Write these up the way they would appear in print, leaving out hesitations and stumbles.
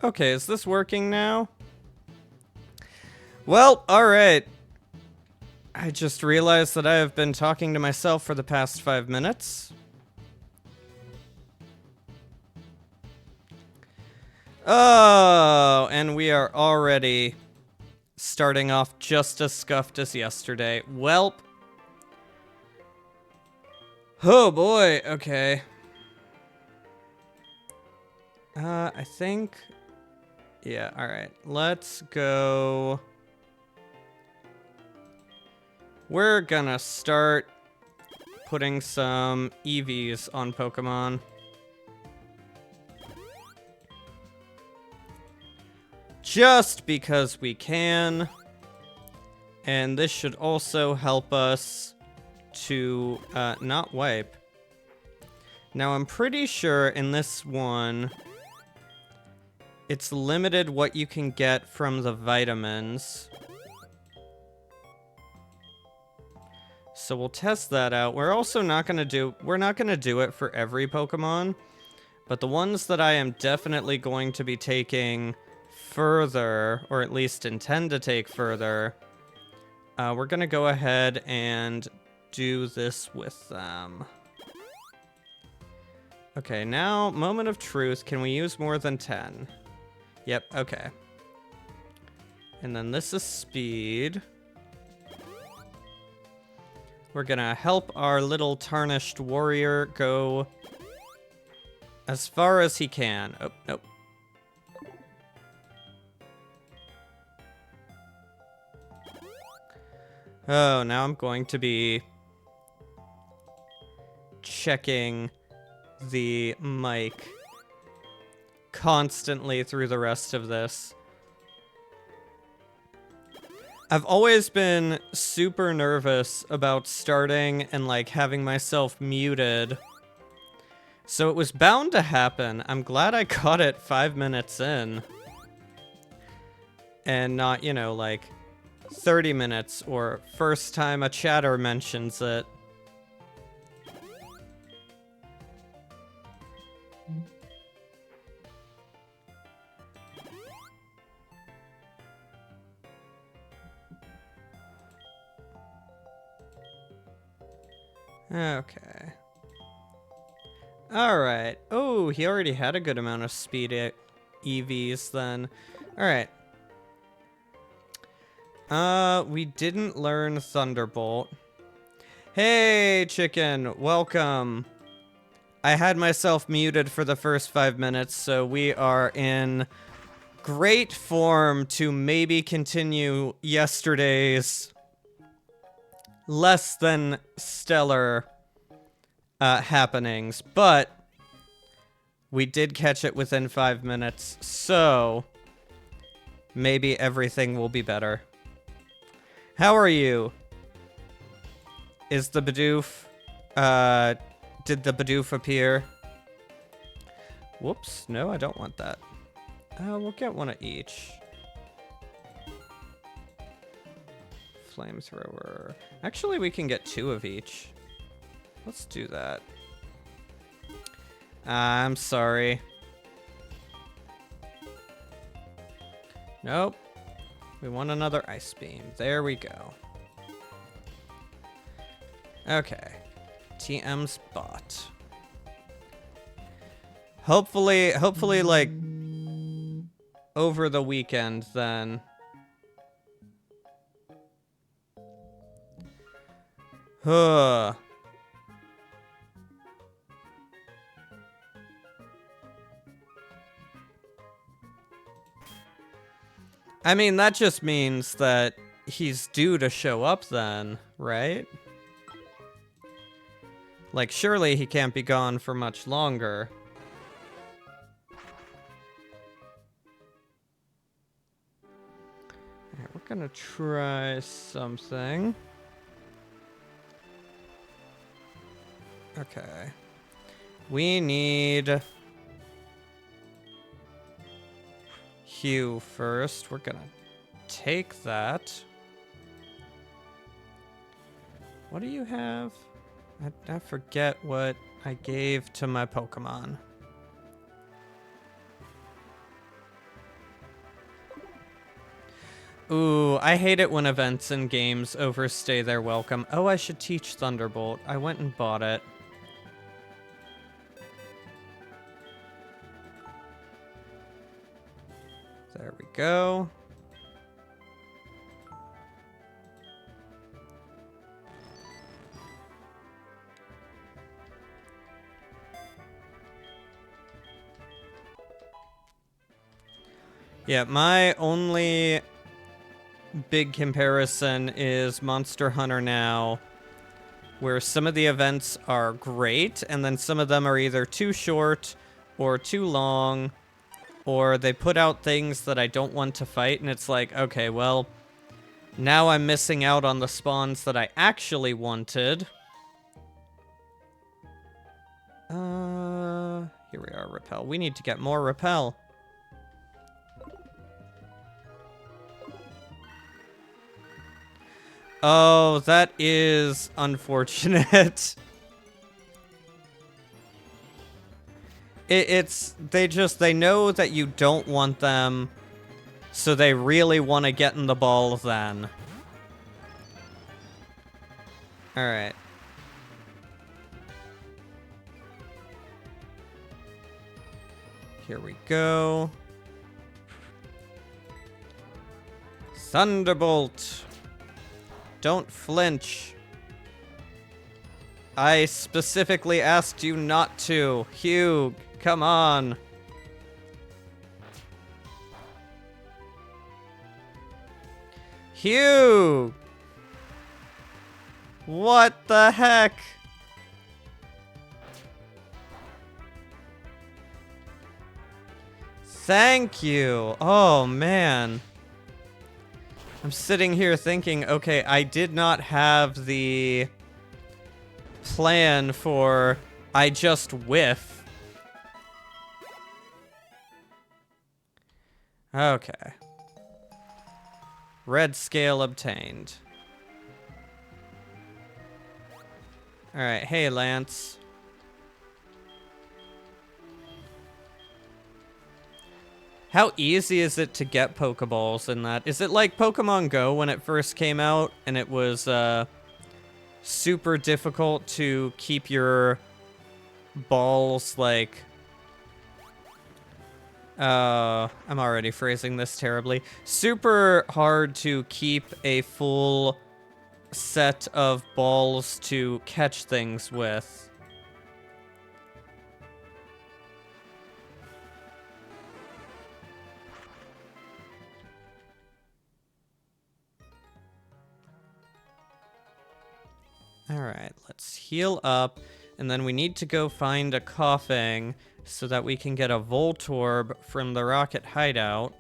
Okay, is this working now? Well, alright. I just realized that I have been talking to myself for the past 5 minutes. Oh, and we are already starting off just as scuffed as yesterday. Welp. Oh boy, okay. I think... Yeah, alright. Let's go... We're gonna start putting some EVs on Pokemon. Just because we can. And this should also help us to not wipe. Now I'm pretty sure in this one, it's limited what you can get from the vitamins. So we'll test that out. We're also not gonna do it for every Pokemon, but the ones that I am definitely going to be taking further, or at least intend to take further, we're gonna go ahead and do this with them. Okay, now, moment of truth. Can we use more than 10? Yep, okay. And then this is speed. We're gonna help our little tarnished warrior go as far as he can. Oh, nope. Oh, now I'm going to be checking the mic constantly through the rest of this. I've always been super nervous about starting and like having myself muted. So it was bound to happen. I'm glad I caught it 5 minutes in. And not, you know, like 30 minutes or first time a chatter mentions it. Okay. Alright. Oh, he already had a good amount of speed EVs then. Alright. We didn't learn Thunderbolt. Hey, chicken. Welcome. I had myself muted for the first 5 minutes, so we are in great form to maybe continue yesterday's less than stellar happenings, but we did catch it within 5 minutes, so maybe everything will be better. How are you? Is the Bidoof, did the Bidoof appear? Whoops, no, I don't want that. We'll get one of each. Flamethrower. Actually, we can get 2 of each. Let's do that. I'm sorry. Nope. We want another Ice Beam. There we go. Okay. TM's bot. Hopefully, like, over the weekend, then. Huh. I mean, that just means that he's due to show up then, right? Like, surely he can't be gone for much longer. Alright, we're gonna try something. Okay. We need Hugh first. We're gonna take that. What do you have? I forget what I gave to my Pokemon. Ooh, I hate it when events and games overstay their welcome. Oh, I should teach Thunderbolt. I went and bought it. There we go. Yeah, my only big comparison is Monster Hunter now, where some of the events are great, and then some of them are either too short or too long, or they put out things that I don't want to fight, and it's like, okay, well, now I'm missing out on the spawns that I actually wanted. Here we are, Repel. We need to get more Repel. Oh, that is unfortunate. They know that you don't want them, so they really want to get in the ball then. Alright. Here we go. Thunderbolt. Don't flinch. I specifically asked you not to. Hugh, come on. Hugh! What the heck? Thank you. Oh, man. I'm sitting here thinking, okay, I did not have the plan for I just whiff. Okay. Red scale obtained. Alright, hey Lance. How easy is it to get Pokeballs in that? Is it like Pokemon Go when it first came out and it was super difficult to keep your balls like... I'm already phrasing this terribly. Super hard to keep a full set of balls to catch things with. Alright, let's heal up, and then we need to go find a Coughing so that we can get a Voltorb from the Rocket Hideout.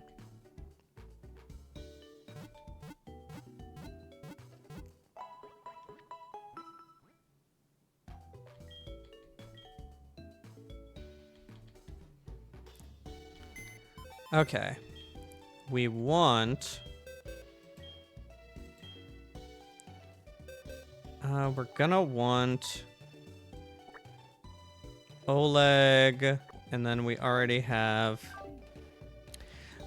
Okay. We want... we're gonna want Oleg, and then we already have...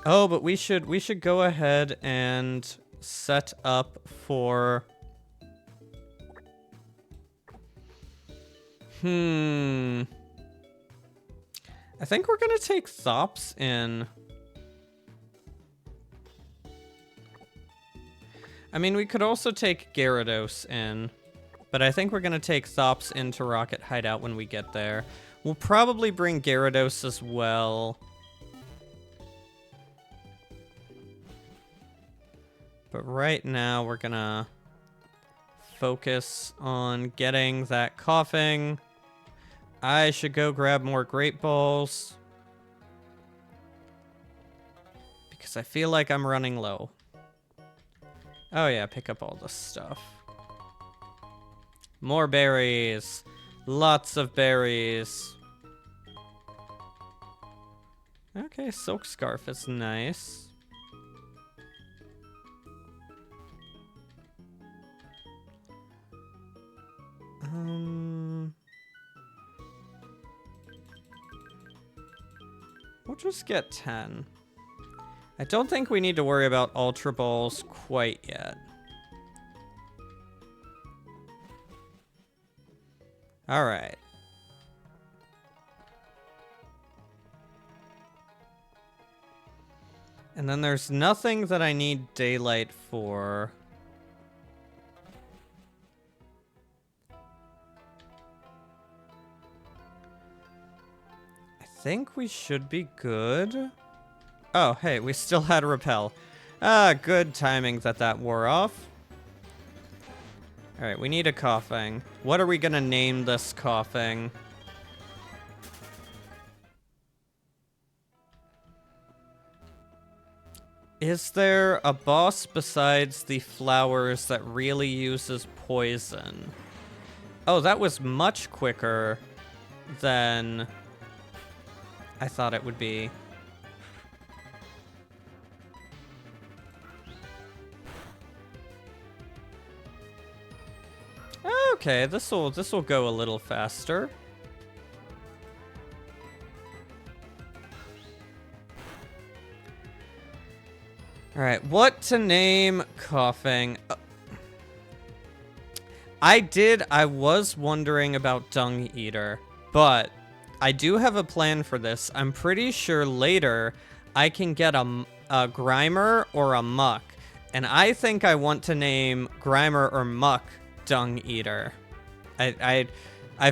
Oh, but we should go ahead and set up for... I think we're gonna take Thops in. I mean, we could also take Gyarados in, but I think we're gonna take Thops into Rocket Hideout when we get there. We'll probably bring Gyarados as well. But right now, we're gonna focus on getting that Coughing. I should go grab more Great Balls, because I feel like I'm running low. Oh yeah, pick up all this stuff. More berries. Lots of berries. Okay, Silk Scarf is nice. We'll just get 10. I don't think we need to worry about Ultra Balls quite yet. Alright. And then there's nothing that I need daylight for. I think we should be good. Oh, hey, we still had repel. Ah, good timing that wore off. Alright, we need a coughing. What are we gonna name this coughing? Is there a boss besides the flowers that really uses poison? Oh, that was much quicker than I thought it would be. Okay, this'll go a little faster. Alright, what to name coughing? I was wondering about Dung Eater, but I do have a plan for this. I'm pretty sure later I can get a Grimer or a Muck, and I think I want to name Grimer or Muck Dung Eater. I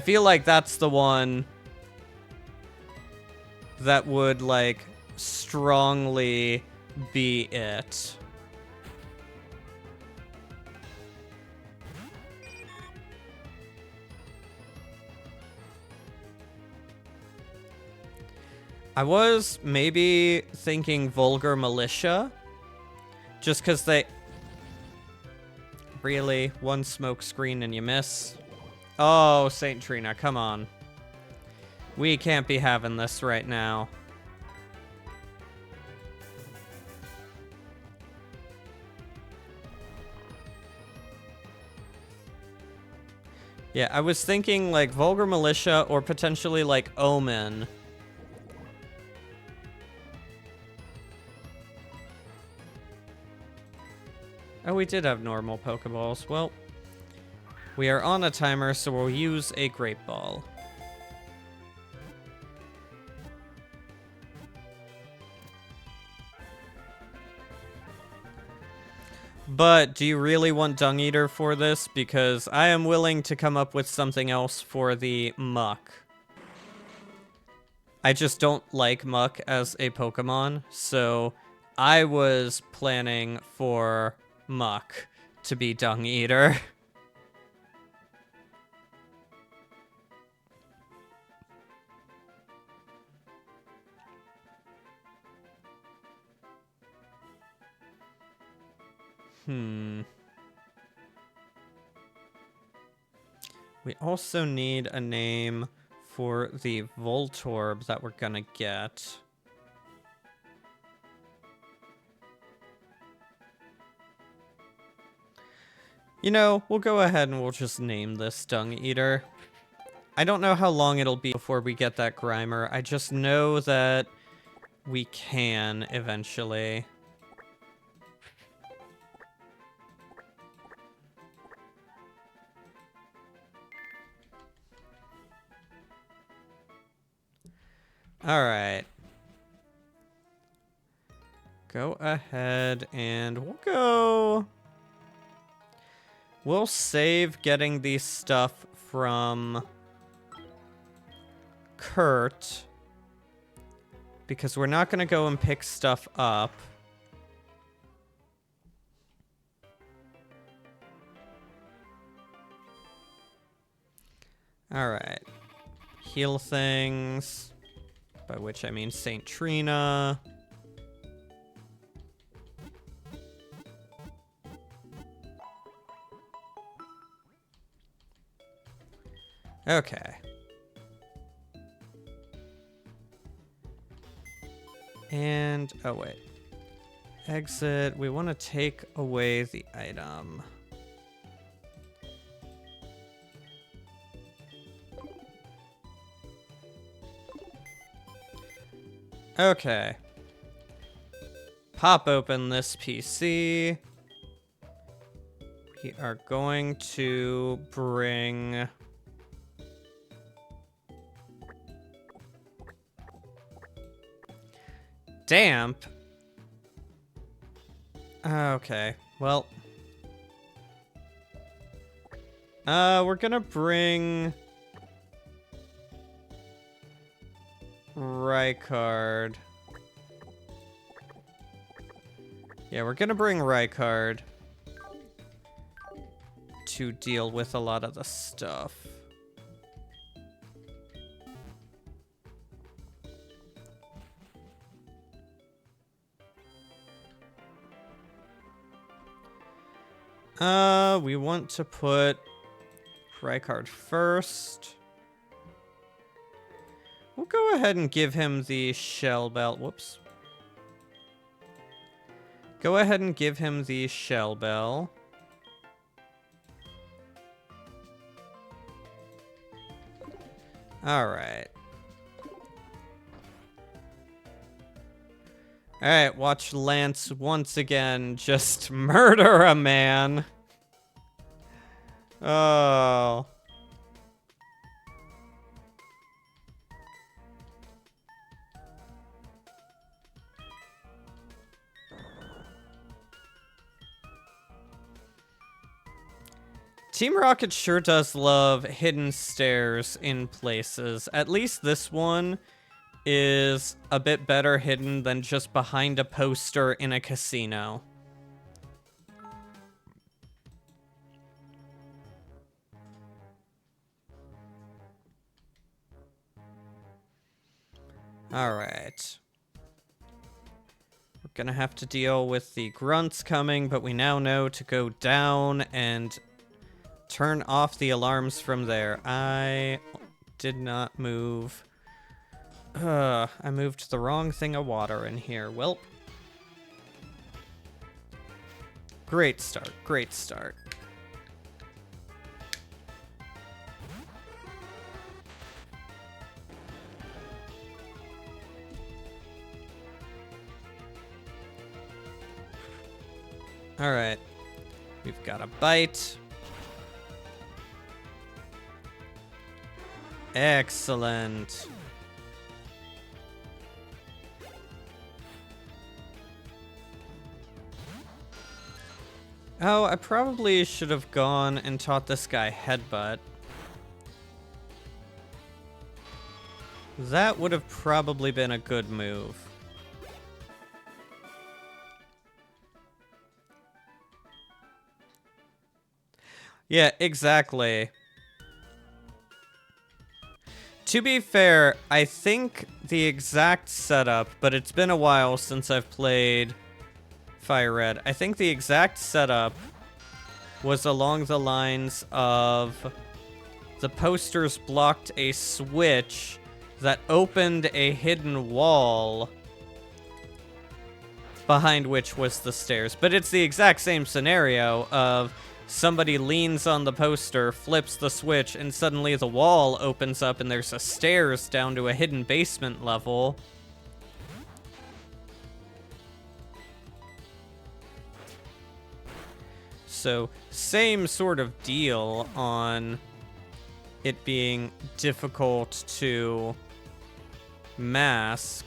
feel like that's the one that would, like, strongly be it. I was maybe thinking Vulgar Militia, just because they... Really? One smoke screen and you miss? Oh, Saint Trina, come on. We can't be having this right now. Yeah, I was thinking, like, Vulgar Militia or potentially, like, Omen. Oh, we did have normal Pokeballs. Well, we are on a timer, so we'll use a Great Ball. But do you really want Dung Eater for this? Because I am willing to come up with something else for the Muck. I just don't like Muck as a Pokemon, so I was planning for Muck to be Dung Eater. We also need a name for the Voltorb that we're gonna get. You know, we'll go ahead and we'll just name this Dung Eater. I don't know how long it'll be before we get that Grimer. I just know that we can eventually. Alright. Go ahead and we'll go... We'll save getting the stuff from Kurt, because we're not going to go and pick stuff up. Alright. Heal things, by which I mean Saint Trina. Okay. And, oh wait. Exit, we want to take away the item. Okay. pop open this PC. We are going to bring... Damp. Okay, well... we're gonna bring... Rykard. Yeah, we're gonna bring Rykard to deal with a lot of the stuff. We want to put Rykard first. We'll go ahead and give him the Shell Bell. Whoops. Go ahead and give him the Shell Bell. Alright. Alright, watch Lance once again just murder a man. Oh. Team Rocket sure does love hidden stairs in places. At least this one is a bit better hidden than just behind a poster in a casino. Alright. We're gonna have to deal with the grunts coming, but we now know to go down and turn off the alarms from there. I did not move. I moved the wrong thing of water in here. Welp. Great start. Great start. Alright. We've got a bite. Excellent. Oh, I probably should have gone and taught this guy Headbutt. That would have probably been a good move. Yeah, exactly. To be fair, I think the exact setup, but it's been a while since I've played Fire Red. I think the exact setup was along the lines of the posters blocked a switch that opened a hidden wall behind which was the stairs. But it's the exact same scenario of somebody leans on the poster, flips the switch, and suddenly the wall opens up and there's a stairs down to a hidden basement level. So, same sort of deal on it being difficult to mask.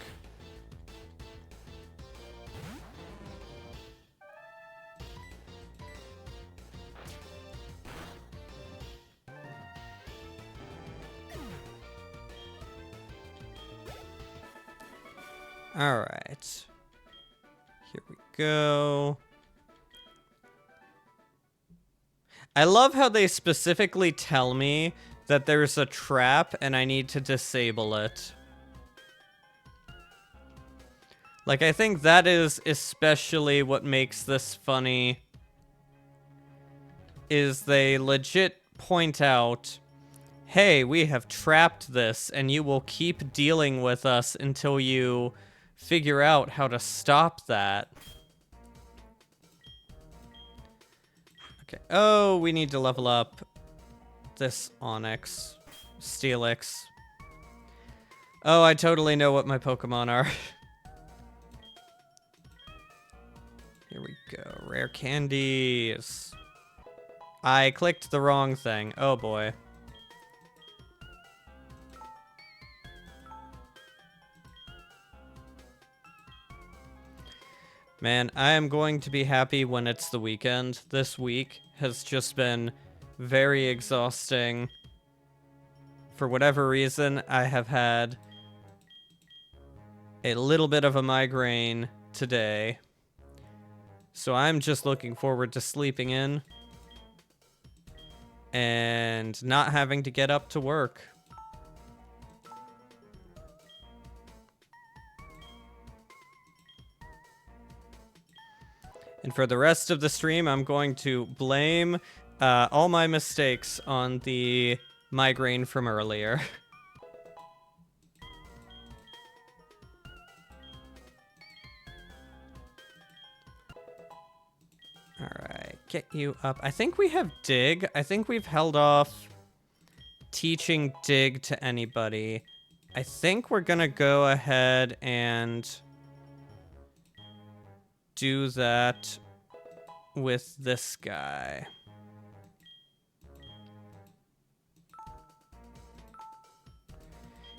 Alright. Here we go. I love how they specifically tell me that there's a trap and I need to disable it. Like, I think that is especially what makes this funny, is they legit point out, hey, we have trapped this and you will keep dealing with us until you figure out how to stop that. Okay. Oh, we need to level up this Onyx. Steelix. Oh, I totally know what my Pokemon are. Here we go. Rare candies. I clicked the wrong thing. Oh boy. Man, I am going to be happy when it's the weekend. This week has just been very exhausting. For whatever reason, I have had a little bit of a migraine today. So I'm just looking forward to sleeping in and not having to get up to work. And for the rest of the stream, I'm going to blame all my mistakes on the migraine from earlier. Alright, get you up. I think we have dig. I think we've held off teaching dig to anybody. I think we're gonna go ahead and do that with this guy.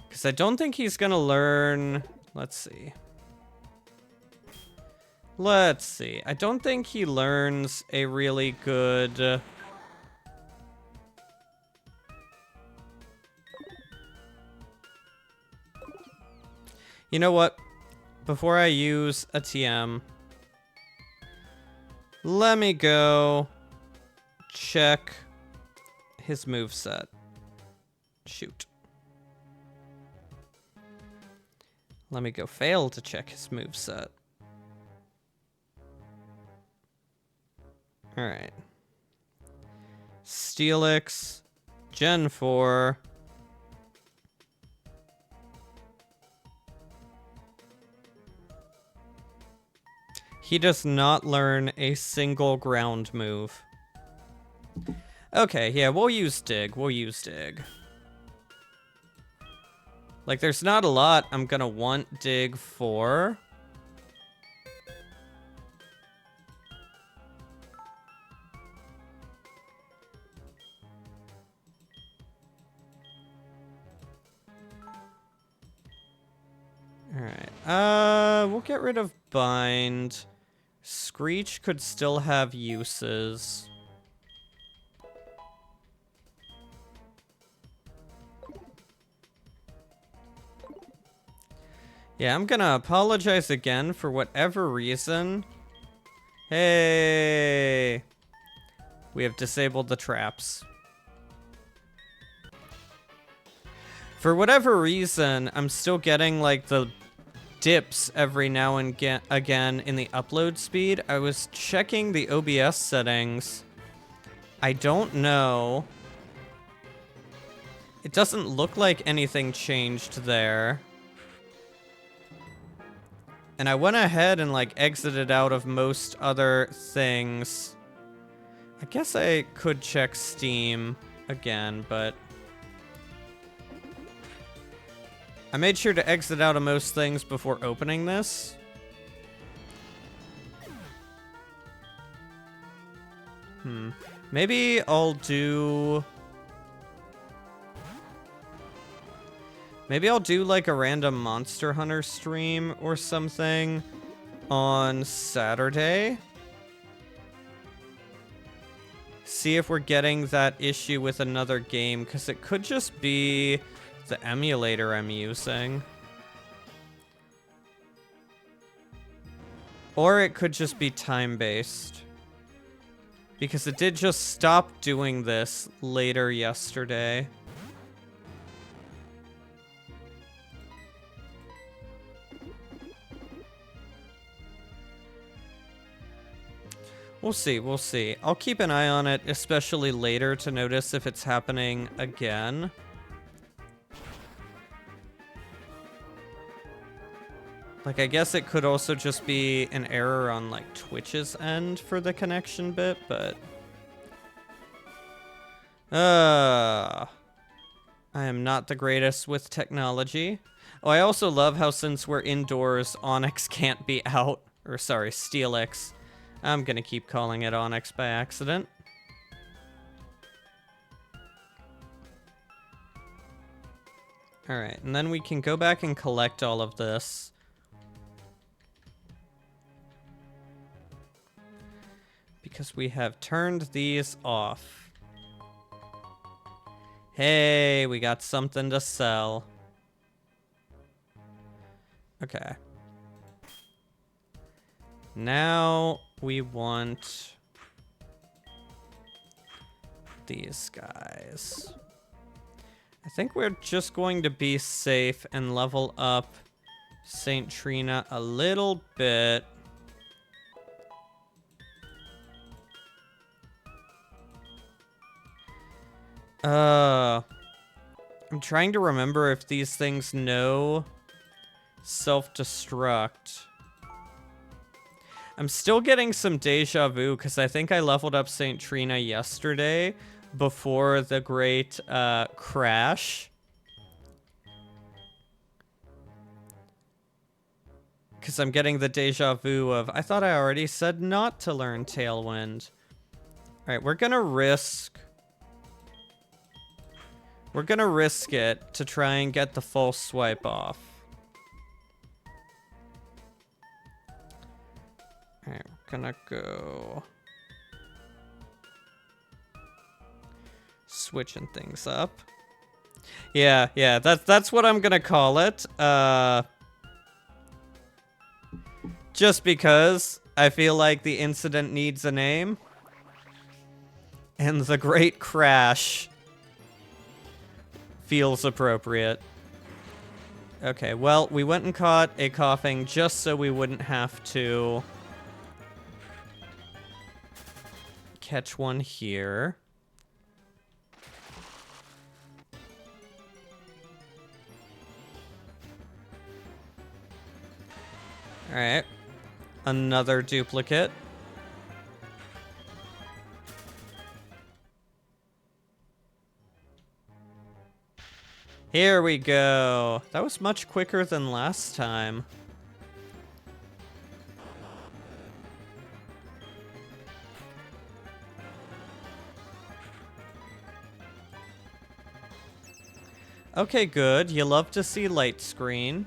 Because I don't think he's gonna learn... Let's see. Let's see. I don't think he learns a really good... You know what? Before I use a TM, let me go check his moveset. Shoot. Let me go fail to check his moveset. Alright. Steelix, Gen 4. He does not learn a single ground move. Okay, yeah, we'll use dig. We'll use dig. Like, there's not a lot I'm gonna want dig for. Alright, we'll get rid of bind. Screech could still have uses. Yeah, I'm gonna apologize again for whatever reason. Hey! We have disabled the traps. For whatever reason, I'm still getting, like, the dips every now and again in the upload speed. I was checking the OBS settings. I don't know. It doesn't look like anything changed there. And I went ahead and, like, exited out of most other things. I guess I could check Steam again, but... I made sure to exit out of most things before opening this. Maybe I'll do... Maybe I'll do like a random Monster Hunter stream or something on Saturday. See if we're getting that issue with another game, because it could just be the emulator I'm using. Or it could just be time-based. Because it did just stop doing this later yesterday. We'll see, we'll see. I'll keep an eye on it, especially later, to notice if it's happening again. Like, I guess it could also just be an error on, like, Twitch's end for the connection bit, but... I am not the greatest with technology. Oh, I also love how since we're indoors, Onyx can't be out. Or, sorry, Steelix. I'm gonna keep calling it Onyx by accident. Alright, and then we can go back and collect all of this. Because we have turned these off. Hey, we got something to sell. Okay. Now we want these guys. I think we're just going to be safe and level up St. Trina a little bit. I'm trying to remember if these things know self-destruct. I'm still getting some deja vu because I think I leveled up St. Trina yesterday before the great crash. Because I'm getting the deja vu of, I thought I already said not to learn Tailwind. Alright, we're gonna risk it to try and get the full swipe off. Alright, we're gonna go switching things up. Yeah, that's what I'm gonna call it. Just because I feel like the incident needs a name. And the Great Crash feels appropriate. Okay, well, we went and caught a coughing just so we wouldn't have to catch one here. Alright. Another duplicate. Here we go. That was much quicker than last time. Okay, good. You love to see light screen.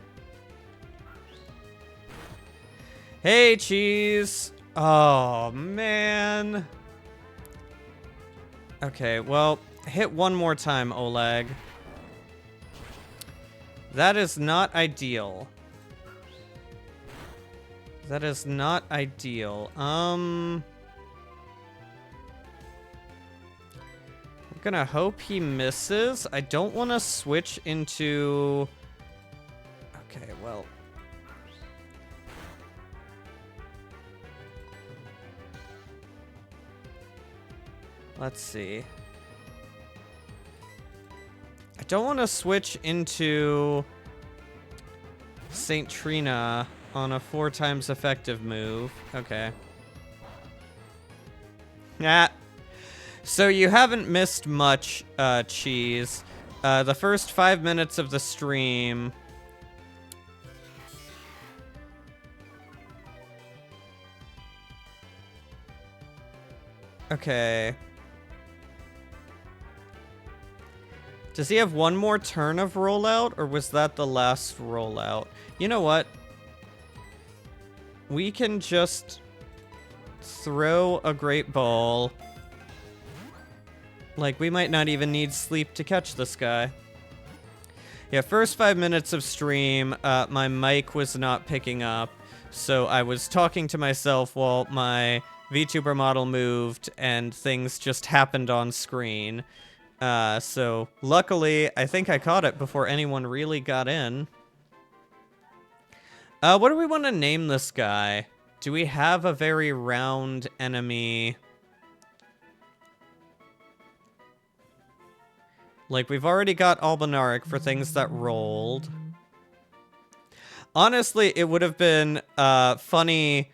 Hey, cheese. Oh, man. Okay, well, hit one more time, Oleg. That is not ideal. That is not ideal. I'm gonna hope he misses. I don't want to switch into... Okay, well... Let's see. I don't want to switch into St. Trina on a 4 times effective move. Okay. Nah. So you haven't missed much, Cheese. The first 5 minutes of the stream... Okay. Does he have one more turn of rollout, or was that the last rollout? You know what? We can just throw a great ball. Like, we might not even need sleep to catch this guy. Yeah, first 5 minutes of stream, my mic was not picking up, so I was talking to myself while my VTuber model moved, and things just happened on screen. So luckily, I think I caught it before anyone really got in. What do we want to name this guy? Do we have a very round enemy? Like, we've already got Albinauric for things that rolled. Honestly, it would have been funny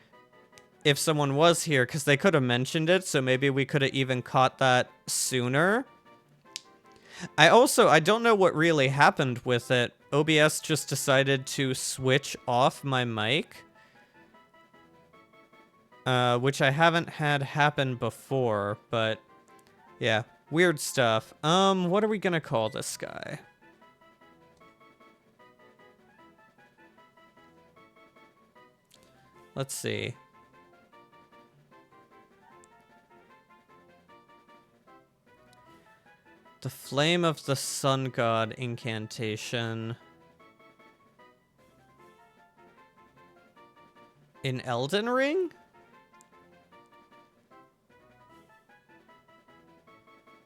if someone was here, because they could have mentioned it, so maybe we could have even caught that sooner. I don't know what really happened with it. OBS just decided to switch off my mic. which I haven't had happen before, but yeah, weird stuff. What are we gonna call this guy? Let's see. The Flame of the Sun God incantation. In Elden Ring?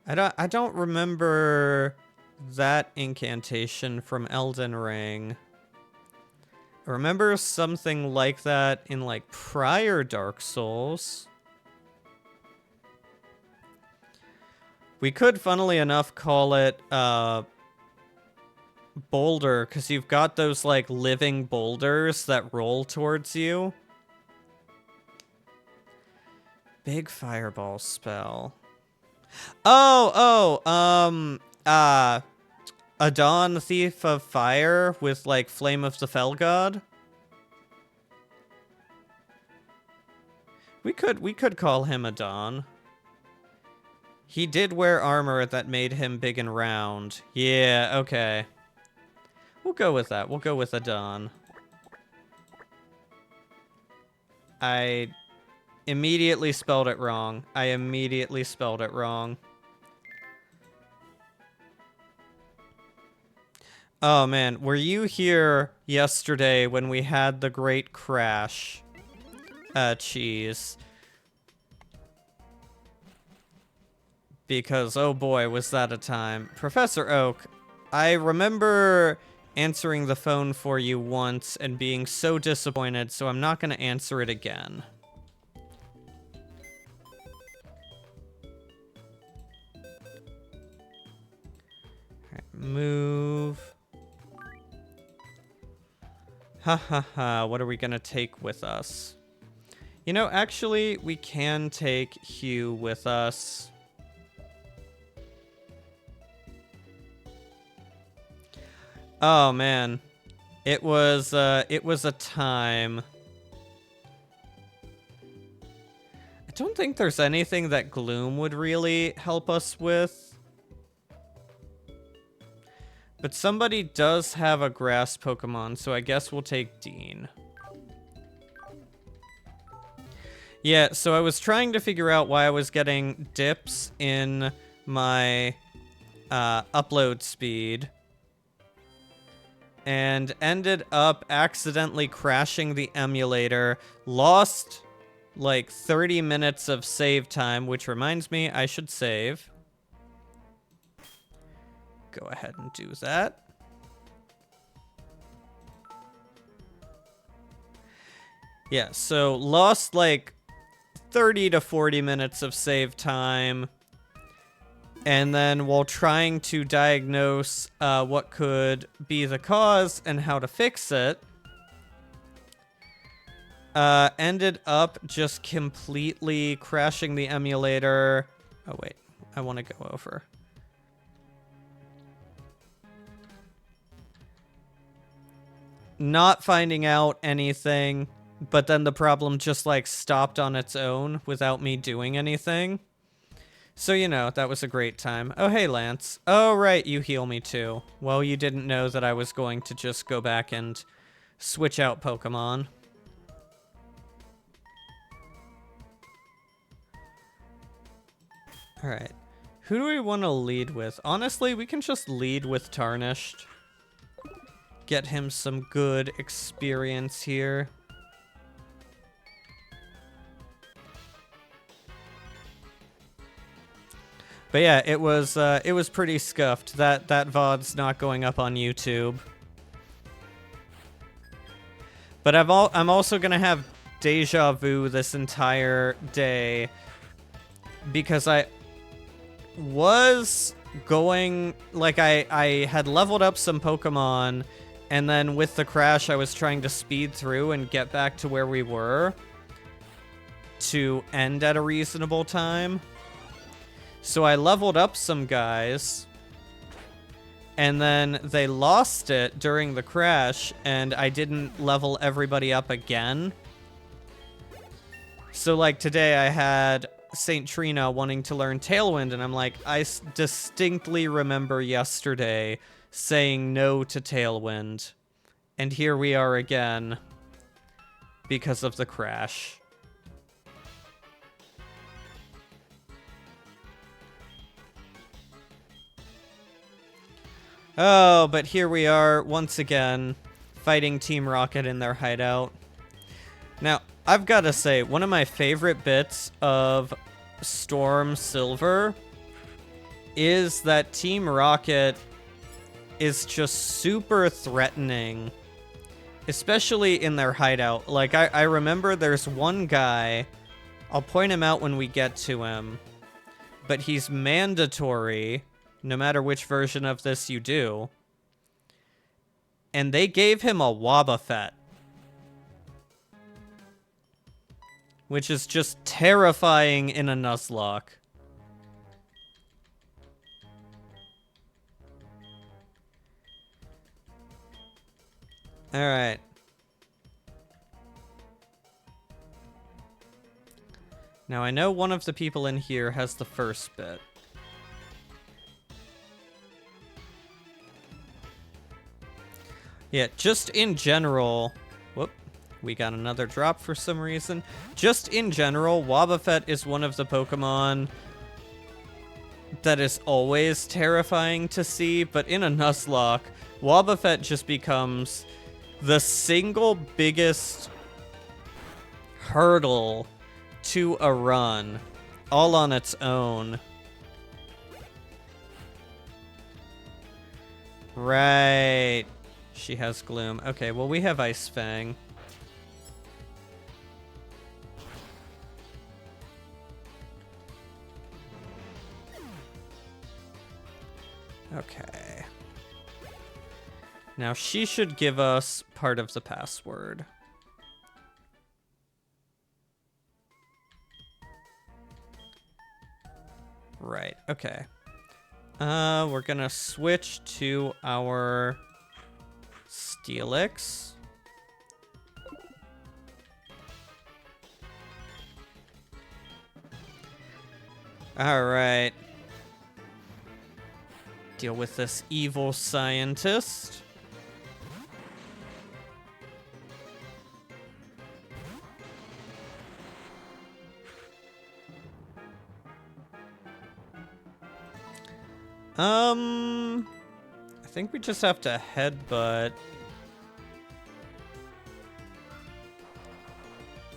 I don't remember that incantation from Elden Ring. I remember something like that in like prior Dark Souls. We could, funnily enough, call it boulder, because you've got those like living boulders that roll towards you. Big fireball spell. Adon, Thief of Fire with like Flame of the Fell God. We could call him Adon. He did wear armor that made him big and round. Yeah, okay. We'll go with that. We'll go with Adon. I immediately spelled it wrong. Oh man, were you here yesterday when we had the great crash? Cheese. Because, oh boy, was that a time. Professor Oak, I remember answering the phone for you once and being so disappointed, so I'm not going to answer it again. Alright, move. Ha ha ha, what are we going to take with us? You know, actually, we can take Hugh with us. Oh man, it was a time. I don't think there's anything that Gloom would really help us with. But somebody does have a grass Pokemon, so I guess we'll take Dean. Yeah, so I was trying to figure out why I was getting dips in my upload speed. And ended up accidentally crashing the emulator. Lost like 30 minutes of save time, which reminds me I should save. Go ahead and do that. Yeah, so lost like 30 to 40 minutes of save time. And then while trying to diagnose what could be the cause and how to fix it, ended up just completely crashing the emulator. Oh wait, I want to go over. Not finding out anything, but then the problem just like stopped on its own without me doing anything. So, you know, that was a great time. Oh, hey, Lance. Oh, right, you heal me too. Well, you didn't know that I was going to just go back and switch out Pokemon. Alright. Who do we want to lead with? Honestly, we can just lead with Tarnished. Get him some good experience here. But yeah, it was pretty scuffed. That VOD's not going up on YouTube. But I'm also gonna have deja vu this entire day because I was going like I had leveled up some Pokemon, and then with the crash I was trying to speed through and get back to where we were to end at a reasonable time. So I leveled up some guys, and then they lost it during the crash, and I didn't level everybody up again. So, like, today I had St. Trina wanting to learn Tailwind, and I'm like, I distinctly remember yesterday saying no to Tailwind. And here we are again because of the crash. Oh, but here we are once again fighting Team Rocket in their hideout. Now, I've got to say, one of my favorite bits of Storm Silver is that Team Rocket is just super threatening, especially in their hideout. Like, I remember there's one guy, I'll point him out when we get to him, but he's mandatory no matter which version of this you do. And they gave him a Wobbuffet, which is just terrifying in a Nuzlocke. Alright. Now I know one of the people in here has the first bit. Yeah, just in general... Whoop. We got another drop for some reason. Just in general, Wobbuffet is one of the Pokemon that is always terrifying to see, but in a Nuzlocke, Wobbuffet just becomes the single biggest hurdle to a run, all on its own. Right. She has Gloom. Okay, well, we have Ice Fang. Okay. Now she should give us part of the password. Right, okay. We're gonna switch to our Steelix. Alright. Deal with this evil scientist. I think we just have to headbutt.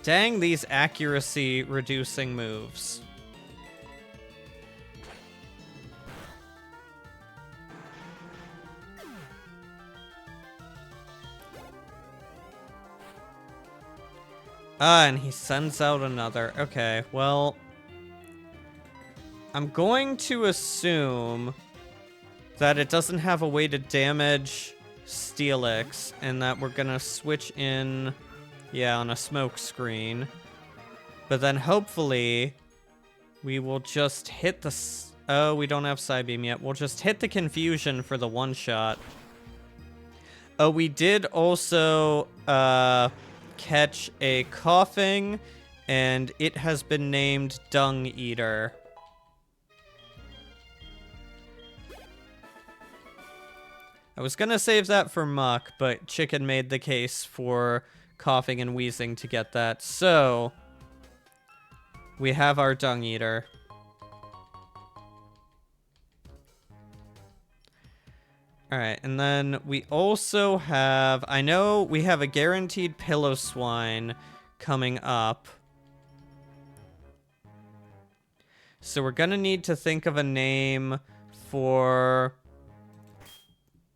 Dang, these accuracy reducing moves. Ah, and he sends out another. Okay, well, I'm going to assume that it doesn't have a way to damage Steelix, and that we're gonna switch in, yeah, on a smoke screen. But then hopefully we will just hit the... Oh, we don't have Psybeam yet. We'll just hit the Confusion for the one-shot. Oh, we did also catch a Coughing, and it has been named Dung Eater. I was gonna save that for Muck, but Chicken made the case for Coughing and Wheezing to get that. So, we have our Dung Eater. Alright, and then we also have... I know we have a guaranteed Pillow Swine coming up. So we're gonna need to think of a name for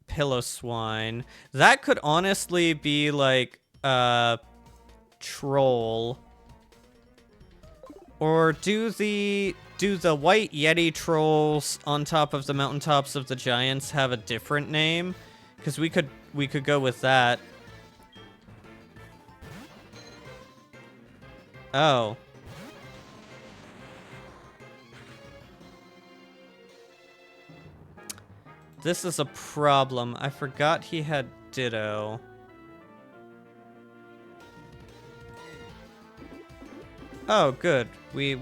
Pillow Swine. That could honestly be like Troll. Or do the White Yeti trolls on top of the mountaintops of the giants have a different name? Because we could go with that. Oh. This is a problem. I forgot he had Ditto. Oh, good. We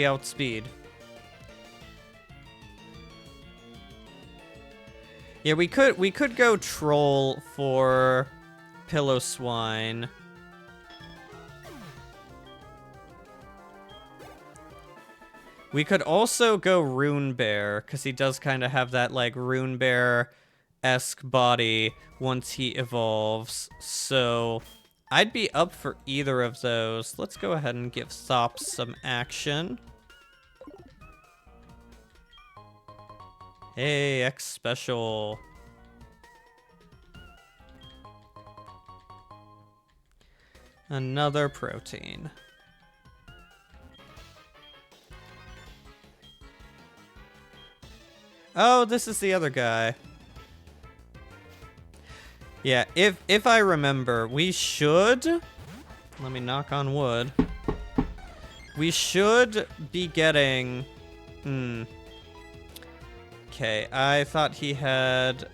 outspeed. Yeah, we could go troll for Pillow Swine. We could also go Rune Bear, because he does kind of have that, like, Rune Bear-esque body once he evolves. So, I'd be up for either of those. Let's go ahead and give Thops some action. Hey, X Special. Another protein. Oh, this is the other guy. Yeah, if I remember, we should... Let me knock on wood. We should be getting... Okay, I thought he had...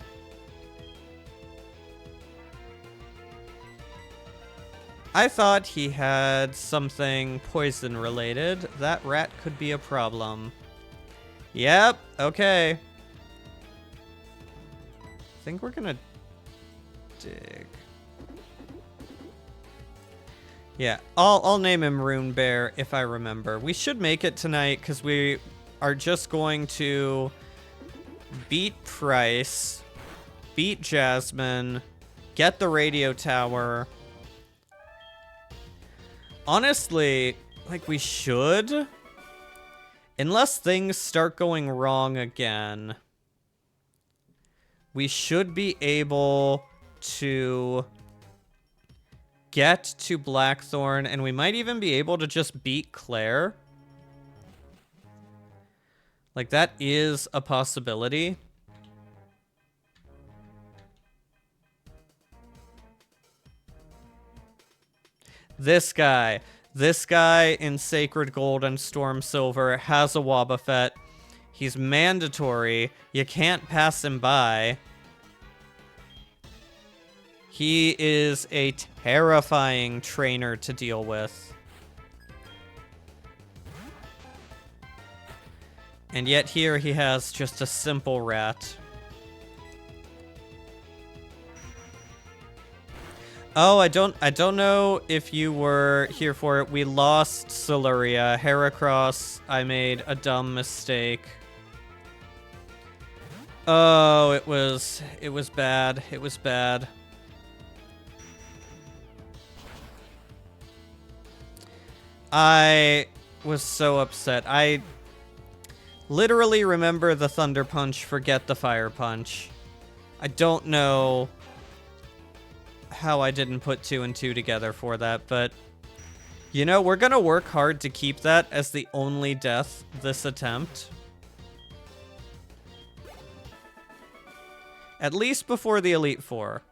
I thought he had something poison related. That rat could be a problem. Yep, okay. I think we're gonna dig. Yeah, I'll name him Rune Bear if I remember. We should make it tonight because we are just going to beat Price, beat Jasmine, get the radio tower. Honestly, like we should, unless things start going wrong again. We should be able to get to Blackthorn, and we might even be able to just beat Claire. Like, that is a possibility. This guy in Sacred Gold and Storm Silver has a Wobbuffet. He's mandatory. You can't pass him by. He is a terrifying trainer to deal with. And yet here he has just a simple rat. Oh, I don't know if you were here for it. We lost Siluria. Heracross, I made a dumb mistake. Oh, it was bad. It was bad. I was so upset. I literally remember the Thunder Punch, forget the Fire Punch. I don't know how I didn't put 2 and 2 together for that, but you know, we're gonna work hard to keep that as the only death this attempt. At least before the Elite Four.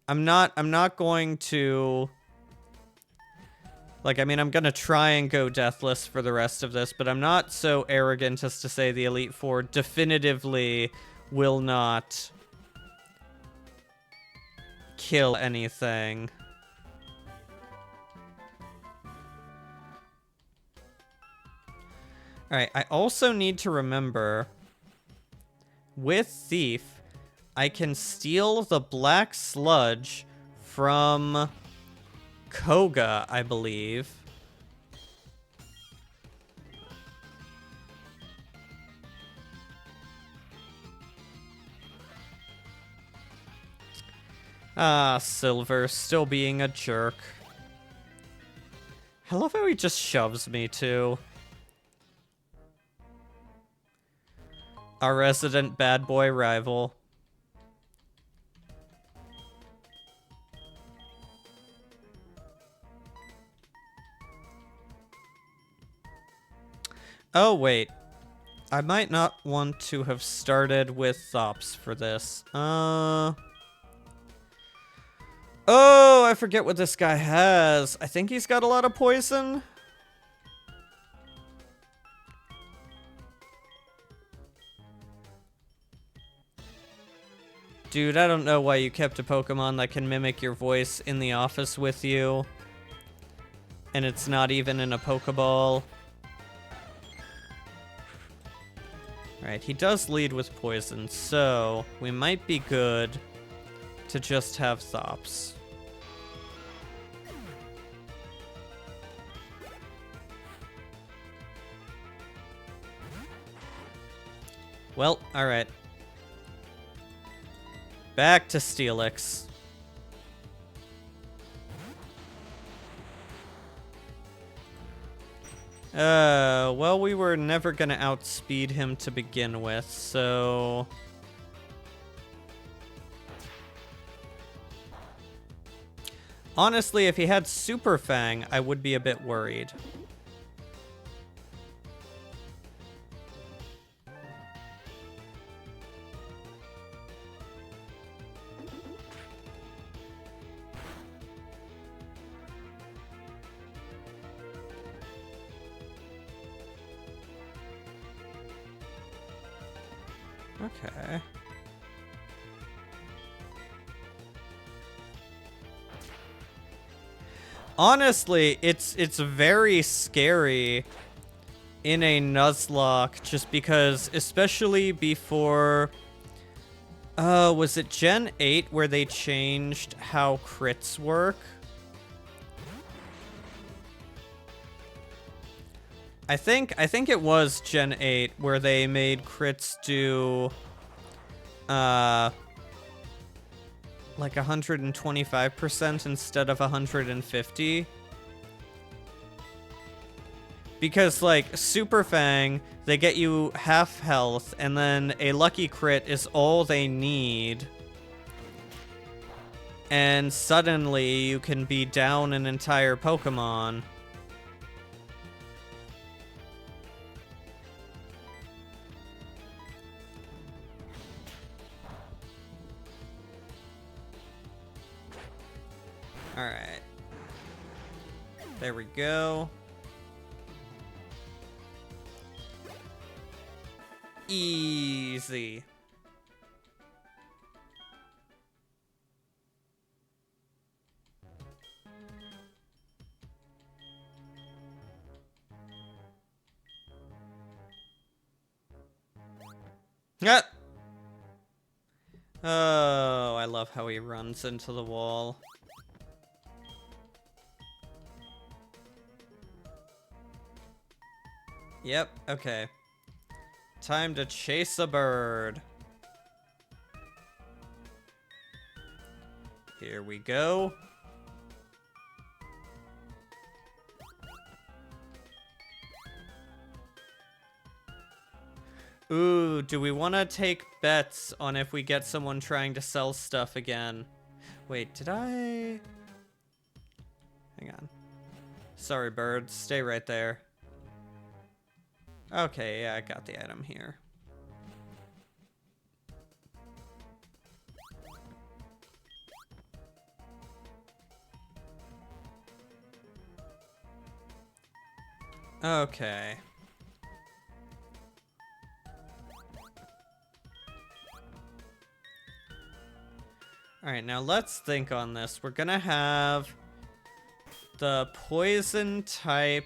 I'm not going to... Like, I mean, I'm gonna try and go deathless for the rest of this, but I'm not so arrogant as to say the Elite Four definitively will not kill anything. Alright, I also need to remember... With Thief, I can steal the Black Sludge from Koga, I believe. Ah, Silver, still being a jerk. I love how he just shoves me, too. Our resident bad boy rival. Oh, wait. I might not want to have started with Thops for this. Oh, I forget what this guy has. I think he's got a lot of poison. Dude, I don't know why you kept a Pokemon that can mimic your voice in the office with you. And it's not even in a Pokeball. Alright, he does lead with poison, so we might be good to just have Thops. Well, alright. Back to Steelix. Well, we were never gonna outspeed him to begin with, so... Honestly, if he had Super Fang, I would be a bit worried. Okay. Honestly, it's very scary in a Nuzlocke just because, especially before... was it Gen 8 where they changed how crits work? I think it was Gen 8 where they made crits do like 125% instead of 150. Because like Super Fang, they get you half health and then a lucky crit is all they need. And suddenly you can be down an entire Pokemon. Alright. There we go. Easy. Ah! Oh, I love how he runs into the wall. Yep, okay. Time to chase a bird. Here we go. Ooh, do we want to take bets on if we get someone trying to sell stuff again? Wait, did I... Hang on. Sorry, bird. Stay right there. Okay, yeah, I got the item here. Okay. Alright, now let's think on this. We're gonna have the poison type.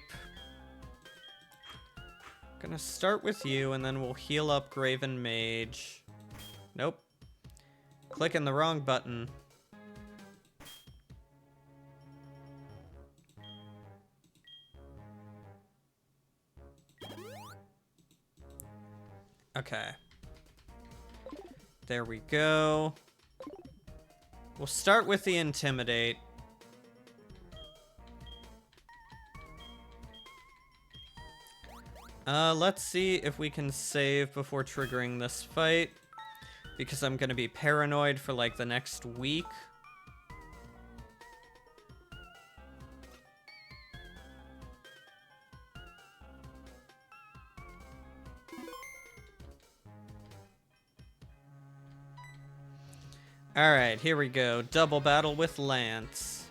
Gonna start with you, and then we'll heal up Graven Mage. Nope. Clicking the wrong button. Okay. There we go. We'll start with the Intimidate. Let's see if we can save before triggering this fight, because I'm gonna be paranoid for like the next week. Alright, here we go. Double battle with Lance.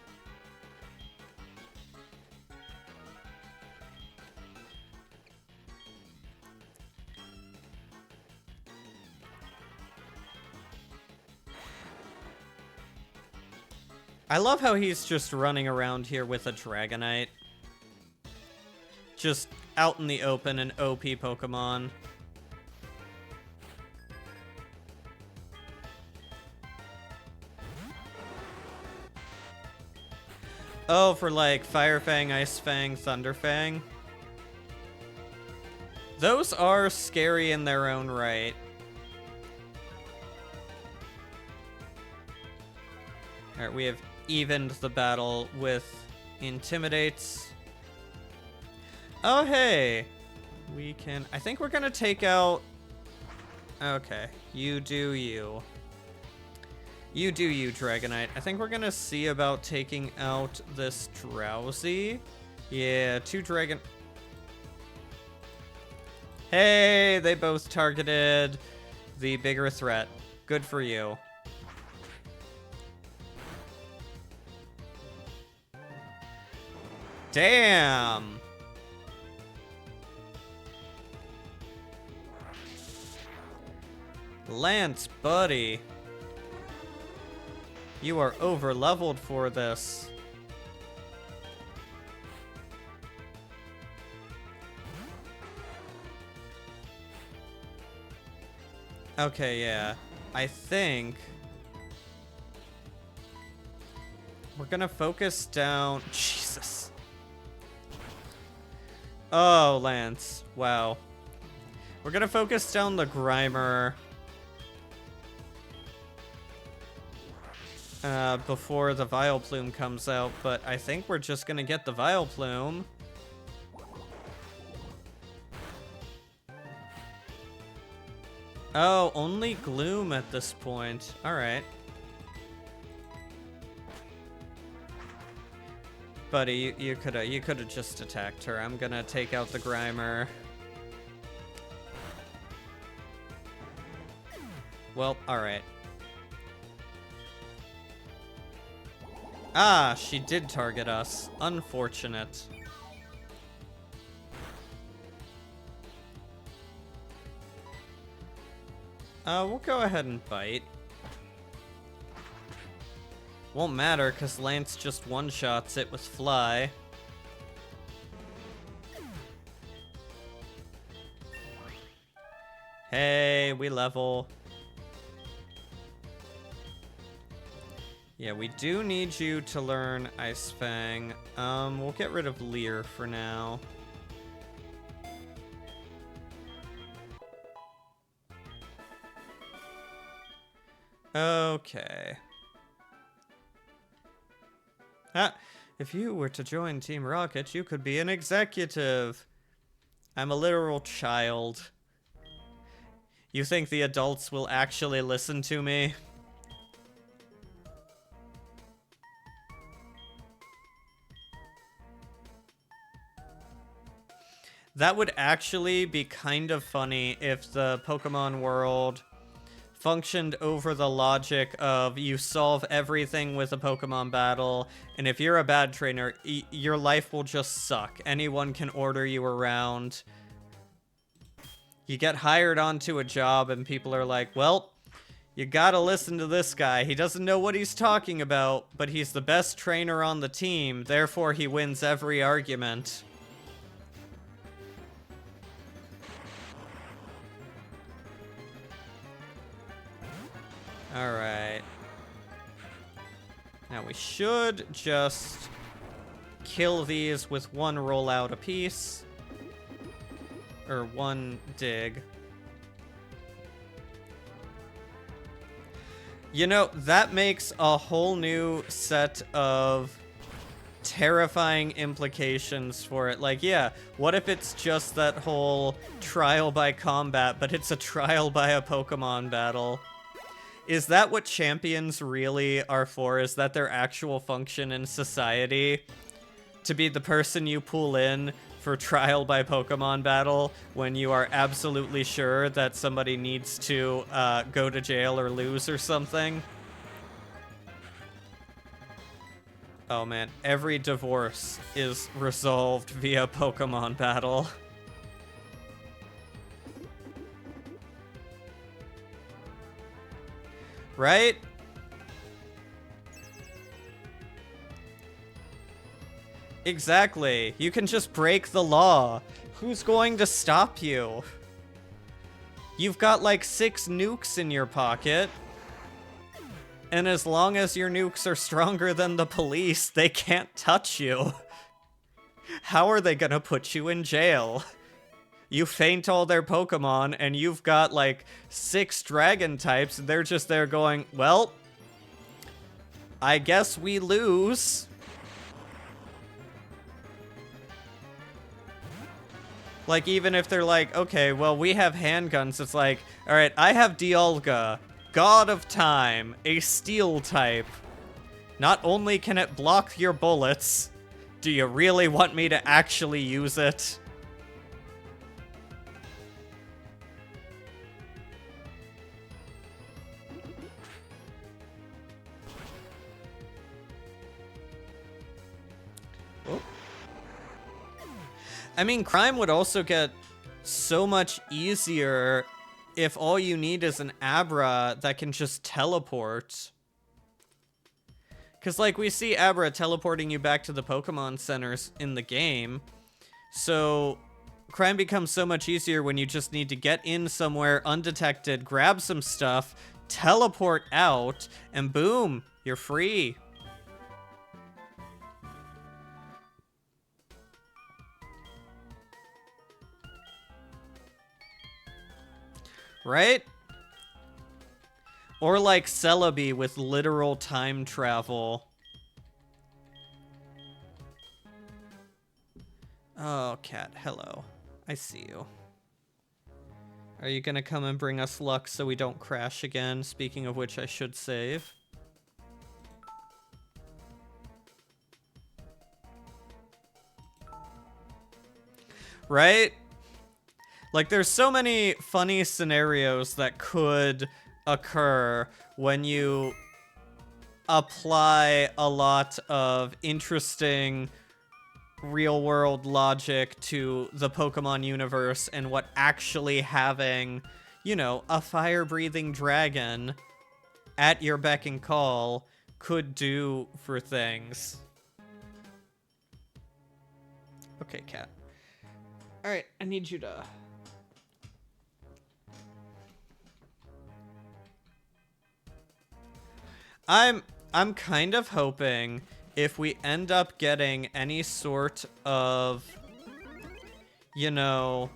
I love how he's just running around here with a Dragonite. just out in the open an OP Pokemon. Oh, for like Fire Fang, Ice Fang, Thunder Fang. Those are scary in their own right. Alright, we have evened the battle with Intimidates. Oh, hey! We can... I think we're gonna take out... Okay, you do you. You do you, Dragonite. I think we're gonna see about taking out this Drowsy. Yeah, 2 Dragon... Hey, they both targeted the bigger threat. Good for you. Damn! Lance, buddy. You are over-leveled for this. Okay, yeah. I think... we're gonna focus down... Jesus. Oh, Lance. Wow. We're gonna focus down the Grimer... before the Vileplume comes out, but I think we're just gonna get the Vileplume. Oh, only Gloom at this point. Alright. Buddy, you coulda just attacked her. I'm gonna take out the Grimer. Well, alright. Ah, she did target us. Unfortunate. We'll go ahead and bite. Won't matter, because Lance just one-shots it with Fly. Hey, we level. Yeah, we do need you to learn Ice Fang. We'll get rid of Leer for now. Okay. Ah, if you were to join Team Rocket, you could be an executive. I'm a literal child. You think the adults will actually listen to me? That would actually be kind of funny if the Pokemon world functioned over the logic of you solve everything with a Pokemon battle, and if you're a bad trainer, your life will just suck. Anyone can order you around. You get hired onto a job and people are like, well, you gotta listen to this guy. He doesn't know what he's talking about, but he's the best trainer on the team, therefore he wins every argument. Alright. Now we should just kill these with one rollout apiece. Or one dig. You know, that makes a whole new set of terrifying implications for it. Like, yeah, what if it's just that whole trial by combat, but it's a trial by a Pokemon battle? Is that what champions really are for? Is that their actual function in society? To be the person you pull in for trial by Pokemon battle when you are absolutely sure that somebody needs to go to jail or lose or something? Oh man, every divorce is resolved via Pokemon battle. Right? Exactly. You can just break the law. Who's going to stop you? You've got like 6 nukes in your pocket. And as long as your nukes are stronger than the police, they can't touch you. How are they gonna put you in jail? You faint all their Pokemon, and you've got like 6 dragon types, and they're just there going, well, I guess we lose. Like, even if they're like, okay, well, we have handguns, it's like, alright, I have Dialga, God of Time, a steel type. Not only can it block your bullets, do you really want me to actually use it? Oh. I mean, crime would also get so much easier if all you need is an Abra that can just teleport. Because, like, we see Abra teleporting you back to the Pokemon centers in the game. So, crime becomes so much easier when you just need to get in somewhere undetected, grab some stuff, teleport out, and boom, you're free. Right? Or like Celebi with literal time travel. Oh, cat, hello. I see you. Are you gonna come and bring us luck so we don't crash again? Speaking of which, I should save. Right? Like, there's so many funny scenarios that could occur when you apply a lot of interesting real-world logic to the Pokemon universe and what actually having, you know, a fire-breathing dragon at your beck and call could do for things. Okay, cat. Alright, I need you to... I'm kind of hoping if we end up getting any sort of, you know,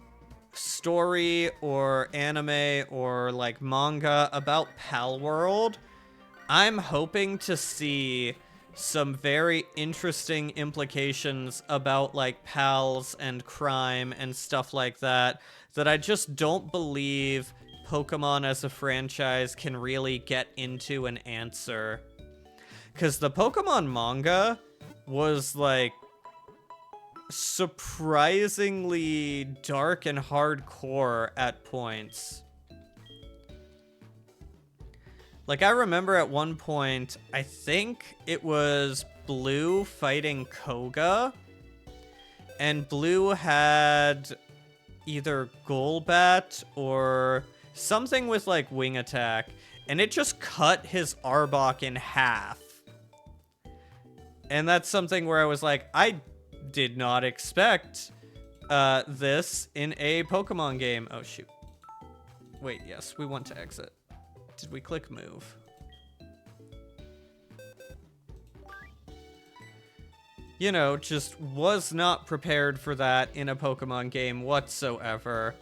story or anime or like manga about Pal World, I'm hoping to see some very interesting implications about like pals and crime and stuff like that I just don't believe Pokemon as a franchise can really get into an answer. Because the Pokemon manga was, like, surprisingly dark and hardcore at points. Like, I remember at one point, I think it was Blue fighting Koga, and Blue had either Golbat or something with, like, wing attack, and it just cut his Arbok in half. And that's something where I was like, I did not expect this in a Pokemon game. Oh, shoot. Wait, yes, we want to exit. Did we click move? You know, just was not prepared for that in a Pokemon game whatsoever.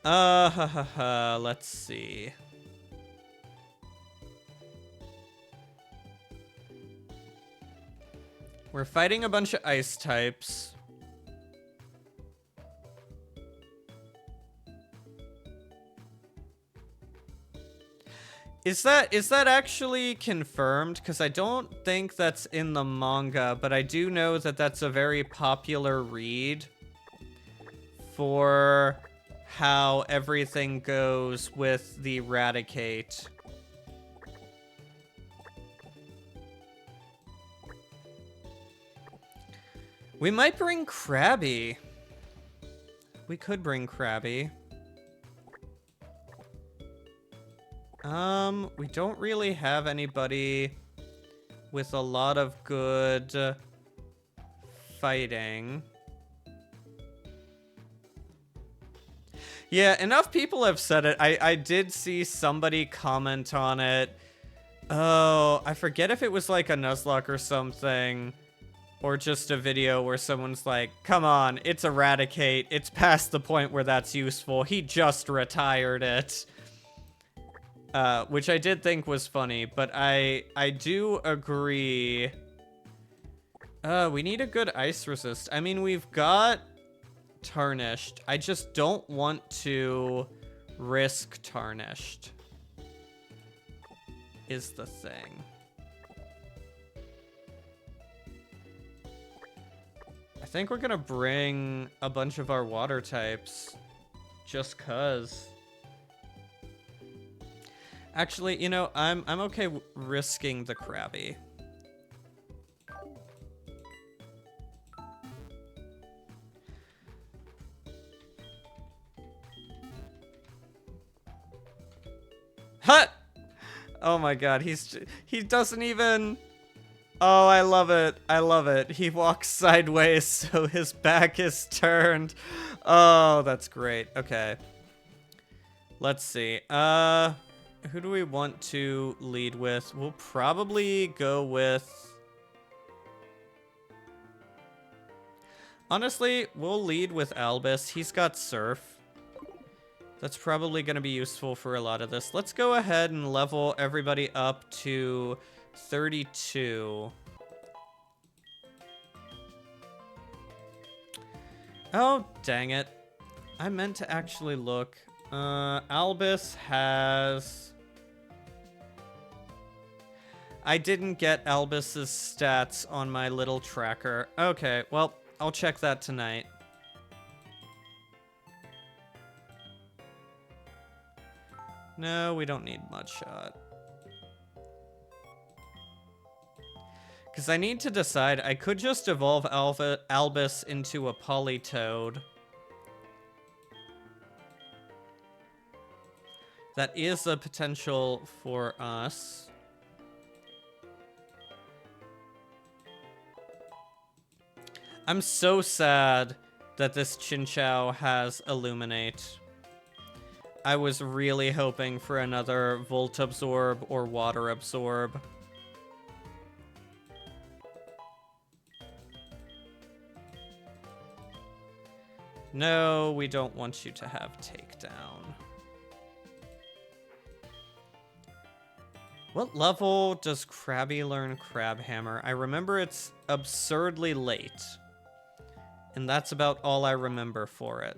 Let's see. We're fighting a bunch of ice types. Is that actually confirmed? Because I don't think that's in the manga, but I do know that that's a very popular read for how everything goes with the Raticate. We might bring Krabby. We could bring Krabby. We don't really have anybody with a lot of good fighting. Yeah, enough people have said it. I did see somebody comment on it. Oh, I forget if it was like a Nuzlocke or something, or just a video where someone's like, come on, it's Eradicate. It's past the point where that's useful. He just retired it. Which I did think was funny, but I do agree. We need a good ice resist. I mean, we've got Tarnished. I just don't want to risk Tarnished, is the thing. I think we're gonna bring a bunch of our water types, just cause. Actually, you know, I'm okay risking the Krabby. Hut! Oh my god, he doesn't even... Oh, I love it. I love it. He walks sideways so his back is turned. Oh, that's great. Okay. Let's see. Who do we want to lead with? We'll probably go with... Honestly, we'll lead with Albus. He's got Surf. That's probably going to be useful for a lot of this. Let's go ahead and level everybody up to 32. Oh, dang it. I meant to actually look. Albus has... I didn't get Albus's stats on my little tracker. Okay, well, I'll check that tonight. No, we don't need Mudshot. Because I need to decide, I could just evolve Albus into a Politoed. That is a potential for us. I'm so sad that this Chinchou has Illuminate. I was really hoping for another Volt Absorb or Water Absorb. No, we don't want you to have Takedown. What level does Krabby learn Crab Hammer? I remember it's absurdly late. And that's about all I remember for it.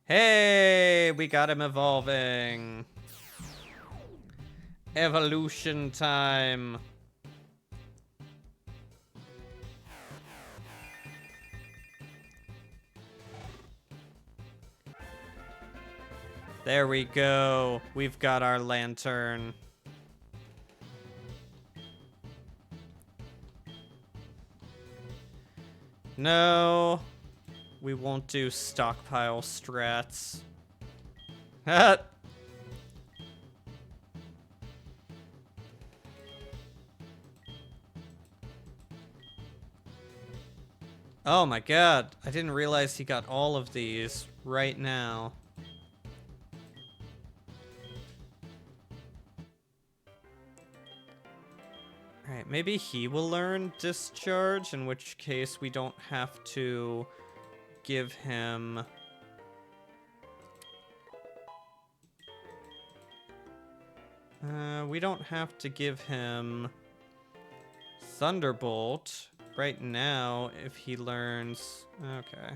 Hey, we got him evolving. Evolution time. There we go. We've got our lantern. No. We won't do stockpile strats. Oh my god. I didn't realize he got all of these right now. Alright, maybe he will learn Discharge, in which case we don't have to give him... we don't have to give him Thunderbolt right now if he learns... Okay.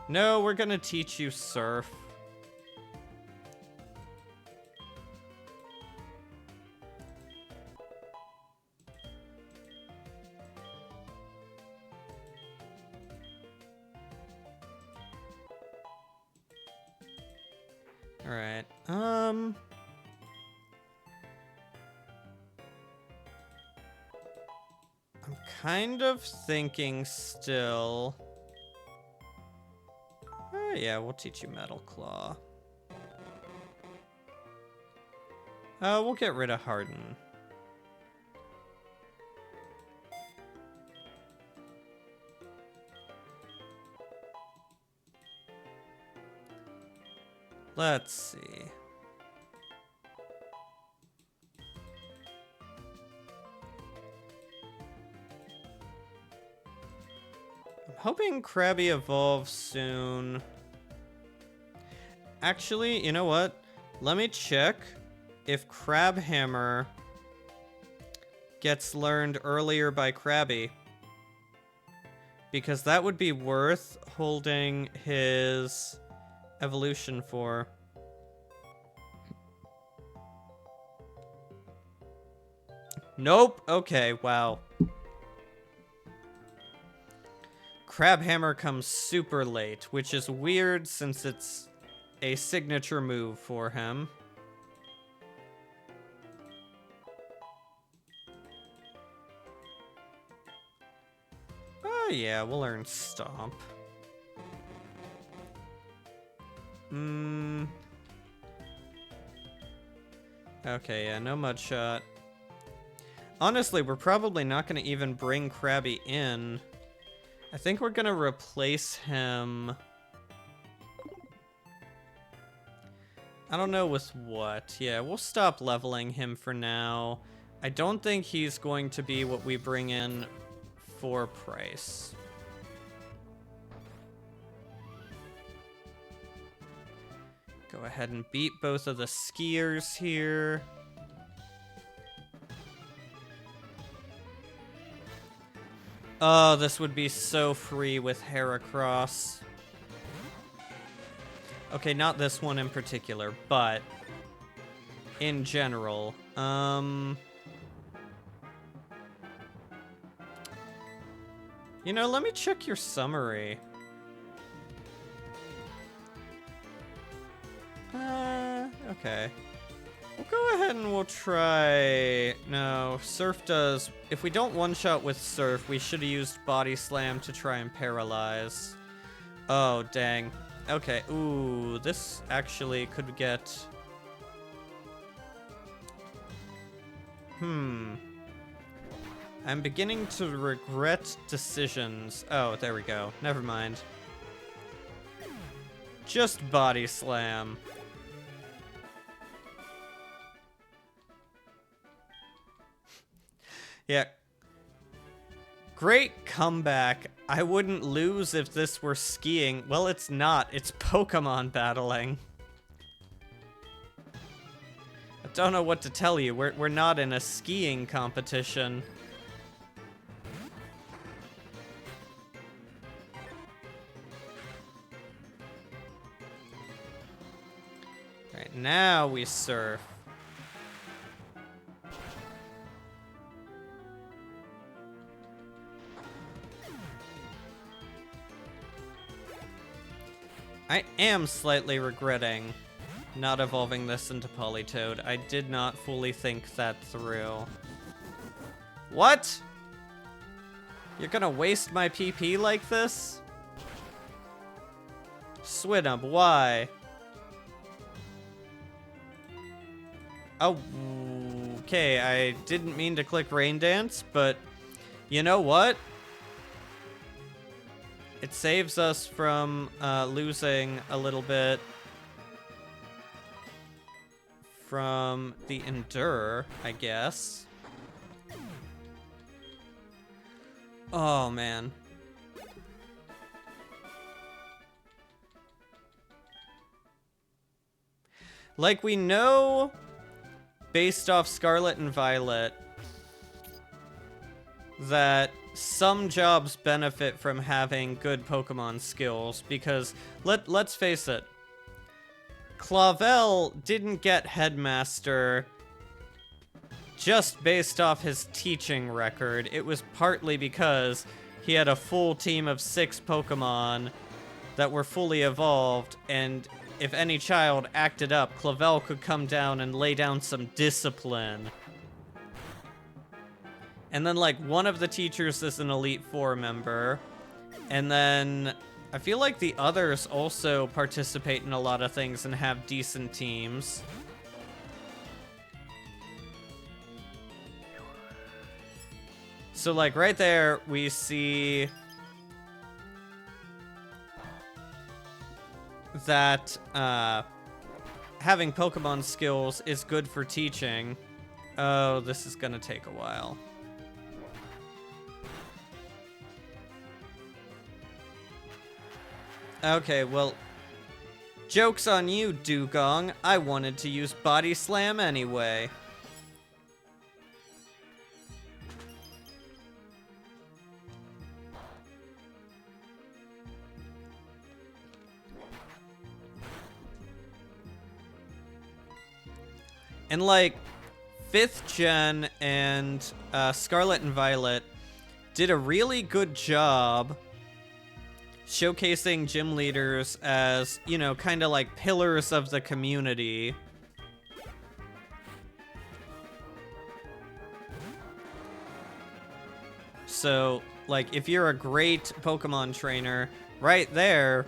No, we're gonna teach you Surf. Alright, I'm kind of thinking still... Oh, yeah, we'll teach you Metal Claw. We'll get rid of Harden. Let's see. I'm hoping Krabby evolves soon. Actually, you know what? Let me check if Crab Hammer gets learned earlier by Krabby. Because that would be worth holding his evolution for. Nope. Okay, wow. Crab Hammer comes super late, which is weird since it's a signature move for him. Oh yeah, we'll learn Stomp. Okay, yeah, no Mud Shot. Honestly, we're probably not going to even bring Krabby in. I think we're going to replace him... I don't know with what. Yeah, we'll stop leveling him for now. I don't think he's going to be what we bring in for price. Go ahead and beat both of the skiers here. Oh, this would be so free with Heracross. Okay, not this one in particular, but in general. You know, let me check your summary. Okay. We'll go ahead and we'll try... No, Surf does... If we don't one-shot with Surf, we should have used Body Slam to try and paralyze. Oh, dang. Okay, ooh, this actually could get... I'm beginning to regret decisions. Oh, there we go. Never mind. Just Body Slam. Yeah. Great comeback. I wouldn't lose if this were skiing. Well, it's not. It's Pokemon battling. I don't know what to tell you. We're not in a skiing competition. Right, now we surf. I am slightly regretting not evolving this into Politoed. I did not fully think that through. What? You're gonna waste my PP like this? Swinub, why? Oh, okay, I didn't mean to click Rain Dance, but you know what? It saves us from losing a little bit from the Endure, I guess. Oh, man. Like, we know, based off Scarlet and Violet, that some jobs benefit from having good Pokemon skills, because let's face it, Clavel didn't get Headmaster just based off his teaching record. It was partly because he had a full team of 6 Pokemon that were fully evolved, and if any child acted up, Clavel could come down and lay down some discipline. And then, like, one of the teachers is an Elite Four member. And then I feel like the others also participate in a lot of things and have decent teams. So, like, right there, we see that having Pokemon skills is good for teaching. Oh, this is gonna take a while. Okay, well, joke's on you, Dugong. I wanted to use Body Slam anyway. And, like, 5th Gen and Scarlet and Violet did a really good job showcasing gym leaders as, you know, kind of like pillars of the community. So, like, if you're a great Pokemon trainer, right there,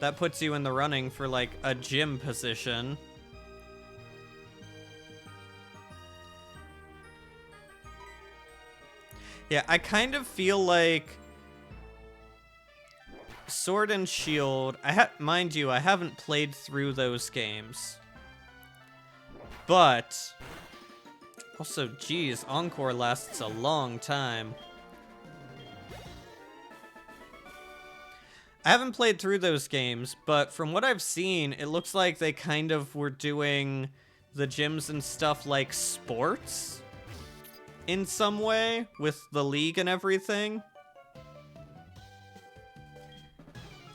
that puts you in the running for, like, a gym position. Yeah, I kind of feel like Sword and Shield, mind you, I haven't played through those games. But also, geez, Encore lasts a long time. I haven't played through those games, but from what I've seen, it looks like they kind of were doing the gyms and stuff like sports in some way with the league and everything.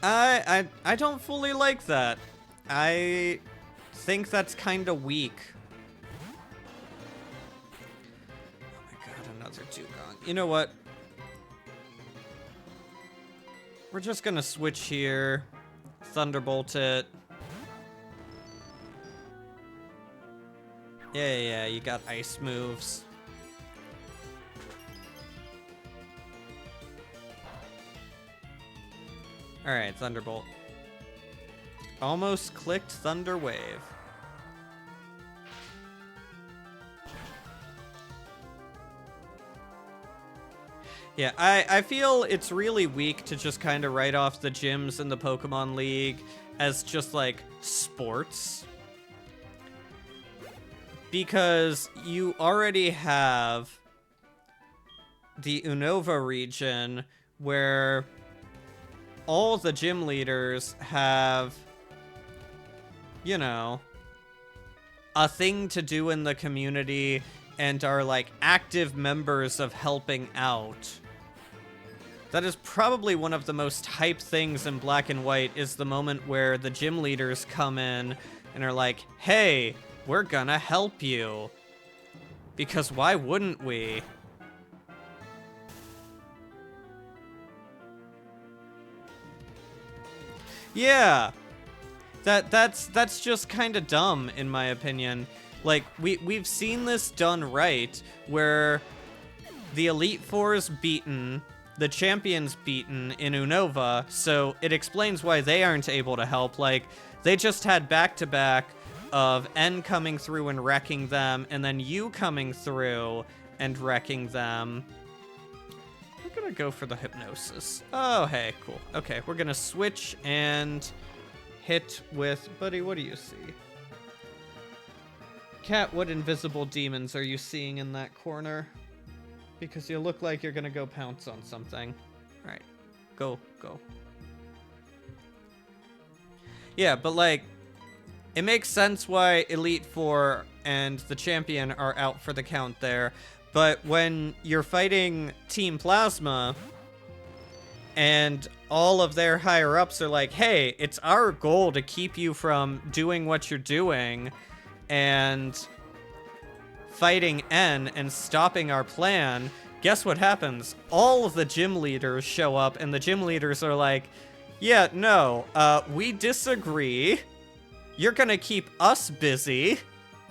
I don't fully like that. I think that's kind of weak. Oh my god, another Dugong. You know what? We're just gonna switch here. Thunderbolt it. Yeah, you got ice moves. Alright, Thunderbolt. Almost clicked Thunder Wave. Yeah, I feel it's really weak to just kind of write off the gyms in the Pokemon League as just, like, sports. Because you already have the Unova region where all the gym leaders have, you know, a thing to do in the community and are, like, active members of helping out. That is probably one of the most hype things in Black and White, is the moment where the gym leaders come in and are like, hey, we're gonna help you. Because why wouldn't we? Yeah, that's just kind of dumb in my opinion. Like, we've seen this done right, where the Elite Four's beaten, the champion's beaten in Unova, so it explains why they aren't able to help. Like, they just had back-to-back of N coming through and wrecking them, and then you coming through and wrecking them. We're gonna go for the Hypnosis. Oh, hey, cool. Okay, we're gonna switch and hit with... Buddy, what do you see? Cat, what invisible demons are you seeing in that corner? Because you look like you're gonna go pounce on something. Alright, go. Yeah, but, like, it makes sense why Elite Four and the champion are out for the count there. But when you're fighting Team Plasma and all of their higher-ups are like, hey, it's our goal to keep you from doing what you're doing and fighting N and stopping our plan, guess what happens? All of the gym leaders show up, and the gym leaders are like, yeah, no, we disagree. You're gonna keep us busy,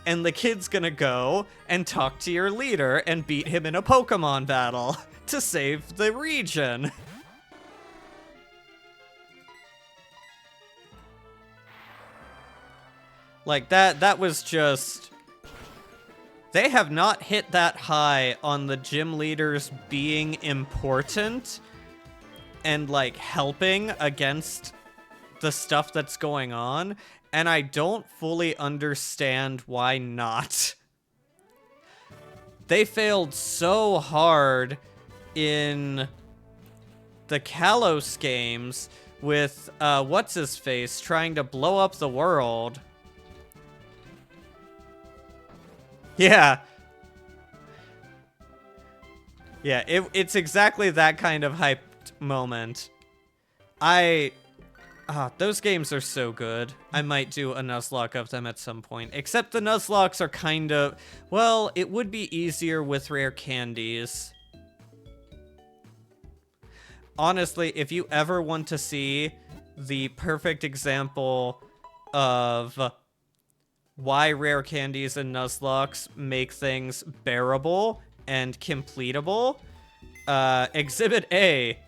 and the kid's gonna go and talk to your leader and beat him in a Pokemon battle to save the region. Like, that was just... They have not hit that high on the gym leaders being important and, like, helping against the stuff that's going on, and I don't fully understand why not. They failed so hard in the Kalos games with, what's-his-face trying to blow up the world. Yeah. Yeah, it's exactly that kind of hyped moment. Those games are so good. I might do a Nuzlocke of them at some point. Except the Nuzlockes are kind of... Well, it would be easier with rare candies. Honestly, if you ever want to see the perfect example of why rare candies and Nuzlockes make things bearable and completable, Exhibit A,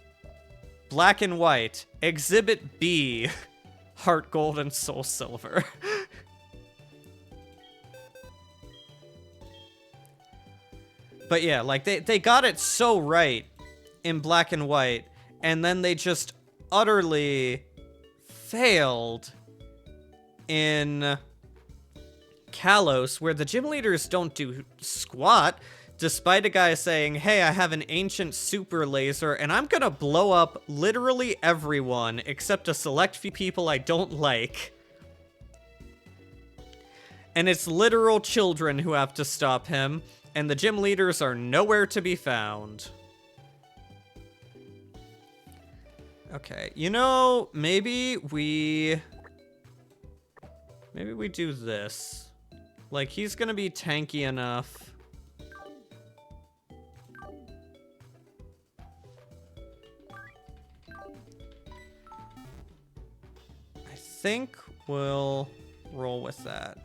Black and White. Exhibit B, HeartGold and Soul Silver. But yeah, like, they got it so right in Black and White, and then they just utterly failed in Kalos, where the gym leaders don't do squat, despite a guy saying, hey, I have an ancient super laser, and I'm gonna blow up literally everyone, except a select few people I don't like. And it's literal children who have to stop him, and the gym leaders are nowhere to be found. Okay, you know, maybe we do this. Like, he's gonna be tanky enough. I think we'll roll with that.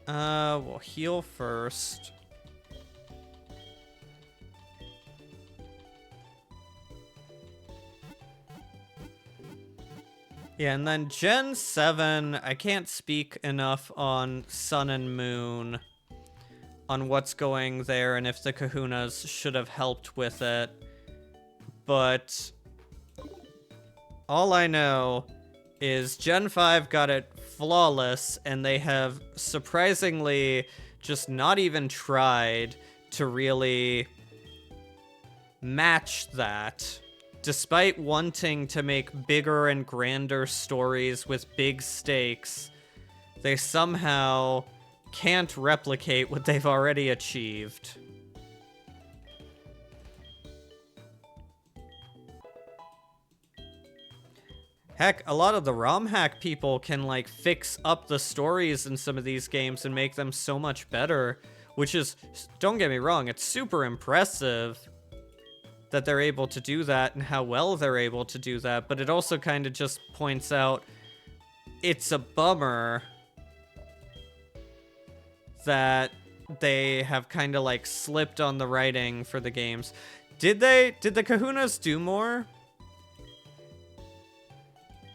We'll heal first. Yeah, and then Gen 7, I can't speak enough on Sun and Moon, on what's going there and if the Kahunas should have helped with it. But all I know is Gen 5 got it flawless, and they have surprisingly just not even tried to really match that. Despite wanting to make bigger and grander stories with big stakes, they somehow can't replicate what they've already achieved. Heck, a lot of the ROM hack people can, like, fix up the stories in some of these games and make them so much better, which is, don't get me wrong, it's super impressive that they're able to do that and how well they're able to do that, but it also kind of just points out it's a bummer that they have kind of, like, slipped on the writing for the games. Did the Kahunas do more?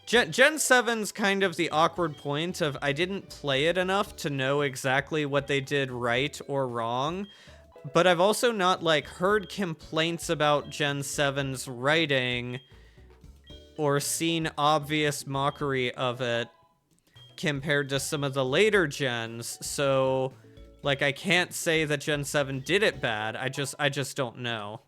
Gen 7's kind of the awkward point of I didn't play it enough to know exactly what they did right or wrong, but I've also not, like, heard complaints about Gen 7's writing or seen obvious mockery of it compared to some of the later gens, so, like, I can't say that Gen 7 did it bad, I just don't know.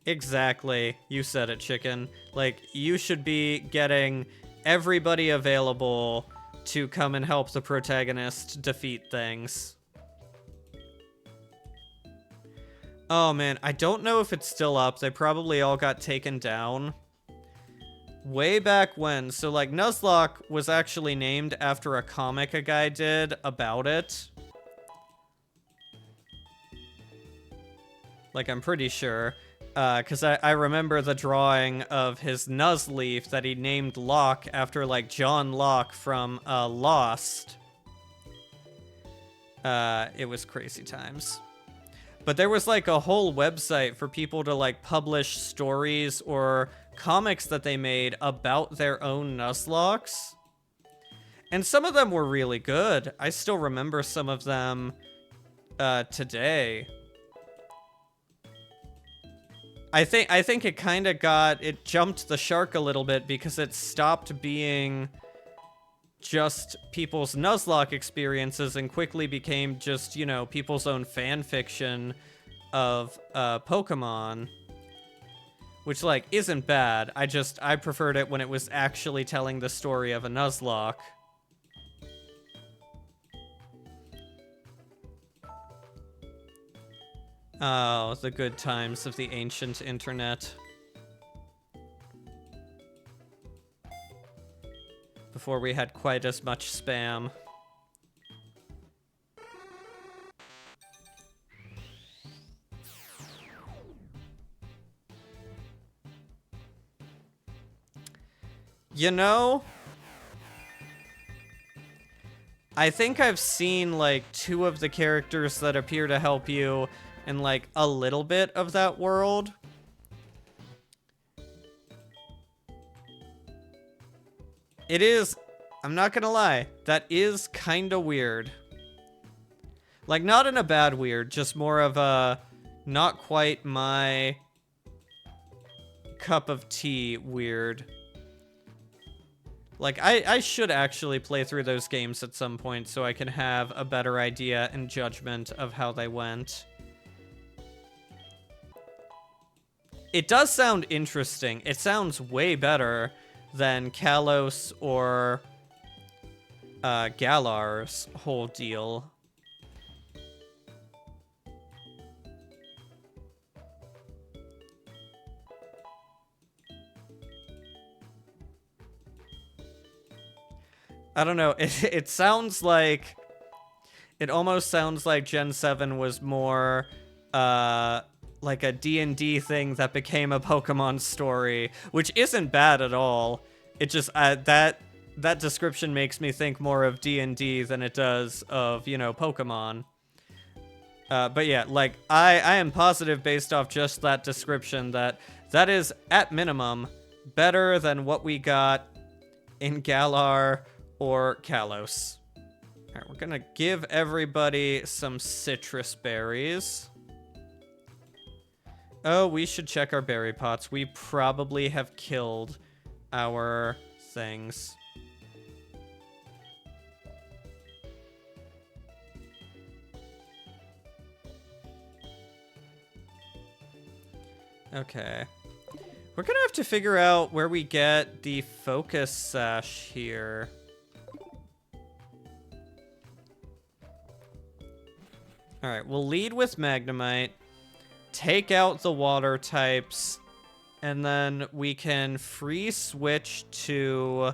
Exactly. You said it, chicken. Like, you should be getting everybody available to come and help the protagonist defeat things. Oh man, I don't know if it's still up. They probably all got taken down. Way back when. So, like, Nuzlocke was actually named after a comic a guy did about it. Like, I'm pretty sure. Because I remember the drawing of his Nuzleaf that he named Locke after, like, John Locke from Lost. It was crazy times. But there was, like, a whole website for people to, like, publish stories or comics that they made about their own Nuzlockes. And some of them were really good. I still remember some of them today. I think it kind of it jumped the shark a little bit because it stopped being just people's Nuzlocke experiences and quickly became just, you know, people's own fan fiction of Pokemon. Which, like, isn't bad. I preferred it when it was actually telling the story of a Nuzlocke. Oh, the good times of the ancient internet. Before we had quite as much spam. You know, I think I've seen, like, 2 of the characters that appear to help you in, like, a little bit of that world. It is, I'm not gonna lie, that is kinda weird. Like, not in a bad weird, just more of a not quite my cup of tea weird. Like, I should actually play through those games at some point so I can have a better idea and judgment of how they went. It does sound interesting. It sounds way better than Kalos or Galar's whole deal. I don't know. It sounds like... It almost sounds like Gen 7 was more... like a D&D thing that became a Pokemon story, which isn't bad at all. It just, that description makes me think more of D&D than it does of, you know, Pokemon. But yeah, like, I am positive based off just that description that is, at minimum, better than what we got in Galar or Kalos. Alright, we're gonna give everybody some citrus berries. Oh, we should check our berry pots. We probably have killed our things. Okay. We're gonna have to figure out where we get the focus sash here. Alright, we'll lead with Magnemite. Take out the water types, and then we can free switch to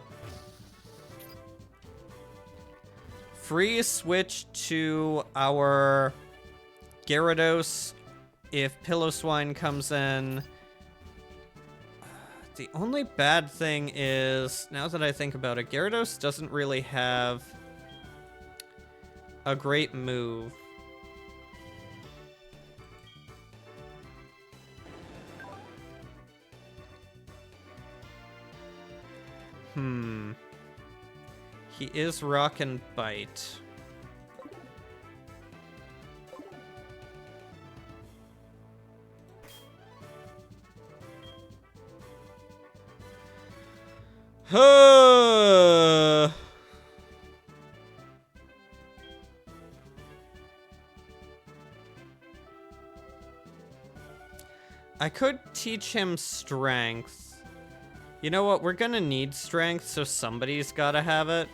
our Gyarados if Piloswine comes in. The only bad thing is, now that I think about it, Gyarados doesn't really have a great move. He is Rock and Bite. I could teach him Strength. You know what? We're gonna need Strength, so somebody's gotta have it.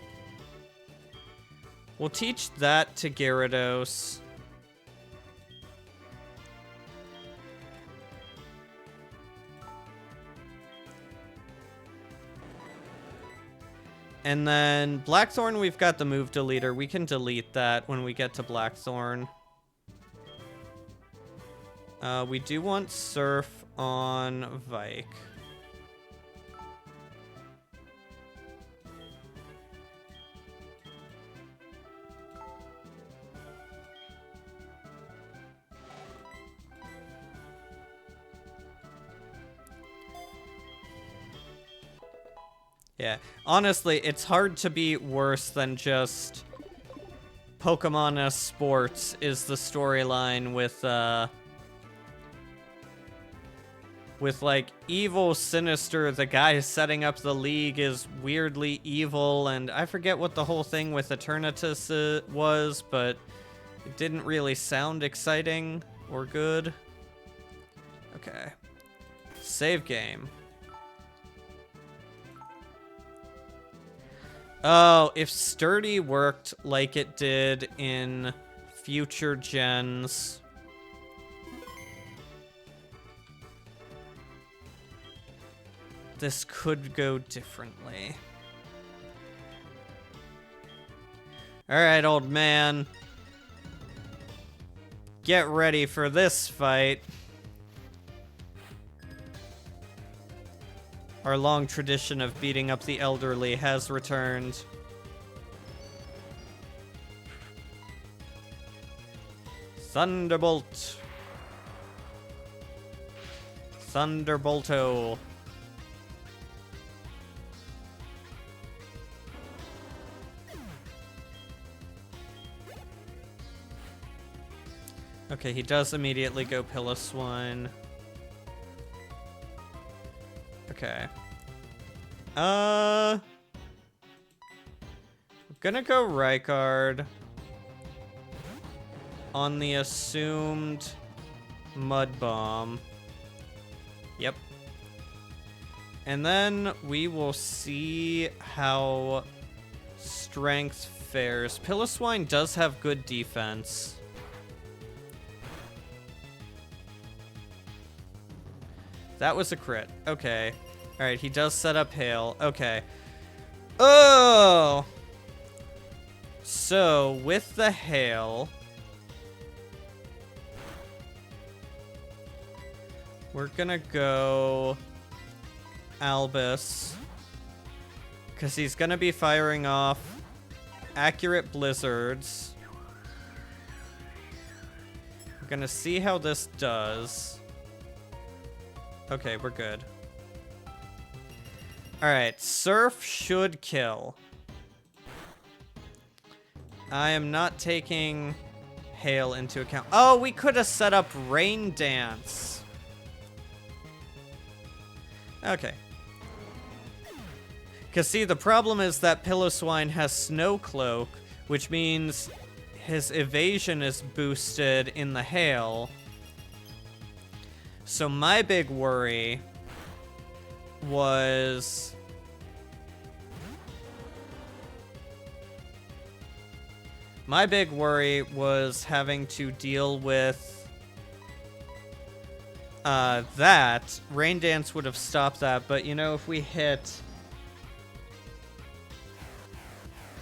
We'll teach that to Gyarados. And then Blackthorn, we've got the move deleter. We can delete that when we get to Blackthorn. We do want Surf on Vike. Yeah, honestly, it's hard to be worse than just Pokemon as sports is the storyline with like evil Sinister. The guy setting up the league is weirdly evil, and I forget what the whole thing with Eternatus was, but it didn't really sound exciting or good. Okay. Save game. Oh, if Sturdy worked like it did in future gens, this could go differently. Alright, old man. Get ready for this fight. Our long tradition of beating up the elderly has returned. Thunderbolt. Thunderbolto. Okay, he does immediately go Piloswine. Okay. We're gonna go Rykard on the assumed Mud Bomb. Yep. And then we will see how Strength fares. Piloswine does have good defense. That was a crit. Okay. Alright, he does set up Hail. Okay. Oh! So, with the Hail, we're gonna go Albus, because he's gonna be firing off accurate blizzards. We're gonna see how this does. Okay, we're good. Alright, Surf should kill. I am not taking Hail into account. Oh, we could have set up Rain Dance. Okay. Because, see, the problem is that Piloswine has Snow Cloak, which means his evasion is boosted in the Hail. So my big worry was... My big worry was having to deal with that. Rain Dance would have stopped that, but you know, if we hit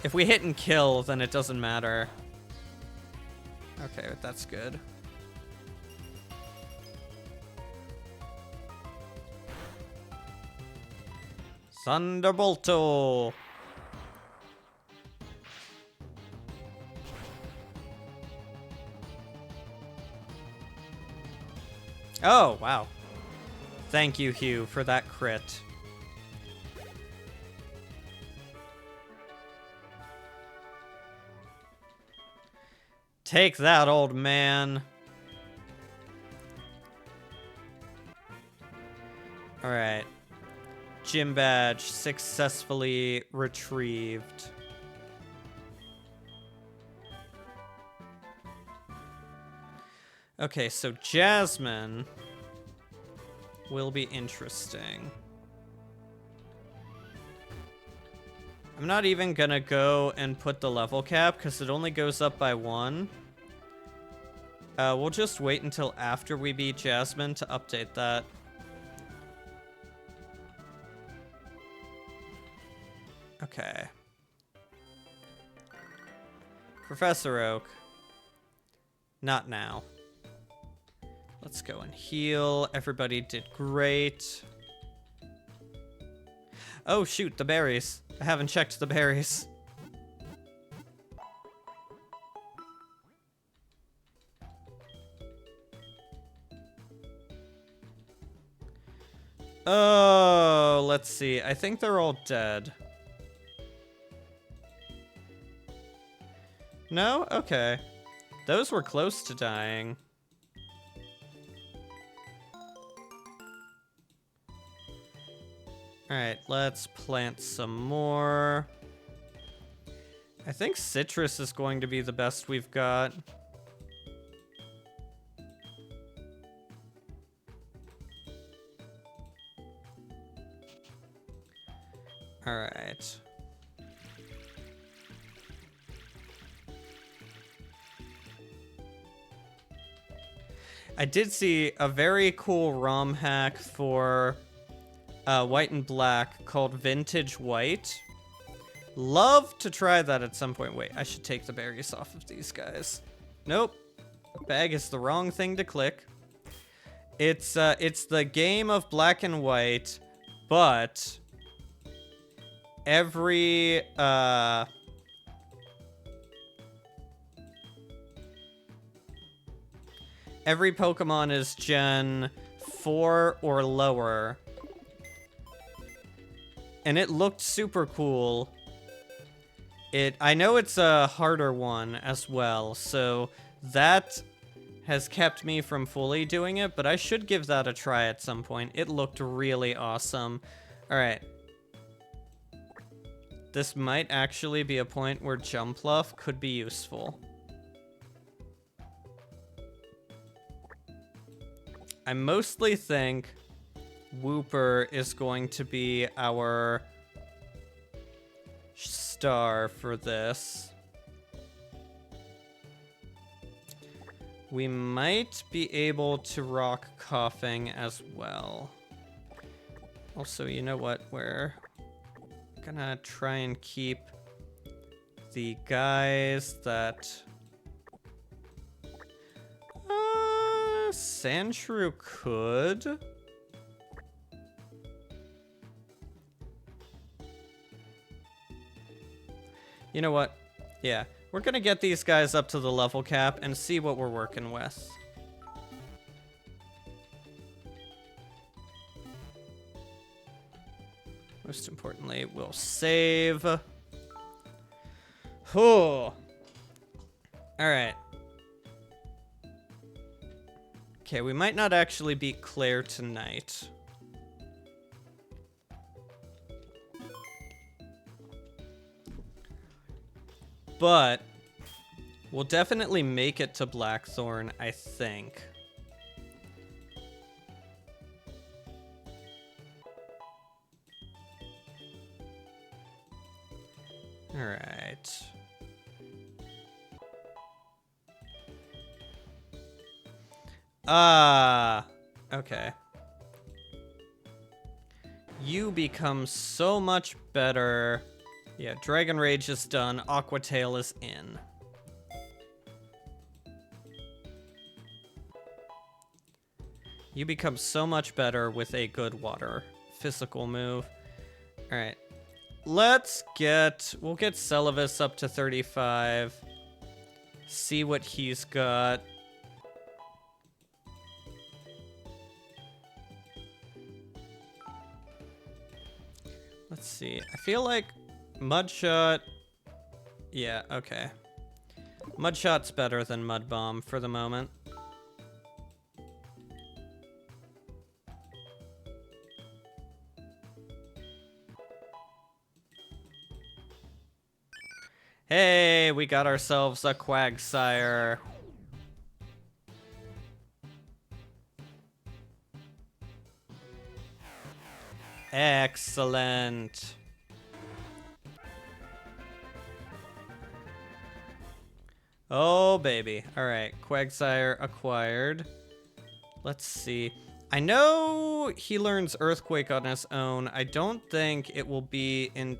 and kill, then it doesn't matter. Okay, that's good. Thunderbolto. Oh, wow. Thank you, Hugh, for that crit. Take that, old man. Alright. Gym badge successfully retrieved. Okay, so Jasmine will be interesting. I'm not even gonna go and put the level cap because it only goes up by 1. We'll just wait until after we beat Jasmine to update that. Okay. Professor Oak. Not now. Let's go and heal. Everybody did great. Oh, shoot, the berries. I haven't checked the berries. Oh, let's see. I think they're all dead. No? Okay. Those were close to dying. Alright, let's plant some more. I think citrus is going to be the best we've got. Alright. I did see a very cool ROM hack for white and black called Vintage White. Love to try that at some point. Wait, I should take the berries off of these guys. Nope. Bag is the wrong thing to click. It's the game of black and white, but every Pokemon is Gen 4 or lower. And it looked super cool. I know it's a harder one as well, so that has kept me from fully doing it, but I should give that a try at some point. It looked really awesome. Alright. This might actually be a point where Jumpluff could be useful. I mostly think Wooper is going to be our star for this. We might be able to rock Coughing as well. Also, you know what? We're gonna try and keep the guys that... Sandshrew could. You know what? Yeah, we're gonna get these guys up to the level cap and see what we're working with. Most importantly, we'll save. Oh. Alright. Okay, we might not actually beat Claire tonight. But we'll definitely make it to Blackthorn, I think. All right. Okay. You become so much better. Yeah, Dragon Rage is done. Aqua Tail is in. You become so much better with a good water physical move. All right. We'll get Celevis up to 35. See what he's got. Let's see. I feel like Mudshot... Yeah, okay. Mudshot's better than Mud Bomb for the moment. Hey, we got ourselves a Quagsire. Excellent. Oh, baby. All right, Quagsire acquired. Let's see. I know he learns Earthquake on his own. I don't think it will be in...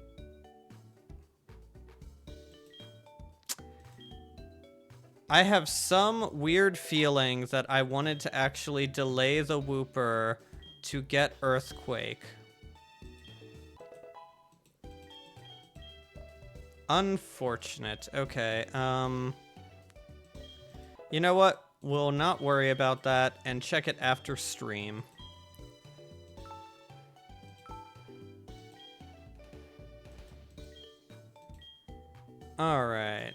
I have some weird feeling that I wanted to actually delay the Wooper to get Earthquake. Unfortunate. Okay, you know what? We'll not worry about that and check it after stream. Alright.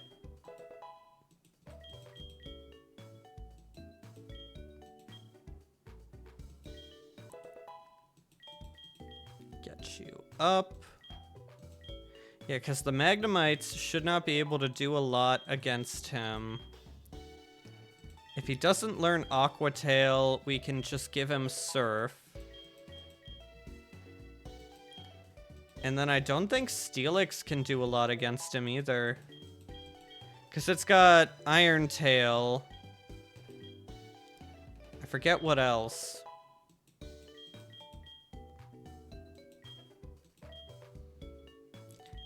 Get you up. Yeah, because the Magnemites should not be able to do a lot against him. If he doesn't learn Aqua Tail, we can just give him Surf. And then I don't think Steelix can do a lot against him either. Because it's got Iron Tail. I forget what else.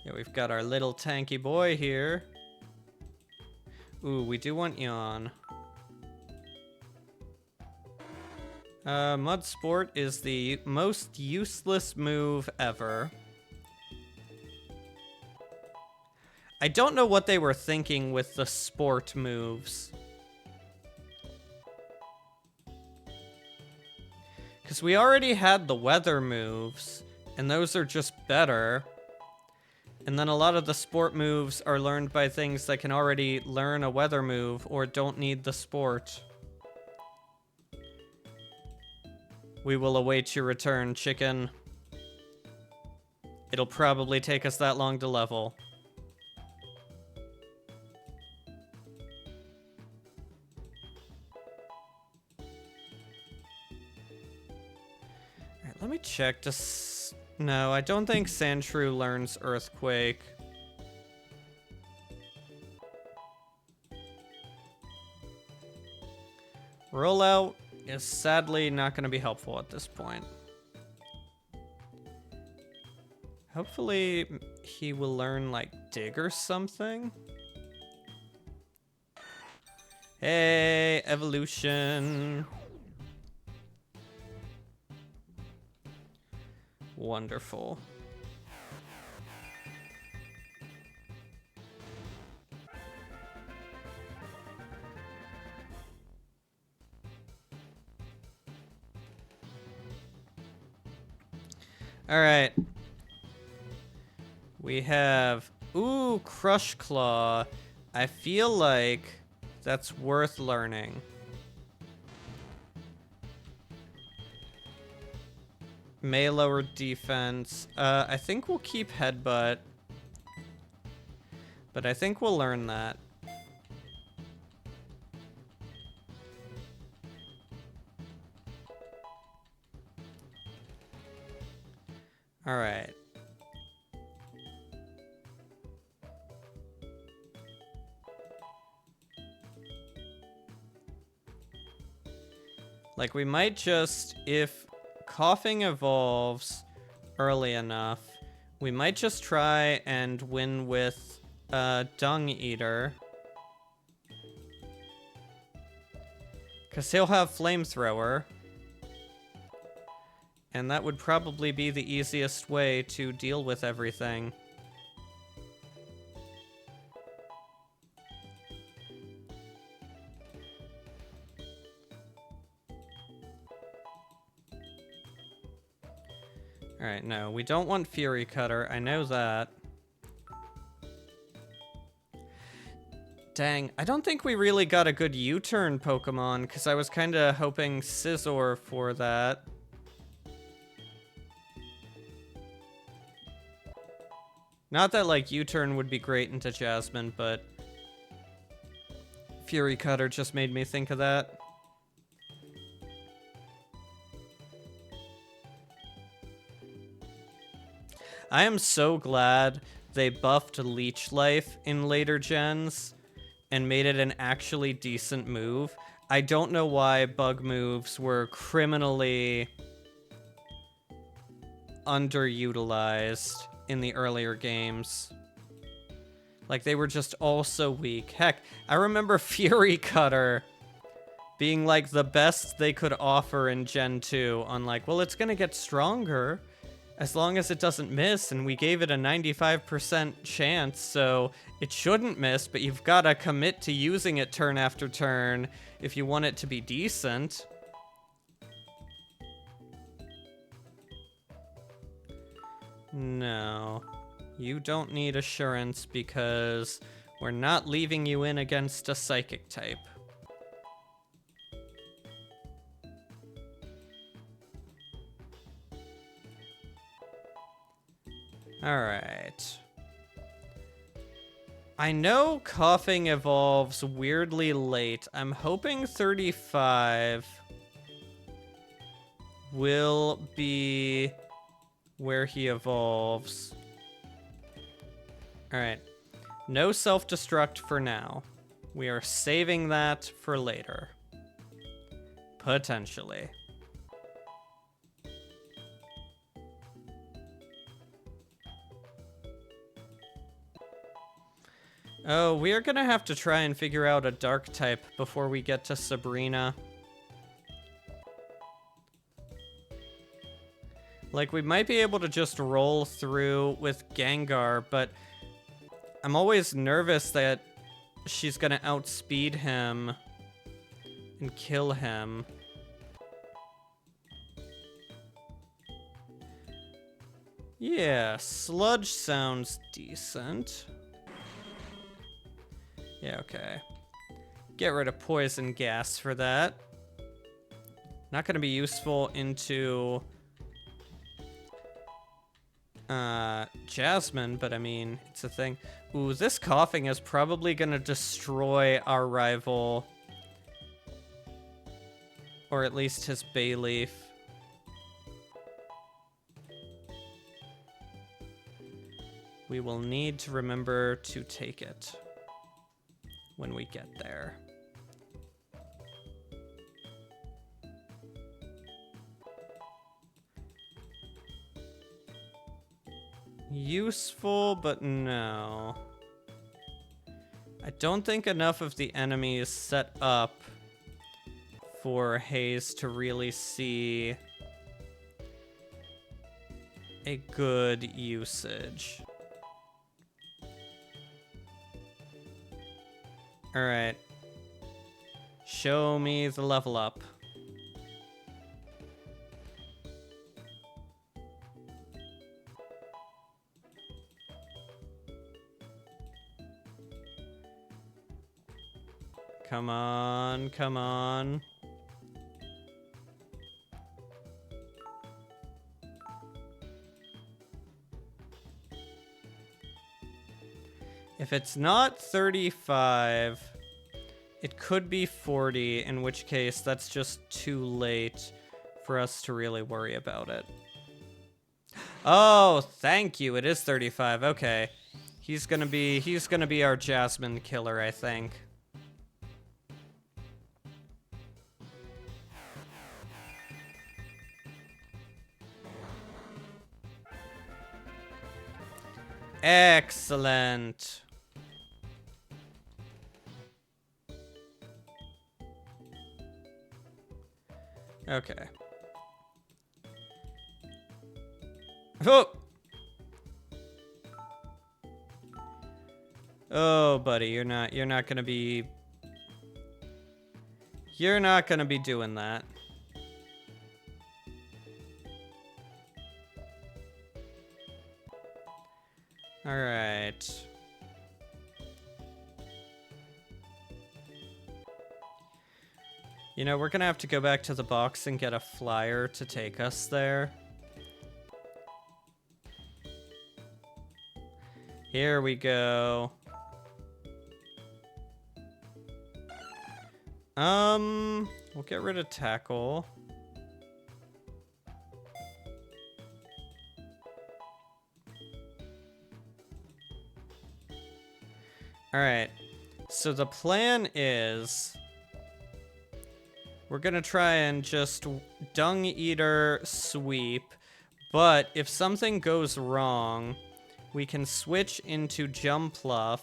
Yeah, we've got our little tanky boy here. Ooh, we do want Yawn. Mud Sport is the most useless move ever. I don't know what they were thinking with the sport moves. Because we already had the weather moves, and those are just better. And then a lot of the sport moves are learned by things that can already learn a weather move or don't need the sport. We will await your return, chicken. It'll probably take us that long to level. Alright, let me check. No, I don't think Sandshrew learns Earthquake. Rollout is sadly not going to be helpful at this point. Hopefully he will learn, like, Dig or something. Hey, evolution. Wonderful. All right. We have, ooh, Crush Claw. I feel like that's worth learning. May lower defense. I think we'll keep Headbutt. But I think we'll learn that. Alright. Like, we might just, if Coughing evolves early enough, we might just try and win with Dung Eater. Because he'll have Flamethrower. And that would probably be the easiest way to deal with everything. Alright, no, we don't want Fury Cutter, I know that. Dang, I don't think we really got a good U-turn Pokemon, because I was kind of hoping Scizor for that. Not that, like, U-turn would be great into Jasmine, but Fury Cutter just made me think of that. I am so glad they buffed Leech Life in later gens and made it an actually decent move. I don't know why bug moves were criminally underutilized in the earlier games. Like, they were just all so weak. Heck, I remember Fury Cutter being, like, the best they could offer in Gen 2 on, like, well, it's gonna get stronger as long as it doesn't miss, and we gave it a 95% chance, so it shouldn't miss, but you've gotta commit to using it turn after turn if you want it to be decent. No. You don't need assurance because we're not leaving you in against a psychic type. Alright. I know coughing evolves weirdly late. I'm hoping 35 will be where he evolves. Alright. No self-destruct for now. We are saving that for later. Potentially. Oh, we are gonna have to try and figure out a dark type before we get to Sabrina. Like, we might be able to just roll through with Gengar, but I'm always nervous that she's gonna outspeed him and kill him. Yeah, Sludge sounds decent. Yeah, okay. Get rid of Poison Gas for that. Not gonna be useful into Jasmine, but I mean, it's a thing. Ooh, this coughing is probably gonna destroy our rival. Or at least his Bayleaf. We will need to remember to take it when we get there. Useful, but no. I don't think enough of the enemy is set up for Haze to really see a good usage. Alright. Show me the level up. Come on, come on. If it's not 35, it could be 40, in which case that's just too late for us to really worry about it. Oh, thank you. It is 35. Okay. He's gonna be our Jasmine killer, I think. Excellent. Okay. Oh! Oh, buddy, you're not gonna be... You're not gonna be doing that. Alright. You know, we're gonna have to go back to the box and get a flyer to take us there. Here we go. We'll get rid of Tackle. Alright, so the plan is we're gonna try and just Dung Eater sweep, but if something goes wrong, we can switch into Jumpluff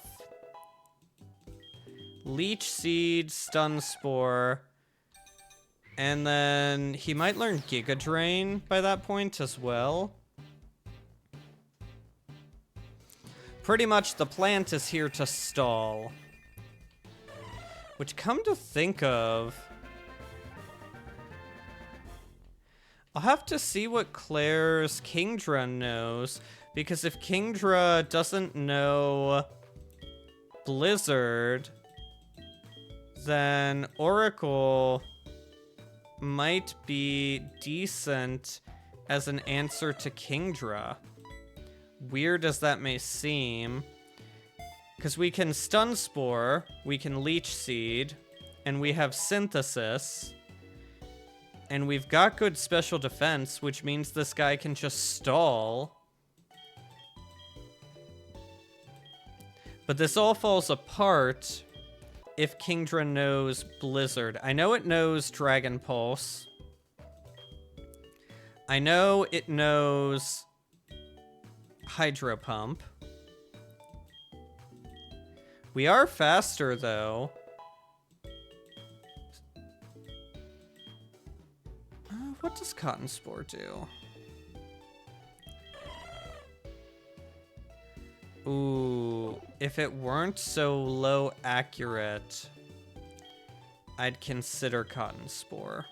Leech Seed, Stun Spore. And then he might learn Giga Drain by that point as well. Pretty much the plant is here to stall. Which, come to think of, I'll have to see what Claire's Kingdra knows, because if Kingdra doesn't know Blizzard, then Oracle might be decent as an answer to Kingdra. Weird as that may seem. Because we can Stun Spore, we can Leech Seed, and we have Synthesis. And we've got good special defense, which means this guy can just stall. But this all falls apart if Kingdra knows Blizzard. I know it knows Dragon Pulse. I know it knows Hydro Pump. We are faster, though. What does Cotton Spore do? Ooh, if it weren't so low accurate, I'd consider Cotton Spore.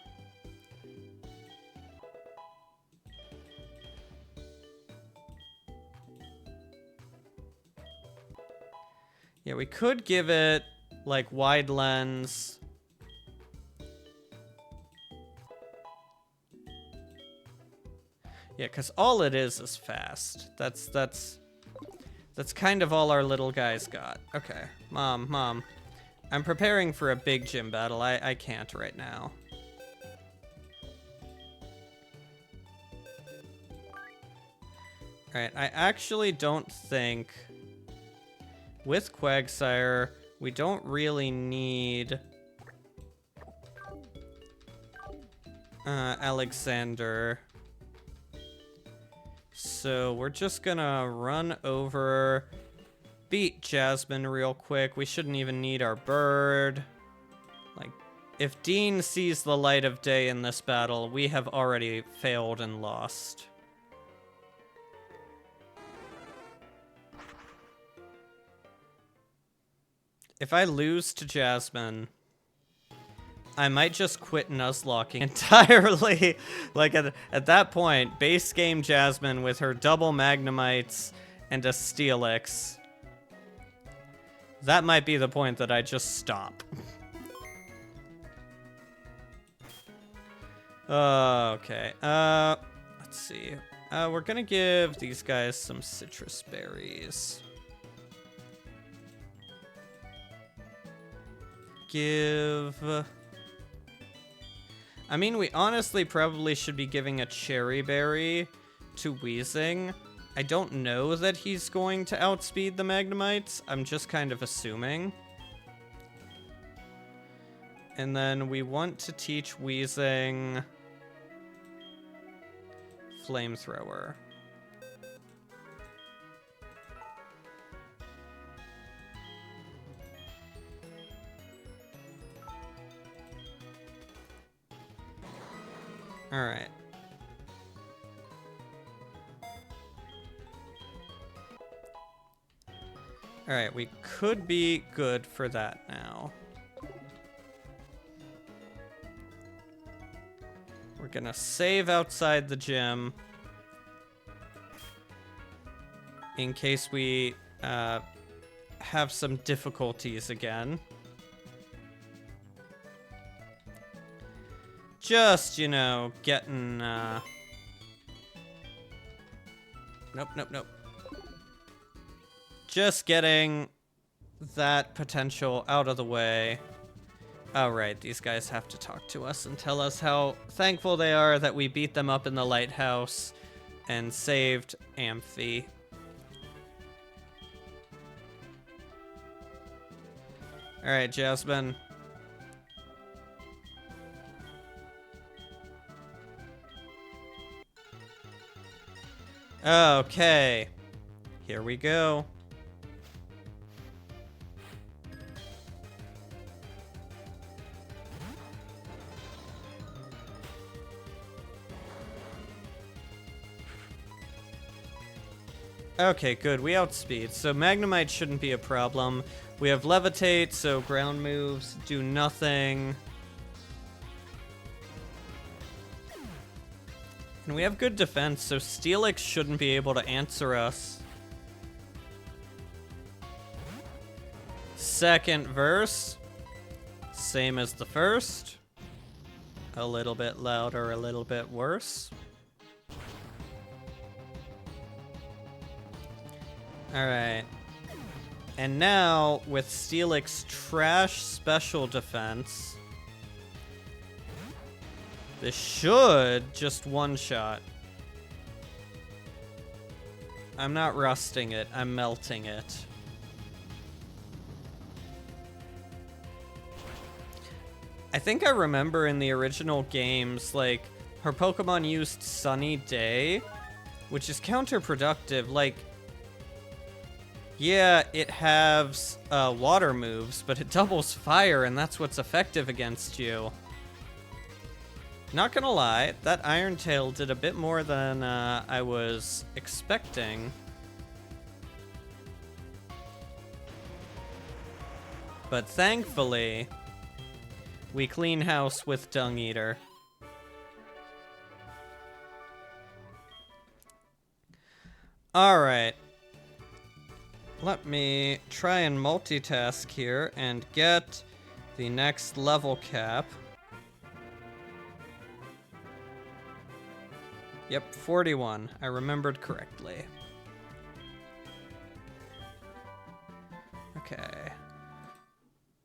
Yeah, we could give it, like, Wide Lens. Yeah, because all it is fast. That's kind of all our little guys got. Okay, Mom. I'm preparing for a big gym battle. I can't right now. Alright, I actually don't think... With Quagsire, we don't really need Alexander. So we're just gonna run over, beat Jasmine real quick. We shouldn't even need our bird. Like, if Dean sees the light of day in this battle, we have already failed and lost. If I lose to Jasmine, I might just quit Nuzlocking entirely. Like, at that point, base game Jasmine with her double Magnemites and a Steelix. That might be the point that I just stop. Okay, let's see. We're gonna give these guys some citrus berries. I mean, we honestly probably should be giving a cherry berry to Weezing. I don't know that he's going to outspeed the Magnemites. I'm just kind of assuming. And then we want to teach Weezing Flamethrower. Alright. Alright, we could be good for that now. We're gonna save outside the gym in case we have some difficulties again. Just, you know, getting, Nope. Just getting that potential out of the way. Oh, right, these guys have to talk to us and tell us how thankful they are that we beat them up in the lighthouse and saved Amphi. Alright, Jasmine. Okay, here we go. Okay, good. We outspeed, so Magnemite shouldn't be a problem. We have Levitate, so ground moves do nothing. And we have good defense, so Steelix shouldn't be able to answer us. Second verse, same as the first. A little bit louder, a little bit worse. Alright. And now, with Steelix trash special defense, this should just one-shot. I'm not rusting it, I'm melting it. I think I remember in the original games, like, her Pokemon used Sunny Day, which is counterproductive. Like, yeah, it has water moves, but it doubles fire, and that's what's effective against you. Not gonna lie, that Iron Tail did a bit more than I was expecting. But thankfully, we clean house with Dung Eater. Alright. Let me try and multitask here and get the next level cap. Yep, 41. I remembered correctly. Okay.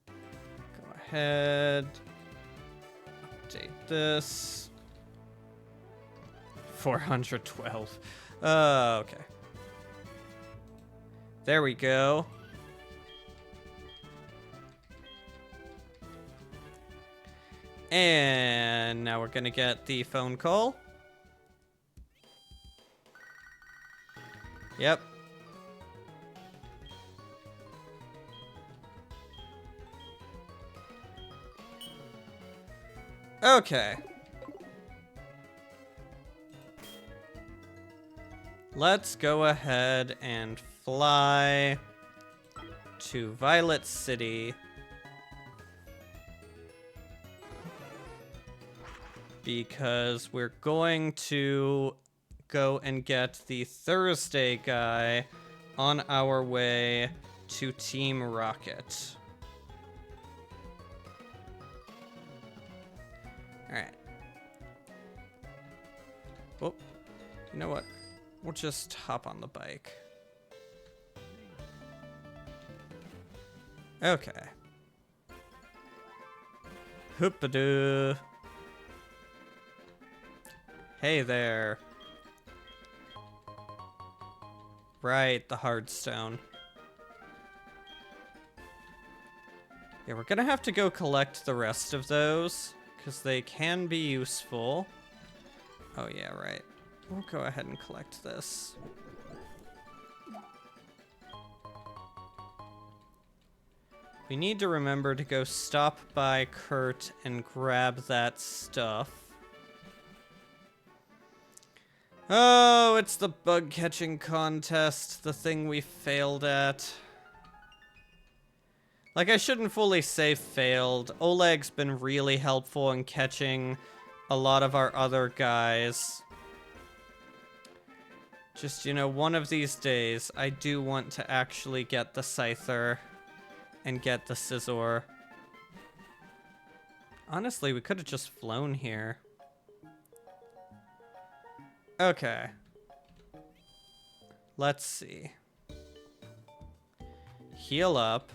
Go ahead. Update this. 412. Okay. There we go. And now we're gonna get the phone call. Yep. Okay. Let's go ahead and fly to Violet City. Because we're going to go and get the Thursday guy on our way to Team Rocket. Alright. Oh, you know what? We'll just hop on the bike. Okay. Hoopadoo. Hey there. Right, the Hardstone. Yeah, we're gonna have to go collect the rest of those, because they can be useful. Oh yeah, right. We'll go ahead and collect this. We need to remember to go stop by Kurt and grab that stuff. Oh, it's the bug catching contest, the thing we failed at. Like, I shouldn't fully say failed. Oleg's been really helpful in catching a lot of our other guys. Just, you know, one of these days, I do want to actually get the Scyther and get the Scizor. Honestly, we could have just flown here. Okay. Let's see. Heal up.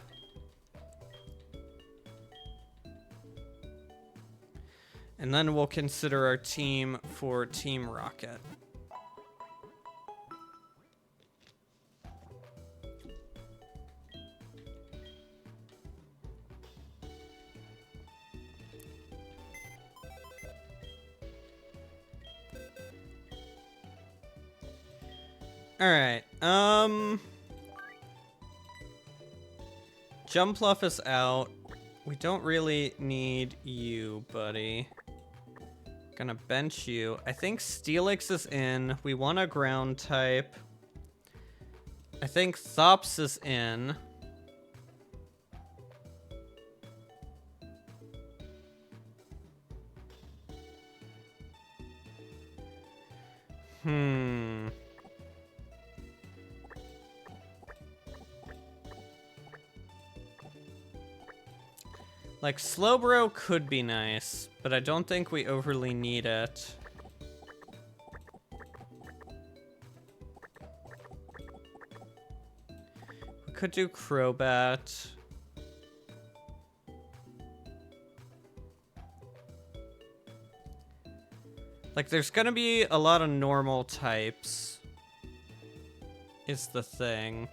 And then we'll consider our team for Team Rocket. Alright, Jumpluff is out. We don't really need you, buddy. Gonna bench you. I think Steelix is in. We want a ground type. I think Thops is in. Like, Slowbro could be nice, but I don't think we overly need it. We could do Crobat. Like, there's gonna be a lot of normal types, is the thing.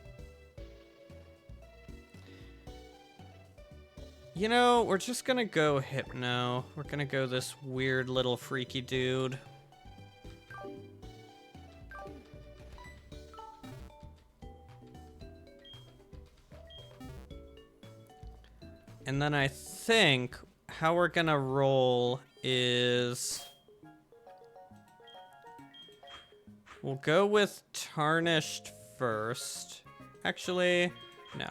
You know, we're just gonna go Hypno. We're gonna go this weird little freaky dude. And then I think how we're gonna roll is... we'll go with Tarnished first. Actually, no.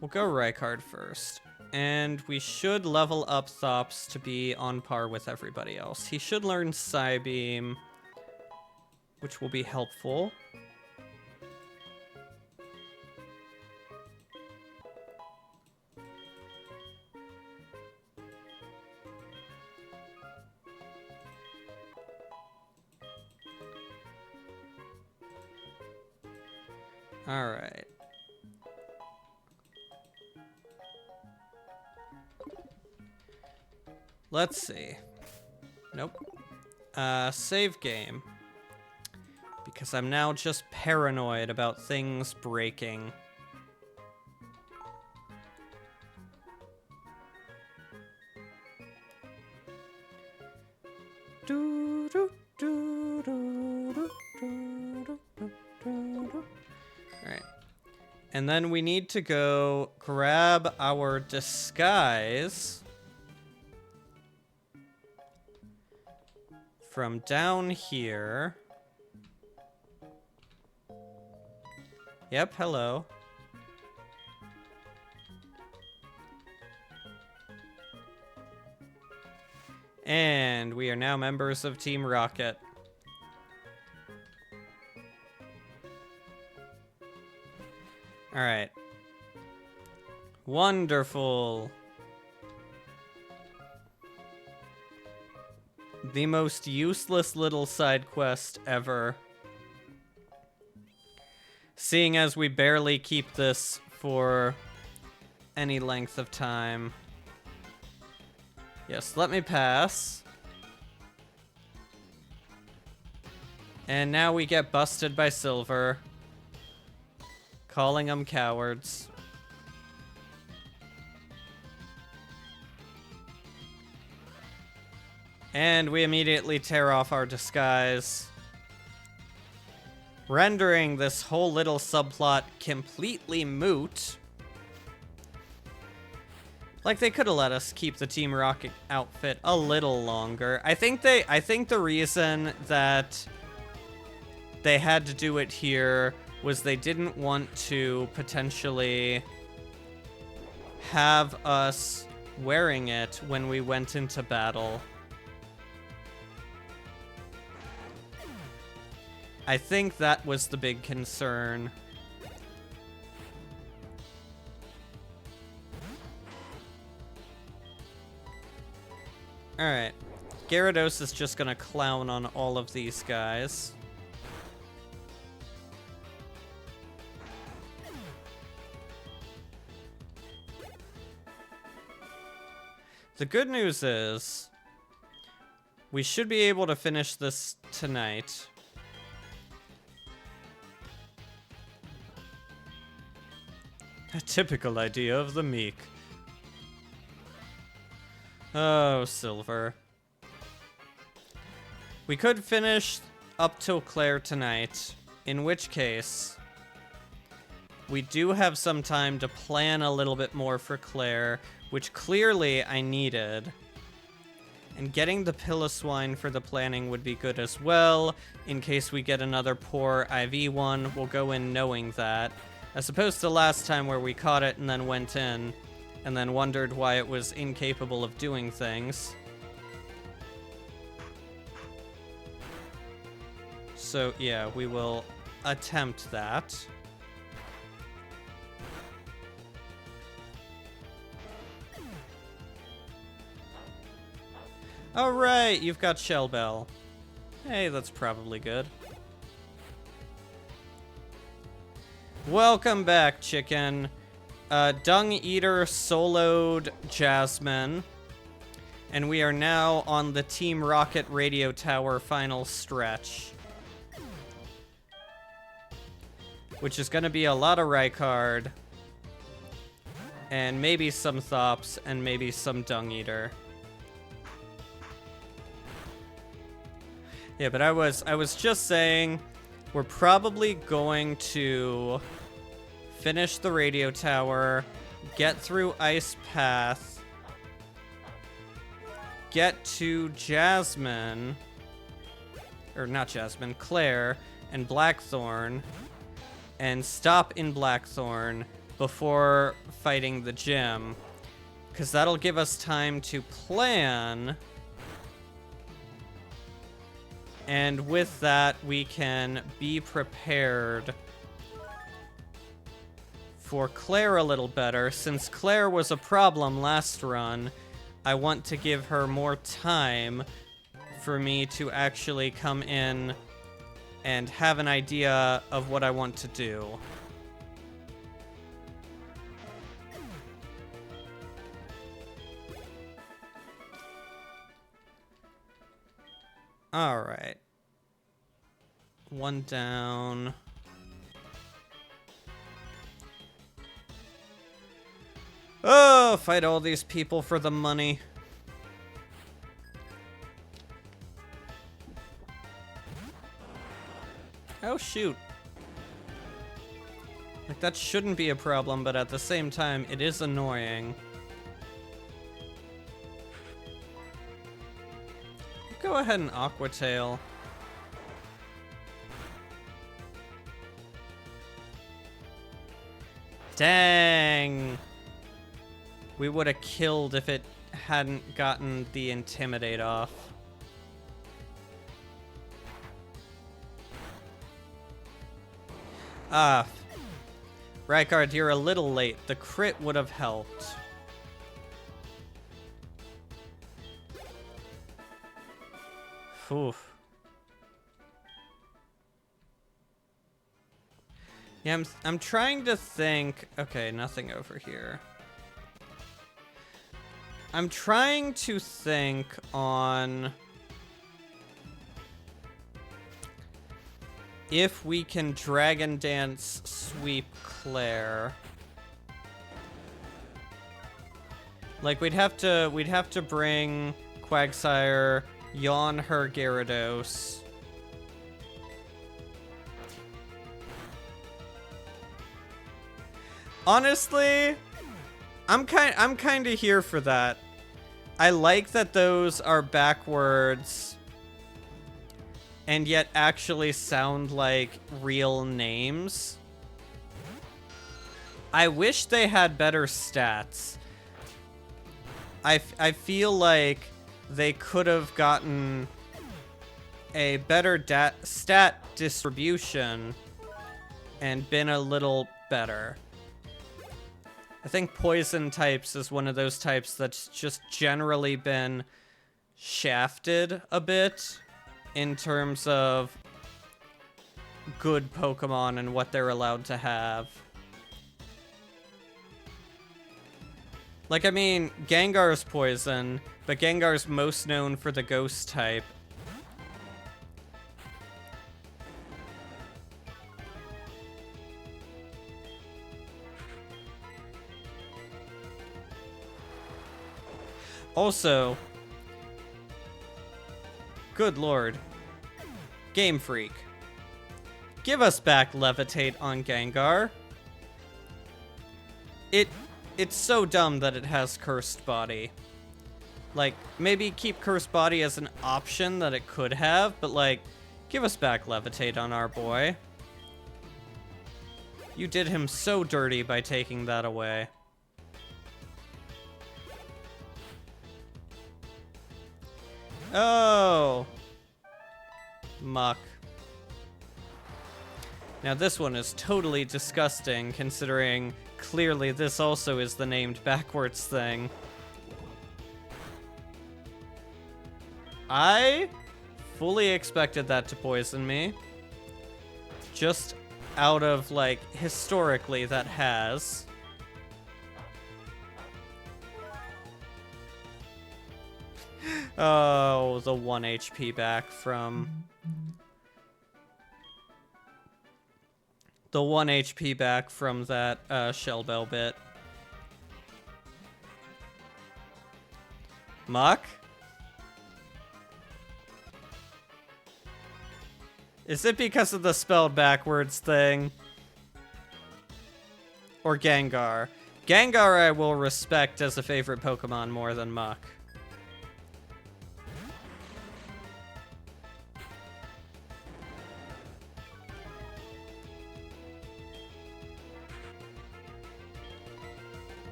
We'll go Rykard first. And we should level up Thops to be on par with everybody else. He should learn Psybeam, which will be helpful. All right. Let's see. Nope. Save game. Because I'm now just paranoid about things breaking. Alright. And then we need to go grab our disguise from down here. Yep, hello. And we are now members of Team Rocket. All right. Wonderful. The most useless little side quest ever. Seeing as we barely keep this for any length of time. Yes, let me pass. And now we get busted by Silver. Calling them cowards. And we immediately tear off our disguise, rendering this whole little subplot completely moot. Like, they could have let us keep the Team Rocket outfit a little longer. I think the reason that they had to do it here was they didn't want to potentially have us wearing it when we went into battle. I think that was the big concern. Alright. Gyarados is just gonna clown on all of these guys. The good news is we should be able to finish this tonight. A typical idea of the meek. Oh, Silver. We could finish up till Claire tonight, in which case we do have some time to plan a little bit more for Claire, which clearly I needed. And getting the Piloswine for the planning would be good as well. In case we get another poor IV one, we'll go in knowing that. As opposed to last time where we caught it and then went in, and then wondered why it was incapable of doing things. So yeah, we will attempt that. Alright, you've got Shell Bell. Hey, that's probably good. Welcome back, chicken. Dung Eater soloed Jasmine. And we are now on the Team Rocket Radio Tower final stretch. Which is going to be a lot of Rykard. And maybe some Thops, and maybe some Dung Eater. Yeah, but I was just saying, we're probably going to finish the radio tower, get through Ice Path, get to Jasmine, or not Jasmine, Claire, and Blackthorn, and stop in Blackthorn before fighting the gym, because that'll give us time to plan. And with that, we can be prepared for Claire a little better. Since Claire was a problem last run, I want to give her more time for me to actually come in and have an idea of what I want to do. Alright. One down. Oh, fight all these people for the money. Oh, shoot. Like, that shouldn't be a problem, but at the same time, it is annoying. Go ahead and Aqua Tail. Dang! We would have killed if it hadn't gotten the Intimidate off. Ah. Rykard, you're a little late. The crit would have helped. Oof. Yeah, I'm trying to think. Okay, nothing over here. I'm trying to think on if we can Dragon Dance sweep Claire. Like, we'd have to bring Quagsire, yawn her Gyarados. Honestly, I'm kind of here for that. I like that those are backwards and yet actually sound like real names. I wish they had better stats. I feel like they could have gotten a better stat distribution and been a little better. I think poison types is one of those types that's just generally been shafted a bit in terms of good Pokemon and what they're allowed to have. Like, I mean, Gengar's poison, but Gengar's most known for the ghost type. Also, good lord, Game Freak, give us back Levitate on Gengar. It's so dumb that it has Cursed Body. Like, maybe keep Cursed Body as an option that it could have, but like, give us back Levitate on our boy. You did him so dirty by taking that away. Oh! Muck. Now this one is totally disgusting, considering clearly this also is the named backwards thing. I fully expected that to poison me. Just out of, like, historically that has. Oh, the 1 HP back from... The 1 HP back from that Shell Bell bit. Muck? Is it because of the spelled backwards thing? Or Gengar? Gengar I will respect as a favorite Pokemon more than Muck.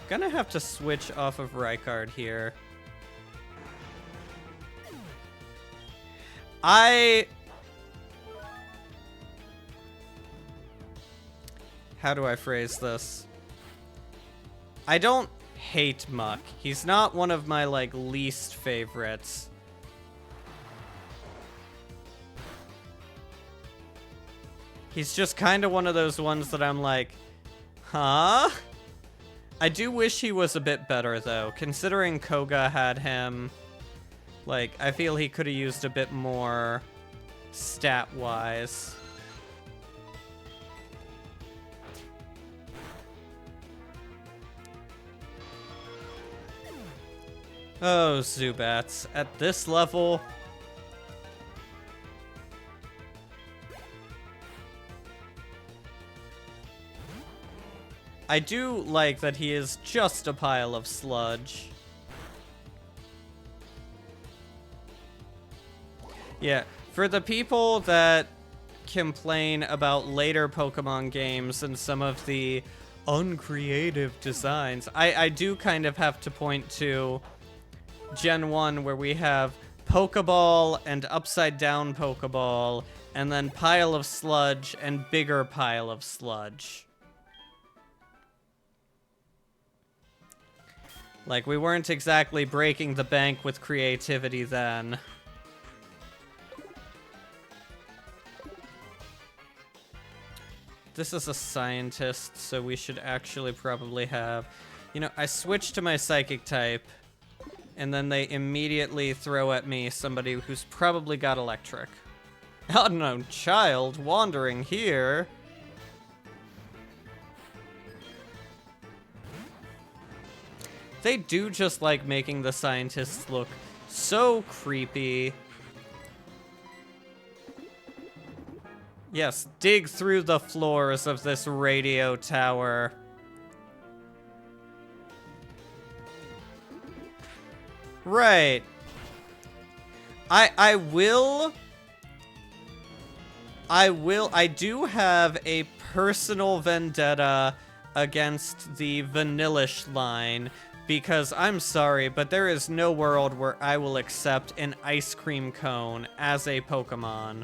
Gonna have to switch off of Rykard here. How do I phrase this? I don't hate Muck. He's not one of my, like, least favorites. He's just kind of one of those ones that I'm like, huh? I do wish he was a bit better, though, considering Koga had him. Like, I feel he could have used a bit more stat-wise. Oh, Zubats. At this level... I do like that he is just a pile of sludge. Yeah, for the people that complain about later Pokemon games and some of the uncreative designs, I do kind of have to point to Gen 1 where we have Pokeball and Upside Down Pokeball, and then Pile of Sludge and Bigger Pile of Sludge. Like, we weren't exactly breaking the bank with creativity then. This is a scientist, so we should actually probably have... You know, I switched to my psychic type, and then they immediately throw at me somebody who's probably got electric. Unknown child wandering here. They do just like making the scientists look so creepy. Yes, dig through the floors of this radio tower. Right. I do have a personal vendetta against the Vanillish line, because I'm sorry, but there is no world where I will accept an ice cream cone as a Pokemon.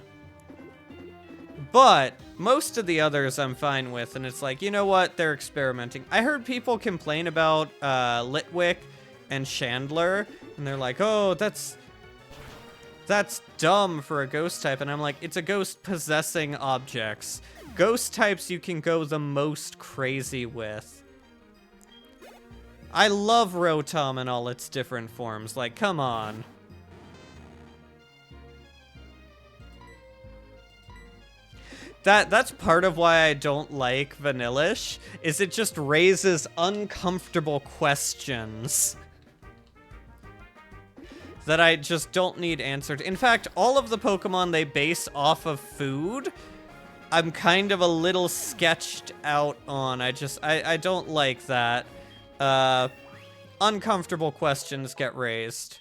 But most of the others I'm fine with, and it's like, you know what? They're experimenting. I heard people complain about Litwick and Chandler, and they're like, oh, that's dumb for a ghost type. And I'm like, it's a ghost possessing objects. Ghost types you can go the most crazy with. I love Rotom in all its different forms. Like, come on. That's part of why I don't like Vanillish, is it just raises uncomfortable questions that I just don't need answered. In fact, all of the Pokemon they base off of food, I'm kind of a little sketched out on. I don't like that. Uncomfortable questions get raised.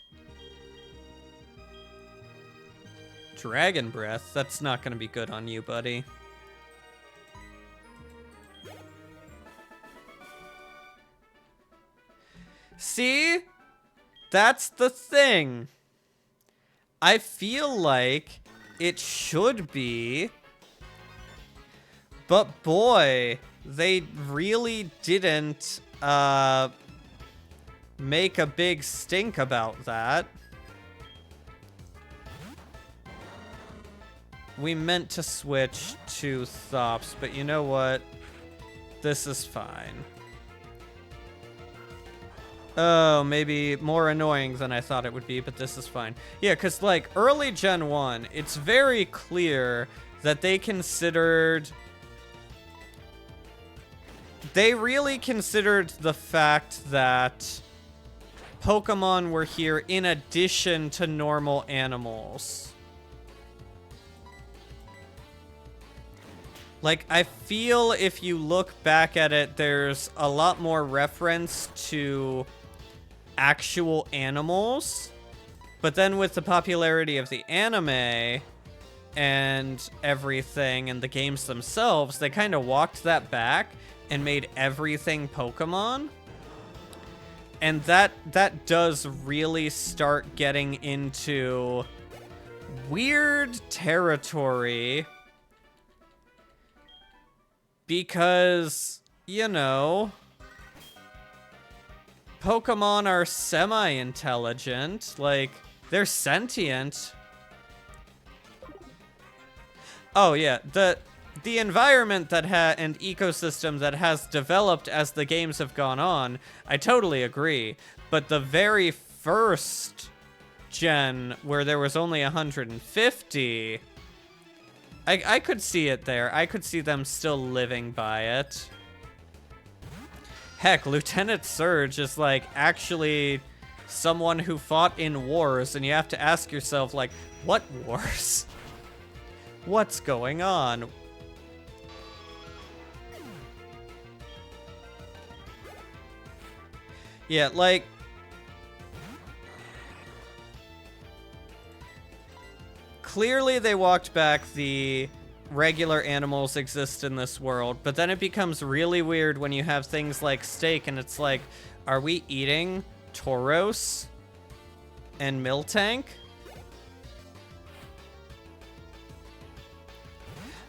Dragon Breath? That's not gonna be good on you, buddy. See? That's the thing. I feel like it should be, but boy, they really didn't, make a big stink about that. We meant to switch to Thops, but you know what? This is fine. Oh, maybe more annoying than I thought it would be, but this is fine. Yeah, because, like, early Gen 1, it's very clear that they considered... They really considered the fact that Pokemon were here in addition to normal animals. Like, I feel if you look back at it, there's a lot more reference to actual animals. But then with the popularity of the anime and everything and the games themselves, they kind of walked that back and made everything Pokemon. And that does really start getting into weird territory. Because, you know, Pokemon are semi-intelligent. Like, they're sentient. Oh, yeah. The environment that and ecosystem that has developed as the games have gone on, I totally agree. But the very first gen, where there was only 150... I could see it there. I could see them still living by it. Heck, Lieutenant Surge is, like, actually someone who fought in wars, and you have to ask yourself, like, what wars? What's going on? Yeah, like... Clearly they walked back the regular animals exist in this world, but then it becomes really weird when you have things like steak and it's like, are we eating Tauros and Miltank?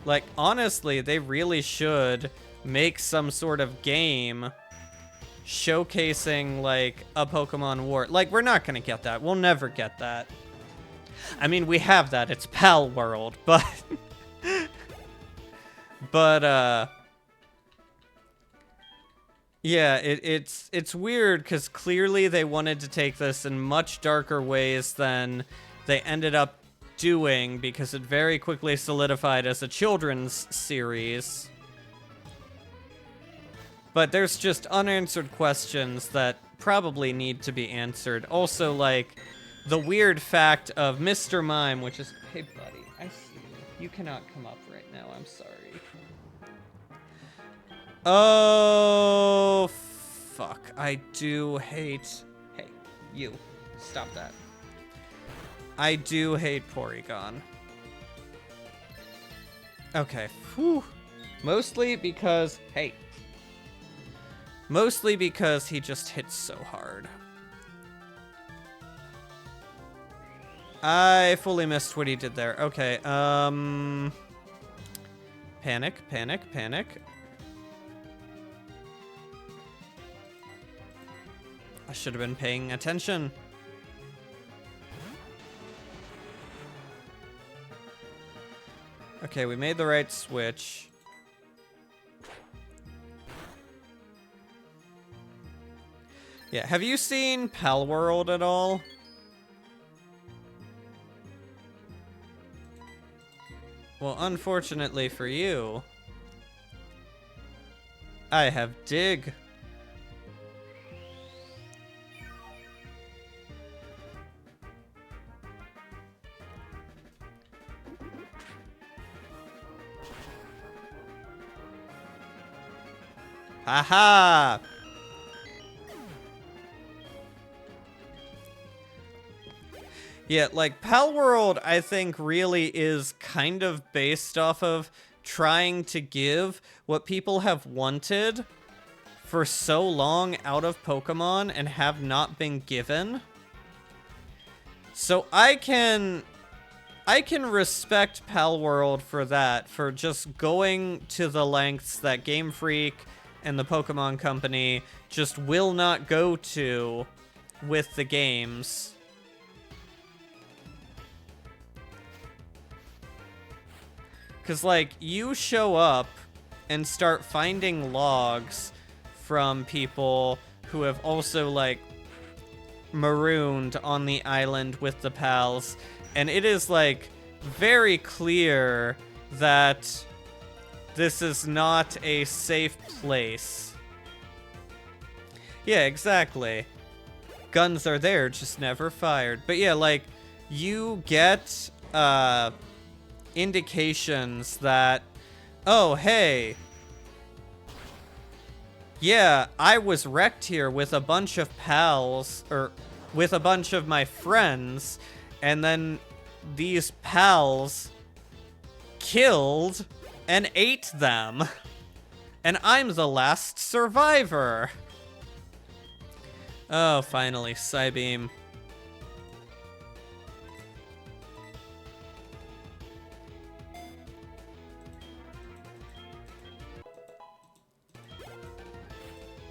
Like, honestly, they really should make some sort of game showcasing, like, a Pokemon War. Like, we're not gonna get that. We'll never get that. I mean, we have that. It's Pal World, but... but, yeah, it's weird, because clearly they wanted to take this in much darker ways than they ended up doing, because it very quickly solidified as a children's series. But there's just unanswered questions that probably need to be answered. Also, like... The weird fact of Mr. Mime, which is... Hey, buddy, I see you. You cannot come up right now. I'm sorry. Oh, fuck. I do hate... Hey, you. Stop that. I do hate Porygon. Okay. Whew. Mostly because... Hey. Mostly because he just hits so hard. I fully missed what he did there. Okay, Panic, panic, panic. I should have been paying attention. Okay, we made the right switch. Yeah, have you seen Pal World at all? Well, unfortunately for you, I have Dig. Haha! Yeah, like, Pal World, I think, really is kind of based off of trying to give what people have wanted for so long out of Pokemon and have not been given. So I can respect Pal World for that, for just going to the lengths that Game Freak and the Pokemon Company just will not go to with the games. Because, like, you show up and start finding logs from people who have also, like, marooned on the island with the pals, and it is, like, very clear that this is not a safe place. Yeah, exactly. Guns are there, just never fired. But yeah, like, you get, indications that, oh, hey, yeah, I was wrecked here with a bunch of pals, or with a bunch of my friends, and then these pals killed and ate them. And I'm the last survivor. Oh, finally, Psybeam.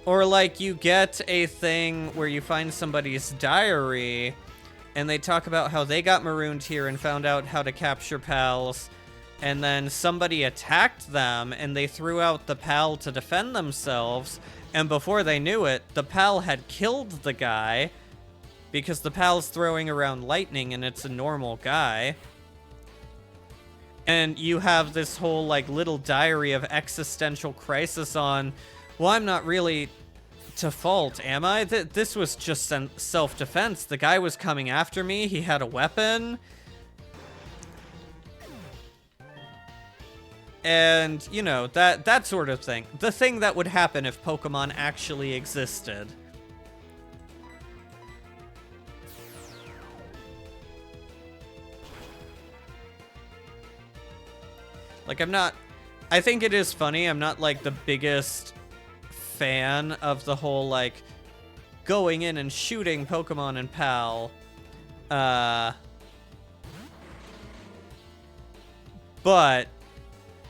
Or, like, you get a thing where you find somebody's diary, and they talk about how they got marooned here and found out how to capture pals, and then somebody attacked them, and they threw out the pal to defend themselves, and before they knew it, the pal had killed the guy, because the pal's throwing around lightning, and it's a normal guy. And you have this whole, like, little diary of existential crisis on, well, I'm not really to fault, am I? This was just self-defense. The guy was coming after me. He had a weapon. And, you know, that sort of thing. The thing that would happen if Pokemon actually existed. Like, I think it is funny. I'm not, like, the biggest fan of the whole, like, going in and shooting Pokemon and Pal. But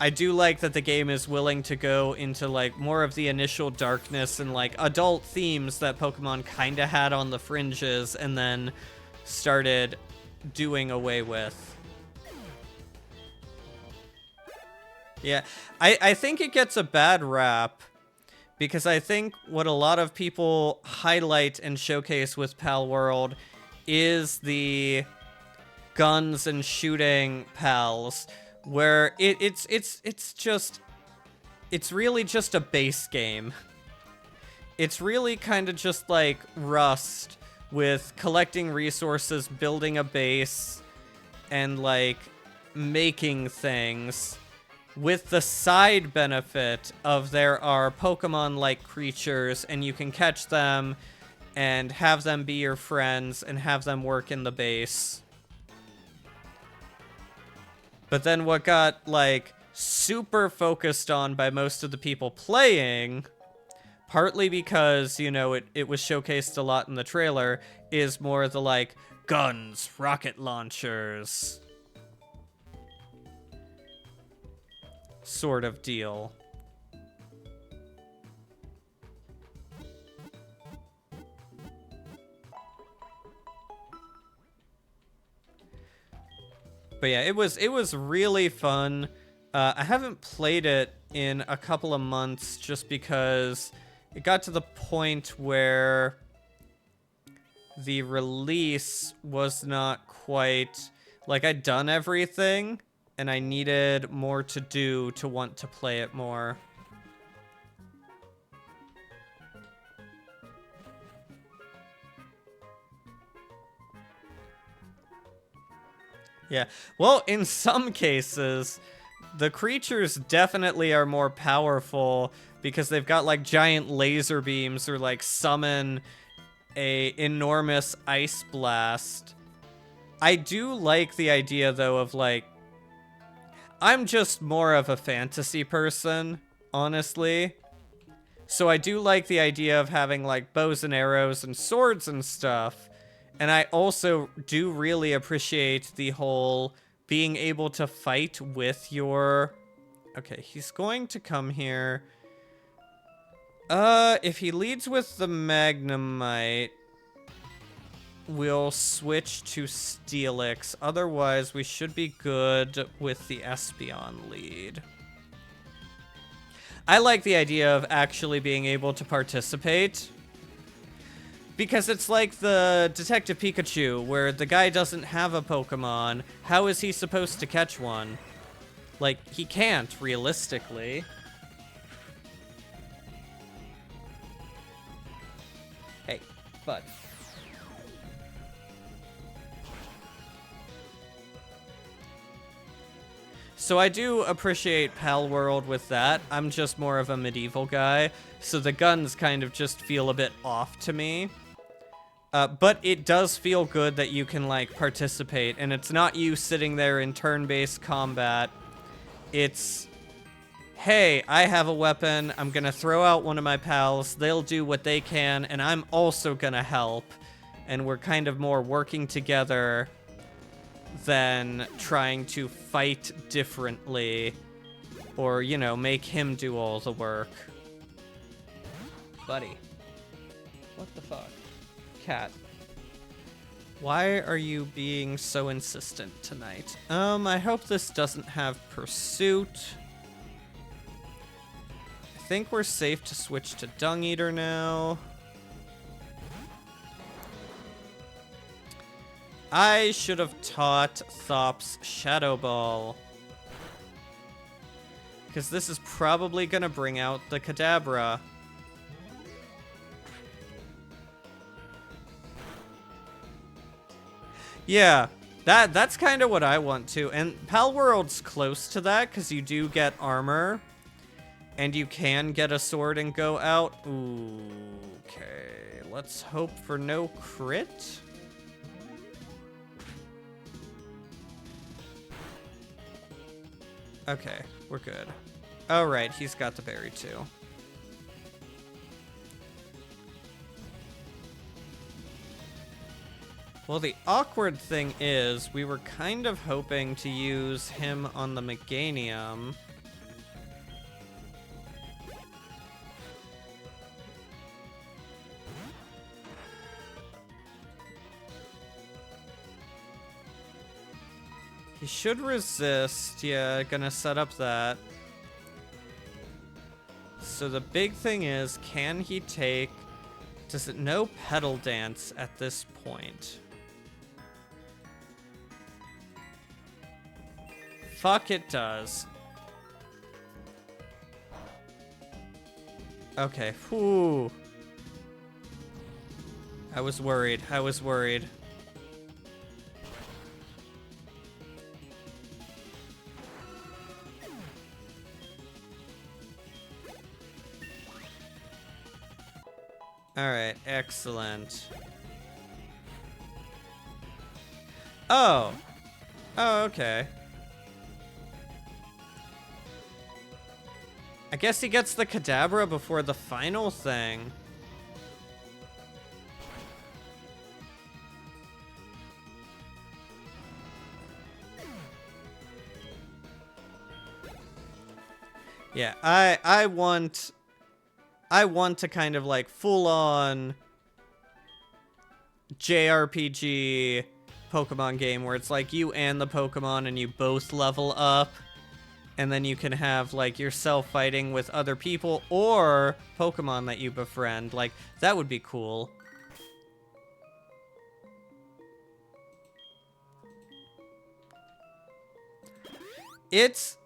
I do like that the game is willing to go into, like, more of the initial darkness and, like, adult themes that Pokemon kind of had on the fringes and then started doing away with. Yeah, I think it gets a bad rap because I think what a lot of people highlight and showcase with Pal World is the guns and shooting pals, where it's really just a base game. It's really kind of just like Rust with collecting resources, building a base, and, like, making things, with the side benefit of there are Pokemon-like creatures, and you can catch them and have them be your friends and have them work in the base. But then what got, like, super focused on by most of the people playing, partly because, you know, it was showcased a lot in the trailer, is more the, like, guns, rocket launchers sort of deal. But yeah, it was really fun. I haven't played it in a couple of months just because it got to the point where the release was not quite, like, I'd done everything and I needed more to do to want to play it more. Yeah, well, in some cases, the creatures definitely are more powerful because they've got like giant laser beams or like summon a enormous ice blast. I do like the idea though of like, I'm just more of a fantasy person, honestly. So I do like the idea of having like bows and arrows and swords and stuff. And I also do really appreciate the whole being able to fight with your... Okay, he's going to come here. If he leads with the Magnemite, we'll switch to Steelix. Otherwise, we should be good with the Espeon lead. I like the idea of actually being able to participate. Because it's like the Detective Pikachu, where the guy doesn't have a Pokemon. How is he supposed to catch one? Like, he can't, realistically. Hey, bud. So I do appreciate Pal World with that. I'm just more of a medieval guy, so the guns kind of just feel a bit off to me. But it does feel good that you can, like, participate, and it's not you sitting there in turn-based combat. It's, hey, I have a weapon, I'm gonna throw out one of my pals, they'll do what they can, and I'm also gonna help. And we're kind of more working together than trying to fight differently, or, you know, make him do all the work. Buddy. What the fuck? Cat. Why are you being so insistent tonight? I hope this doesn't have pursuit. I think we're safe to switch to Dung Eater now. I should have taught Thops Shadow Ball. Because this is probably gonna bring out the Kadabra. Yeah, that's kind of what I want to. And Pal World's close to that, because you do get armor. And you can get a sword and go out. Ooh, okay. Let's hope for no crit. Okay, we're good. Oh, right, he's got the berry too. Well, the awkward thing is, we were kind of hoping to use him on the Meganium. He should resist. Yeah, gonna set up that. So the big thing is, can he take... Does it know Petal Dance at this point? Fuck, it does. Okay, whew. I was worried. I was worried. Alright, excellent. Oh. Oh, okay. I guess he gets the Kadabra before the final thing. Yeah, I want to kind of like full on JRPG Pokemon game where it's like you and the Pokemon and you both level up. And then you can have, like, yourself fighting with other people or Pokemon that you befriend. Like, that would be cool. It's...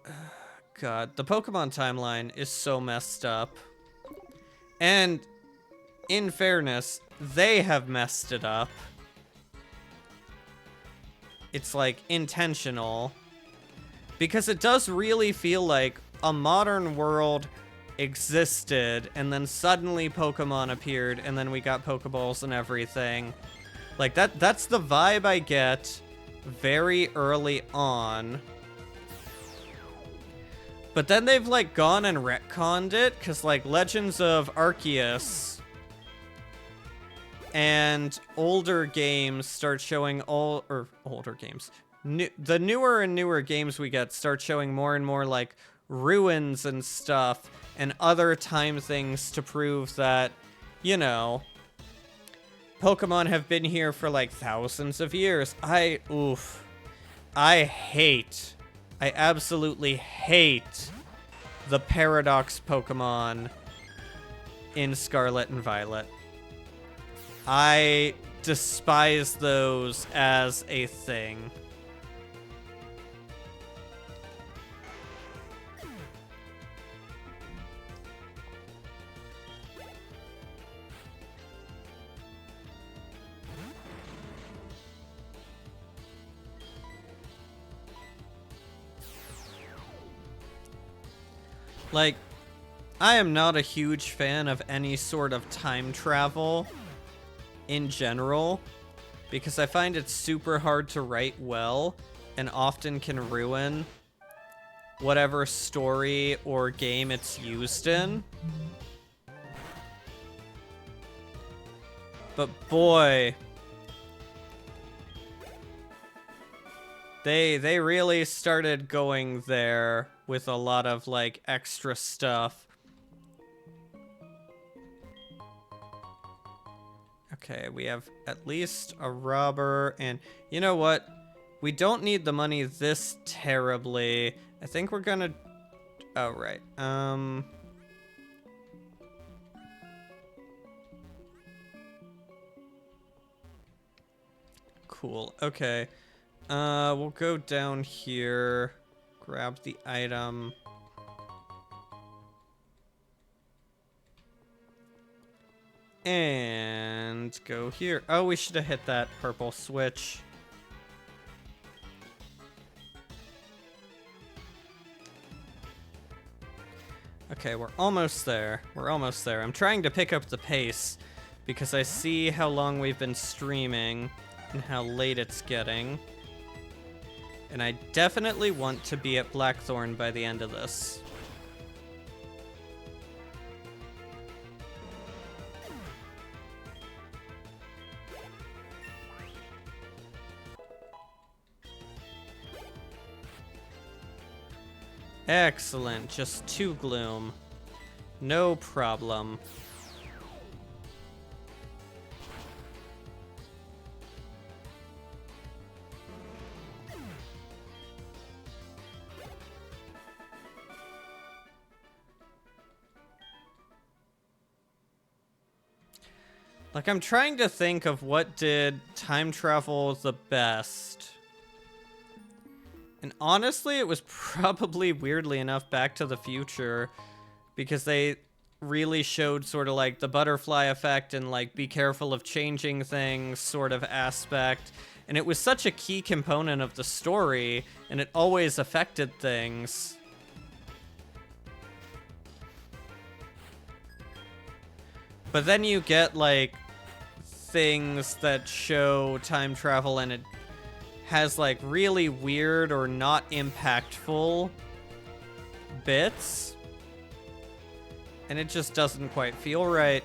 God, the Pokemon timeline is so messed up. And, in fairness, they have messed it up. It's, like, intentional. Because it does really feel like a modern world existed, and then suddenly Pokemon appeared, and then we got Pokeballs and everything. Like, that's the vibe I get very early on. But then they've, like, gone and retconned it, because, like, Legends of Arceus and older games start showing older games. The newer and newer games we get start showing more and more, like, ruins and stuff and other time things to prove that, you know, Pokemon have been here for, like, thousands of years. I absolutely hate the Paradox Pokemon in Scarlet and Violet. I despise those as a thing. Like, I am not a huge fan of any sort of time travel in general, because I find it super hard to write well and often can ruin whatever story or game it's used in. But boy, they really started going there with a lot of, like, extra stuff. Okay, we have at least a robber, and you know what? We don't need the money this terribly. I think we're gonna... Oh, right. Cool, okay. We'll go down here, grab the item. And go here. Oh, we should have hit that purple switch. Okay, we're almost there. We're almost there. I'm trying to pick up the pace because I see how long we've been streaming and how late it's getting. And I definitely want to be at Blackthorn by the end of this. Excellent, just 2 gloom. No problem. Like, I'm trying to think of what did time travel the best. And honestly, it was probably, weirdly enough, Back to the Future, because they really showed sort of like the butterfly effect and like be careful of changing things sort of aspect. And it was such a key component of the story, and it always affected things. But then you get like things that show time travel and it has like really weird or not impactful bits, and it just doesn't quite feel right.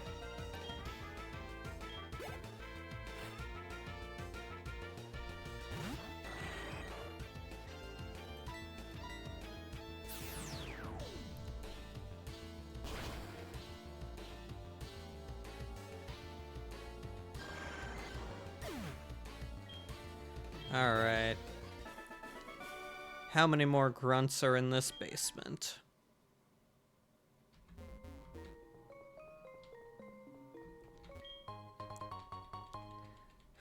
Alright. How many more grunts are in this basement?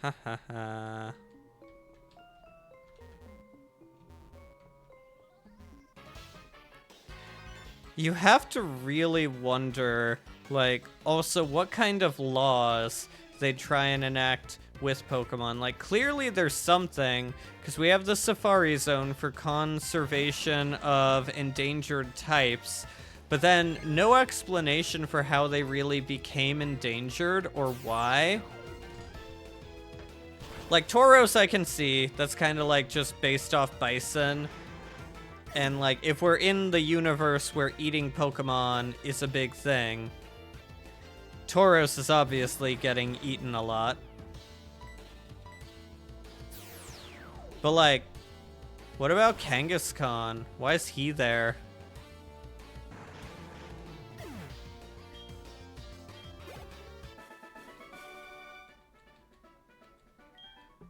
Ha ha ha. You have to really wonder, like, also what kind of laws they try and enact with Pokemon. Like, clearly there's something, because we have the Safari Zone for conservation of endangered types, but then no explanation for how they really became endangered or why. Like, Tauros I can see, that's kind of like just based off Bison. And like, if we're in the universe where eating Pokemon is a big thing, Tauros is obviously getting eaten a lot. But like, what about Kangaskhan? Why is he there?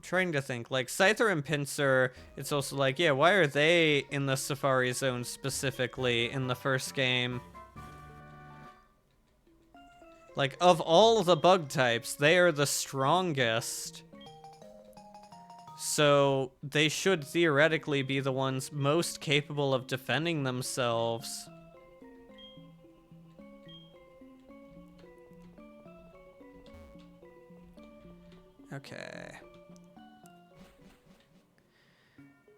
Trying to think, like Scyther and Pinsir, it's also like, yeah, why are they in the Safari Zone specifically in the first game? Like, of all the bug types, they are the strongest. So they should theoretically be the ones most capable of defending themselves. Okay.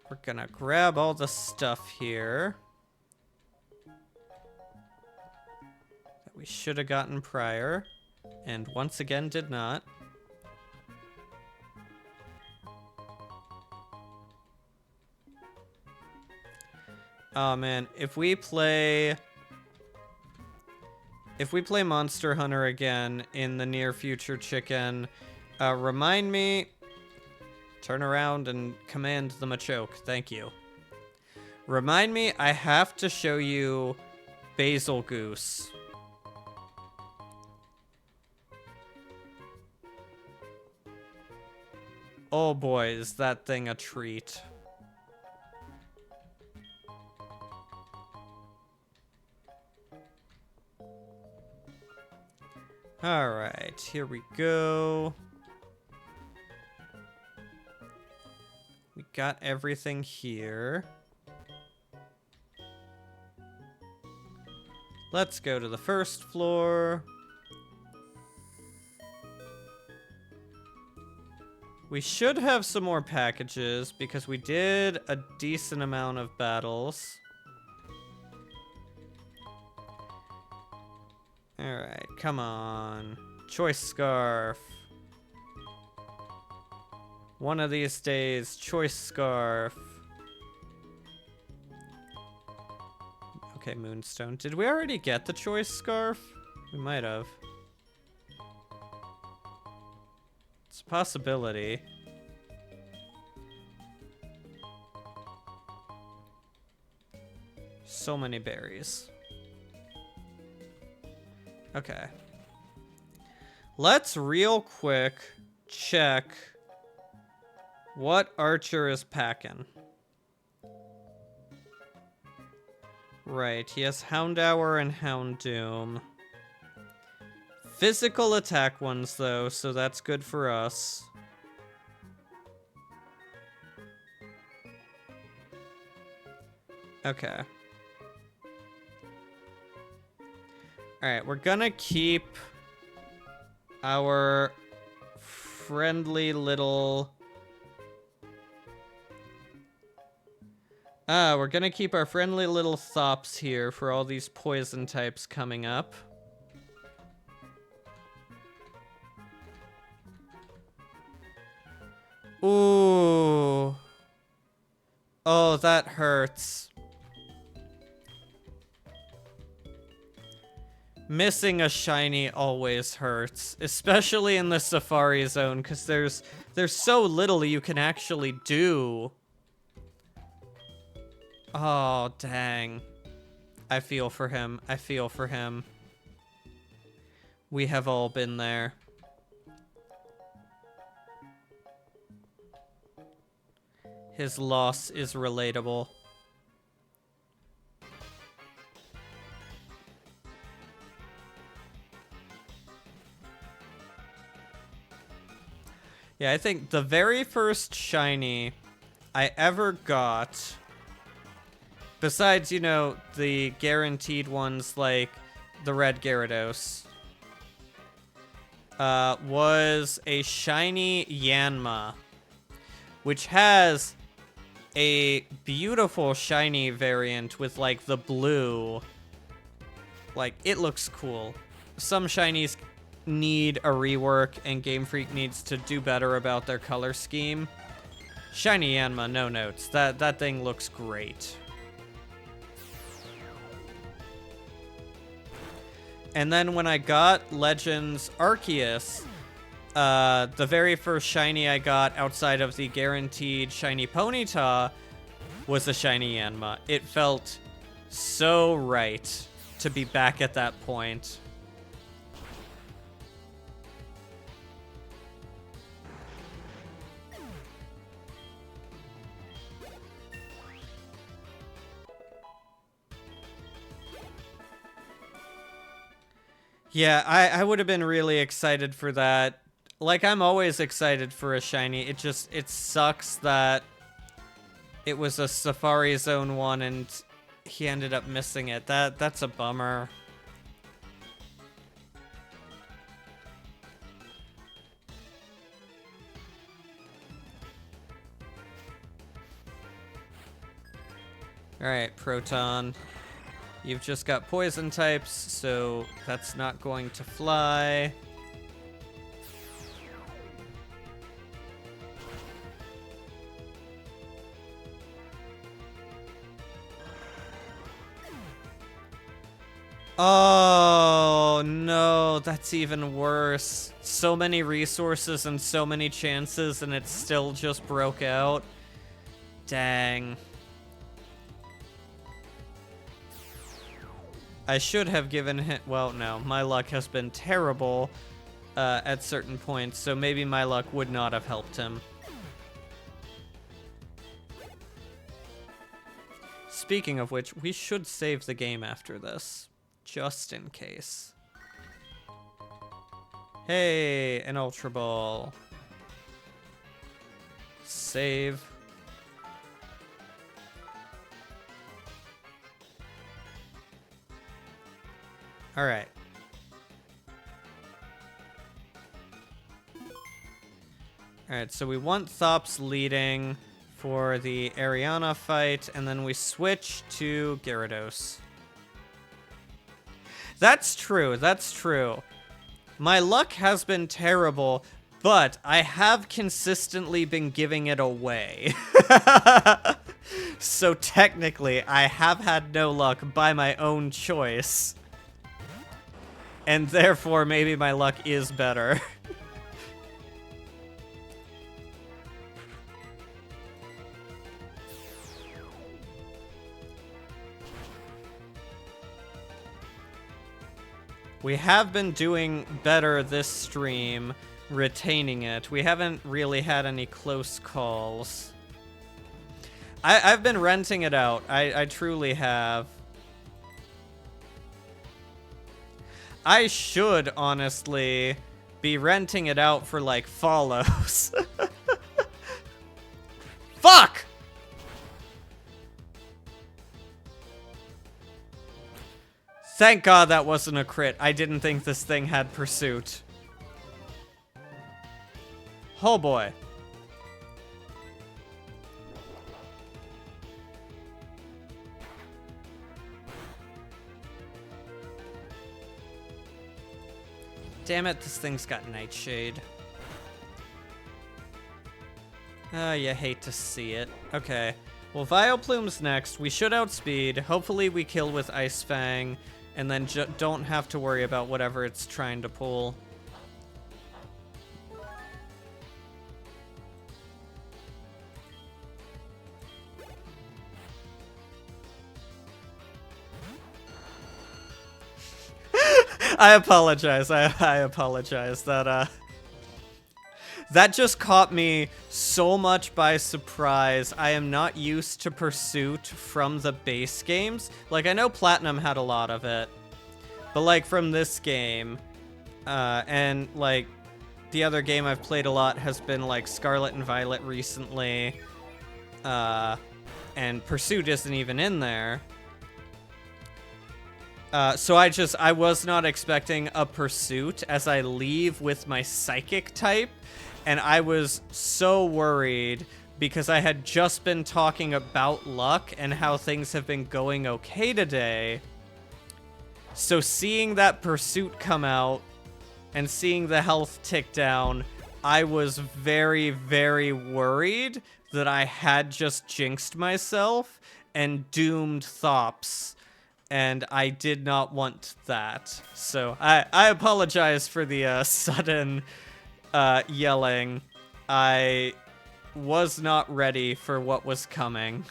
We're gonna grab all the stuff here that we should have gotten prior, and once again did not. Oh man, if we play Monster Hunter again in the near future, Chicken, remind me. Turn around and command the Machoke. Thank you. Remind me, I have to show you Basil Goose. Oh boy, is that thing a treat. Alright, here we go. We got everything here. Let's go to the first floor. We should have some more packages because we did a decent amount of battles. Alright, come on. Choice Scarf. One of these days, Choice Scarf. Okay, Moonstone. Did we already get the Choice Scarf? We might have. It's a possibility. So many berries. Okay. Let's real quick check what Archer is packing. Right, he has Houndour and Houndoom. Physical attack ones, though, so that's good for us. Okay. Alright, we're gonna keep our friendly little... we're gonna keep our friendly little Thops here for all these poison types coming up. Ooh. Oh, that hurts. Missing a shiny always hurts, especially in the Safari Zone, because there's so little you can actually do. Oh, dang. I feel for him. I feel for him. We have all been there. His loss is relatable. Yeah, I think the very first shiny I ever got, besides, you know, the guaranteed ones like the red Gyarados, was a shiny Yanma, which has a beautiful shiny variant with, like, the blue. Like, it looks cool. Some shinies need a rework, and Game Freak needs to do better about their color scheme. Shiny Yanma, no notes. That thing looks great. And then when I got Legends Arceus, the very first shiny I got outside of the guaranteed shiny Ponyta was a shiny Yanma. It felt so right to be back at that point. Yeah, I would have been really excited for that. Like, I'm always excited for a shiny. It sucks that it was a Safari Zone 1 and he ended up missing it. That's a bummer. Alright, Proton. You've just got poison types, so that's not going to fly. Oh, no, that's even worse. So many resources and so many chances, and it still just broke out. Dang. I should have given him... Well, no. My luck has been terrible at certain points, so maybe my luck would not have helped him. Speaking of which, we should save the game after this. Just in case. Hey, an Ultra Ball. Save. Alright. Alright, so we want Thops leading for the Ariana fight, and then we switch to Gyarados. That's true, that's true. My luck has been terrible, but I have consistently been giving it away. So technically, I have had no luck by my own choice. And therefore, maybe my luck is better. We have been doing better this stream, retaining it. We haven't really had any close calls. I've been renting it out. I truly have. I should, honestly, be renting it out for, like, follows. Fuck! Thank God that wasn't a crit. I didn't think this thing had pursuit. Oh boy. Damn it, this thing's got Nightshade. You hate to see it. Okay. Well, Vileplume's next. We should outspeed. Hopefully we kill with Ice Fang, and then don't have to worry about whatever it's trying to pull. I apologize. I apologize. That just caught me so much by surprise. I am not used to Pursuit from the base games. Like, I know Platinum had a lot of it, but, like, from this game, and, like, the other game I've played a lot has been, like, Scarlet and Violet recently, and Pursuit isn't even in there. So I was not expecting a pursuit as I leave with my psychic type, and I was so worried because I had just been talking about luck and how things have been going okay today. So seeing that pursuit come out and seeing the health tick down, I was very, very worried that I had just jinxed myself and doomed Thops. And I did not want that. So I apologize for the sudden yelling. I was not ready for what was coming.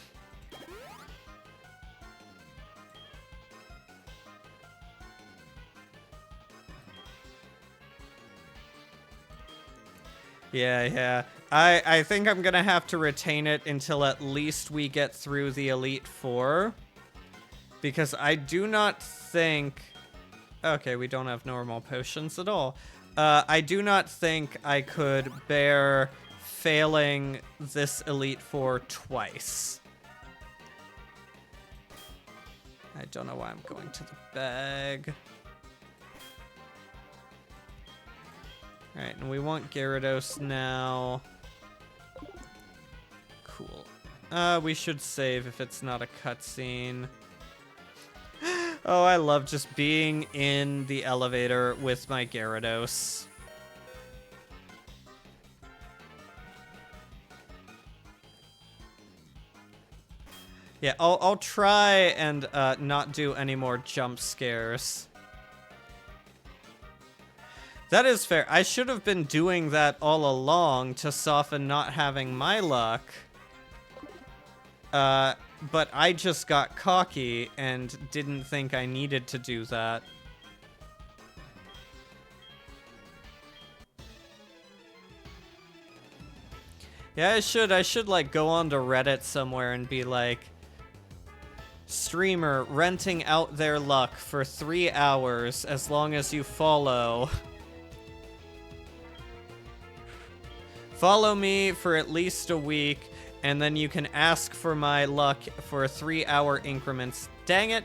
Yeah. I think I'm gonna have to retain it until at least we get through the Elite Four. Because I do not think... Okay, we don't have normal potions at all. I do not think I could bear failing this Elite Four twice. I don't know why I'm going to the bag. Alright, and we want Gyarados now. Cool. We should save if it's not a cutscene. Oh, I love just being in the elevator with my Gyarados. Yeah, I'll try and not do any more jump scares. That is fair. I should have been doing that all along to soften not having my luck. But I just got cocky and didn't think I needed to do that. Yeah, I should like go onto Reddit somewhere and be like, streamer renting out their luck for 3 hours as long as you follow me for at least a week. And then you can ask for my luck for 3-hour increments. Dang it.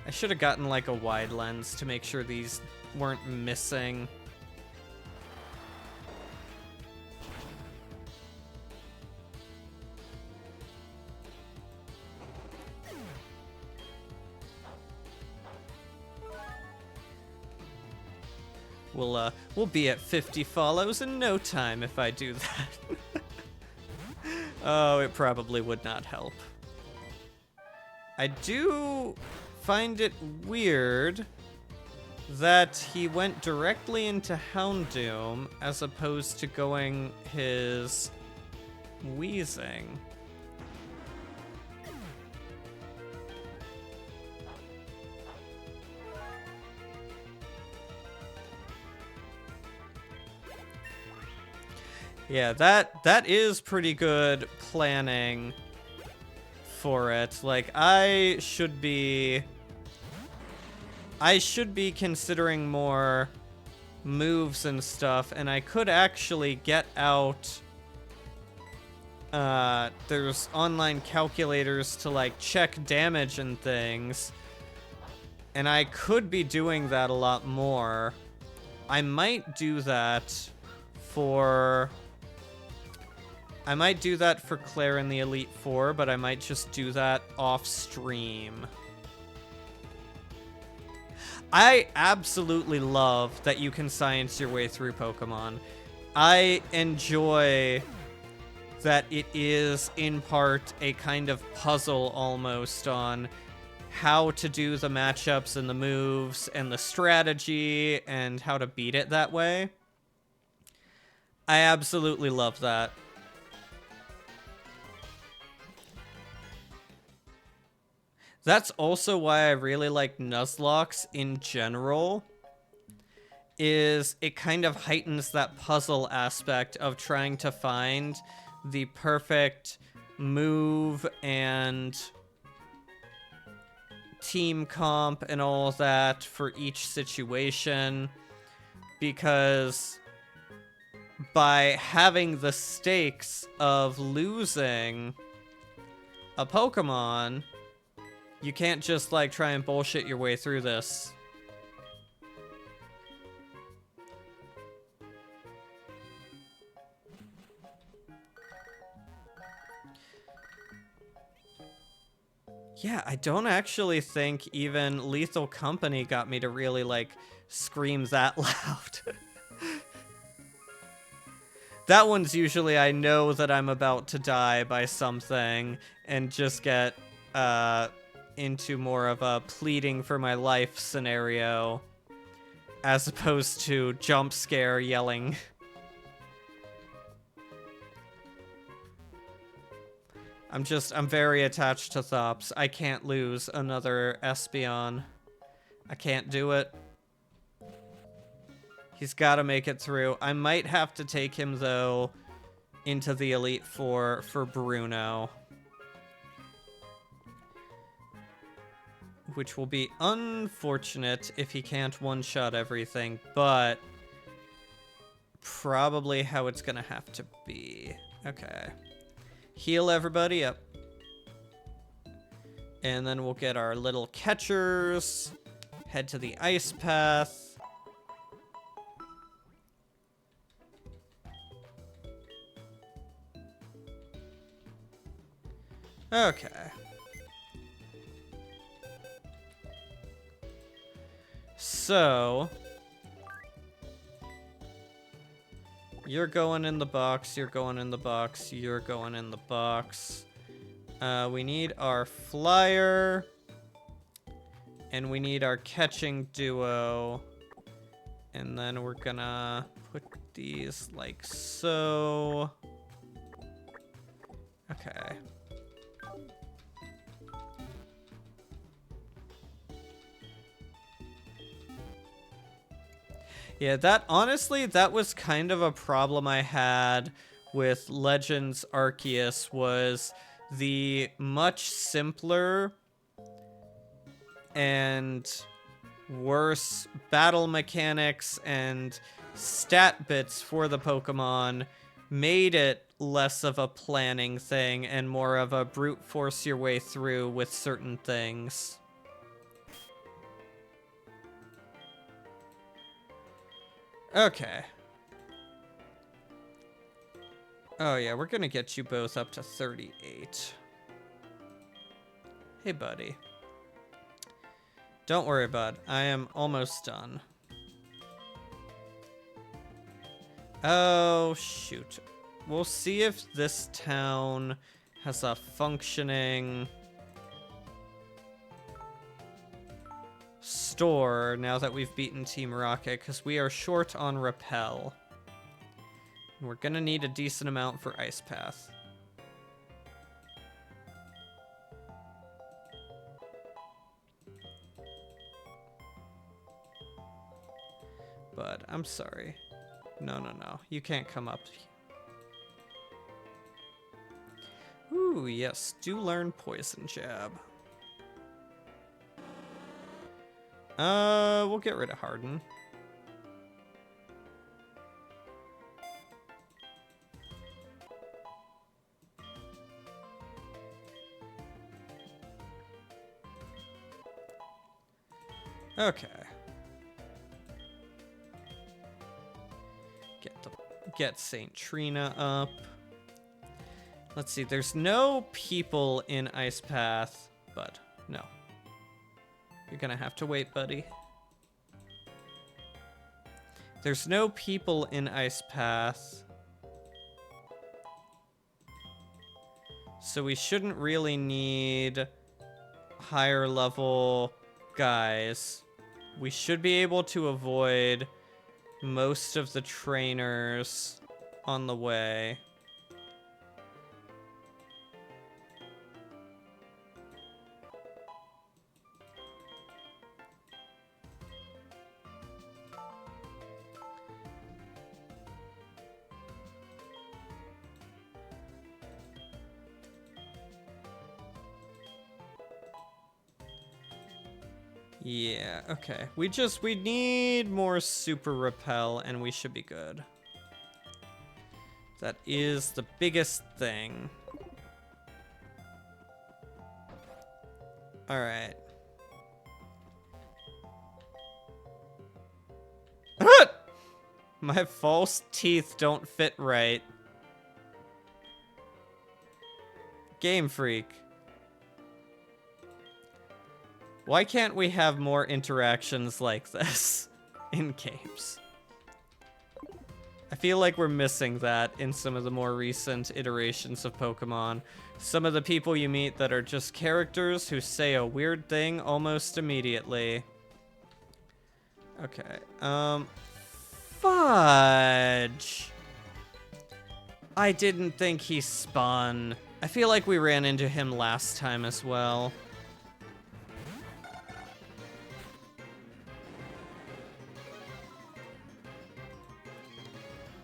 I should have gotten like a wide lens to make sure these weren't missing. We'll be at 50 follows in no time if I do that. Oh, it probably would not help. I do find it weird that he went directly into Houndoom as opposed to going his Wheezing. Yeah, that is pretty good planning for it. Like, I should be considering more moves and stuff, and I could actually get out... there's online calculators to, like, check damage and things, and I could be doing that a lot more. I might do that for... Claire in the Elite Four, but I might just do that off stream. I absolutely love that you can science your way through Pokemon. I enjoy that it is, in part, a kind of puzzle almost on how to do the matchups and the moves and the strategy and how to beat it that way. I absolutely love that. That's also why I really like Nuzlocke in general, is it kind of heightens that puzzle aspect of trying to find the perfect move and team comp and all that for each situation, because by having the stakes of losing a Pokemon, You can't just, like, try and bullshit your way through this. Yeah, I don't actually think even Lethal Company got me to really, like, scream that loud. That one's usually I know that I'm about to die by something and just get into more of a pleading for my life scenario as opposed to jump scare yelling. I'm very attached to Thops. I can't lose another Espeon. I can't do it. He's got to make it through. I might have to take him, though, into the Elite Four for Bruno. Which will be unfortunate if he can't one-shot everything, but probably how it's gonna have to be. Okay. Heal everybody up. And then we'll get our little catchers. Head to the ice path. Okay. So, you're going in the box, you're going in the box, you're going in the box. We need our flyer, and we need our catching duo. And then we're gonna put these like so. Okay. Yeah, honestly, that was kind of a problem I had with Legends Arceus, was the much simpler and worse battle mechanics and stat bits for the Pokemon made it less of a planning thing and more of a brute force your way through with certain things. Okay. Oh yeah, we're gonna get you both up to 38. Hey, buddy. Don't worry, bud. I am almost done. Oh, shoot. We'll see if this town has a functioning store now that we've beaten Team Rocket, because we are short on Repel. And we're gonna need a decent amount for Ice Path. But I'm sorry. No, no, no. You can't come up. Ooh, yes. Do learn Poison Jab. We'll get rid of Harden. Okay. Get Saint Trina up. Let's see, there's no people in Ice Path, but no. You're gonna have to wait, buddy. There's no people in Ice Path. So we shouldn't really need higher level guys. We should be able to avoid most of the trainers on the way. Yeah, okay. We need more Super Repel and we should be good. That is the biggest thing. Alright. My false teeth don't fit right. Game Freak. Why can't we have more interactions like this in games? I feel like we're missing that in some of the more recent iterations of Pokemon. Some of the people you meet that are just characters who say a weird thing almost immediately. Okay, fudge. I didn't think he spun. I feel like we ran into him last time as well.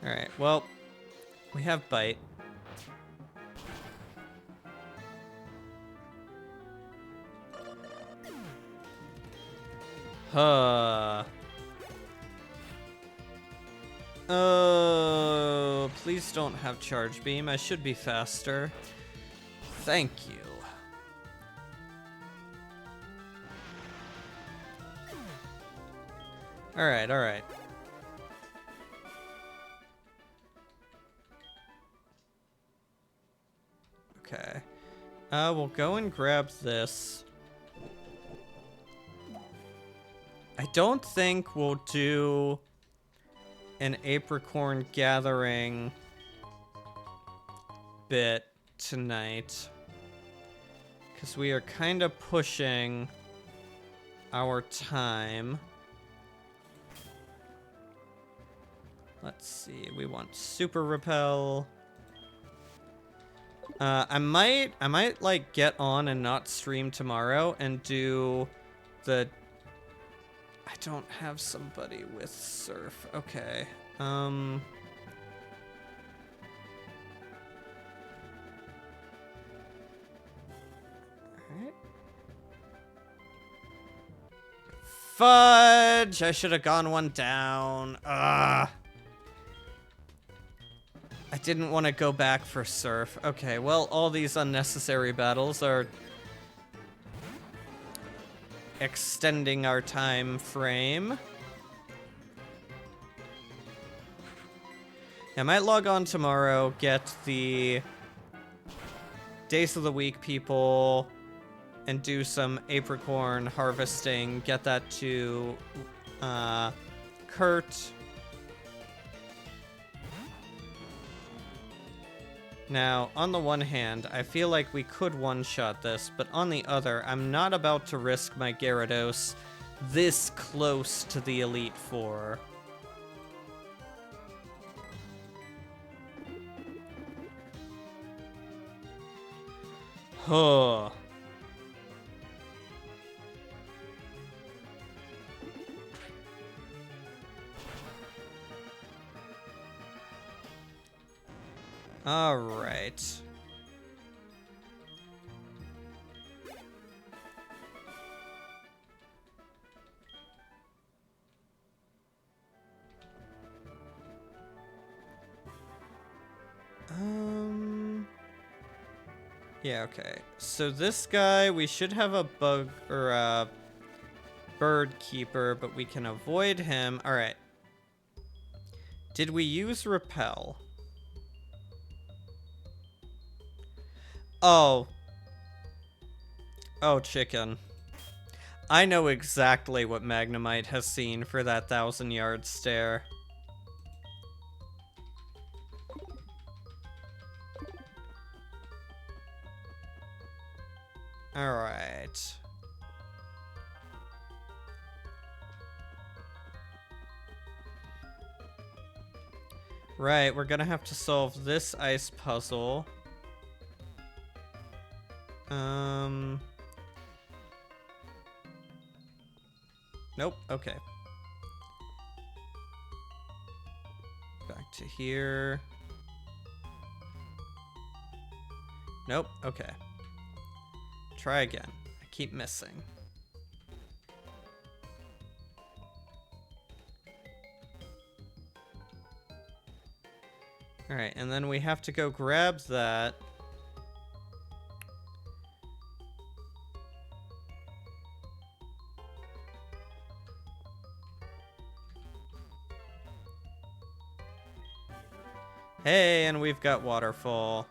Alright, well, we have Bite. Huh. Oh, please don't have Charge Beam. I should be faster. Thank you. Alright, alright. Okay. We'll go and grab this. I don't think we'll do an apricorn gathering bit tonight, because we are kind of pushing our time. Let's see, we want Super Repel. I might like get on and not stream tomorrow and do the... I don't have somebody with Surf. Okay. Alright. Fudge! I should have gone one down. Ugh. I didn't want to go back for Surf. Okay, well, all these unnecessary battles are extending our time frame. I might log on tomorrow, get the days of the week people, and do some apricorn harvesting. Get that to Kurt. Now, on the one hand, I feel like we could one-shot this, but on the other, I'm not about to risk my Gyarados this close to the Elite Four. Huh. All right. Yeah, okay. So this guy, we should have a bug or a bird keeper, but we can avoid him. All right. Did we use repel? Oh. Oh, chicken. I know exactly what Magnemite has seen for that 1,000-yard stare. Alright. Right, we're gonna have to solve this ice puzzle. Nope, okay. Back to here. Nope, okay. Try again. I keep missing. Alright, and then we have to go grab that. Hey, and we've got waterfall.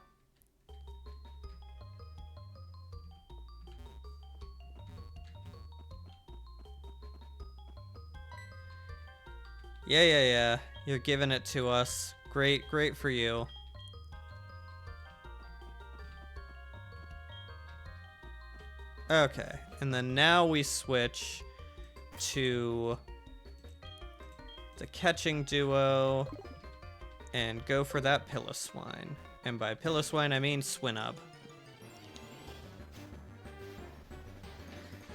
Yeah. You're giving it to us. Great for you. Okay, and then now we switch to the catching duo and go for that Piloswine. And by Piloswine, I mean Swinub.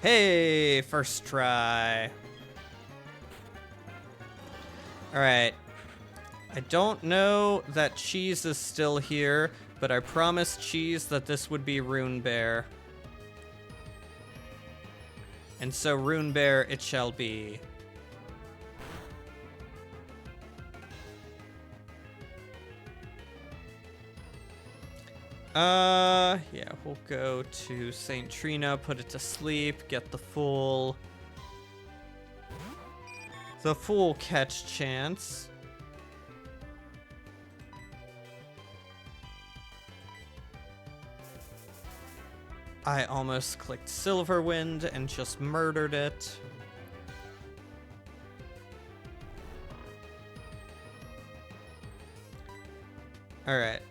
Hey, first try. Alright. I don't know that Cheese is still here, but I promised Cheese that this would be Rune Bear. And so Rune Bear it shall be. Yeah, we'll go to St. Trina, put it to sleep, get the full catch chance. I almost clicked Silverwind and just murdered it. Alright.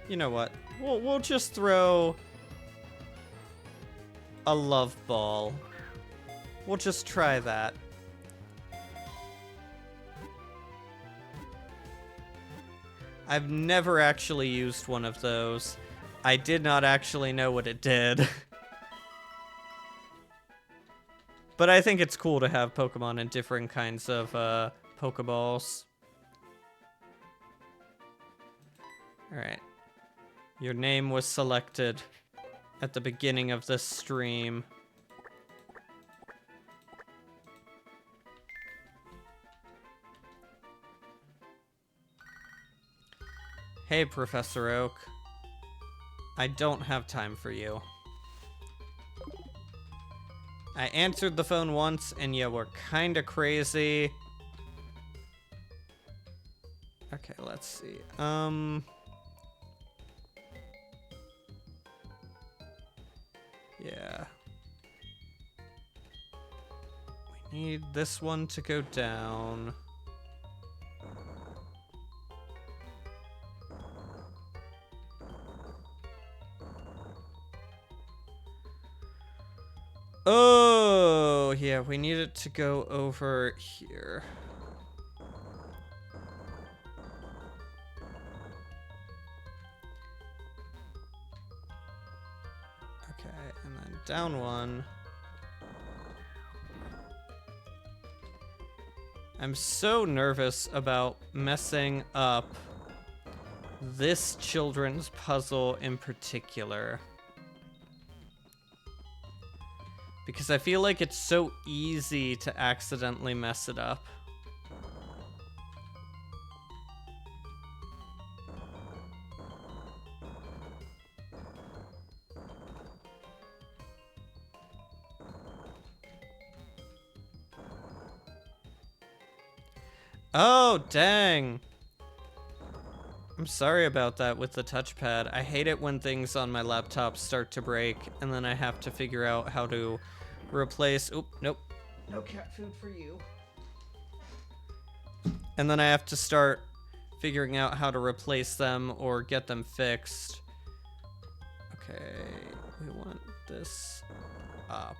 You know what? We'll just throw a love ball. We'll just try that. I've never actually used one of those. I did not actually know what it did. But I think it's cool to have Pokemon in different kinds of Pokeballs. Alright. Your name was selected at the beginning of this stream. Hey, Professor Oak. I don't have time for you. I answered the phone once, and you were kinda crazy. Okay, let's see. Yeah. We need this one to go down. Oh, yeah, we need it to go over here. Okay, and then down one. I'm so nervous about messing up this children's puzzle in particular. Because I feel like it's so easy to accidentally mess it up. Oh, dang. I'm sorry about that with the touchpad. I hate it when things on my laptop start to break, and then I have to figure out how to replace... Oop, nope. No cat food for you. And then I have to start figuring out how to replace them or get them fixed. Okay, we want this up.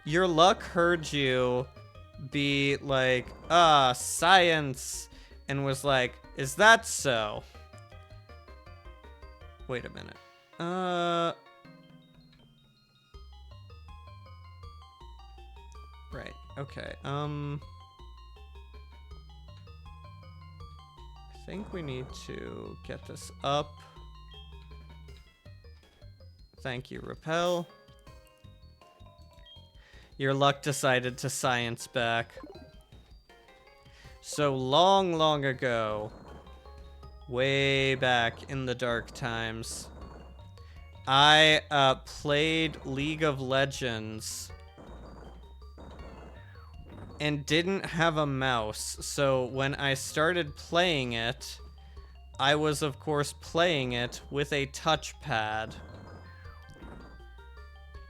Your luck heard you be like, science, and was like, is that so? Wait a minute. Right, okay, I think we need to get this up. Thank you, Repel. Your luck decided to science back. So long ago, way back in the dark times, I played League of Legends and didn't have a mouse, so when I started playing it, I was of course playing it with a touchpad.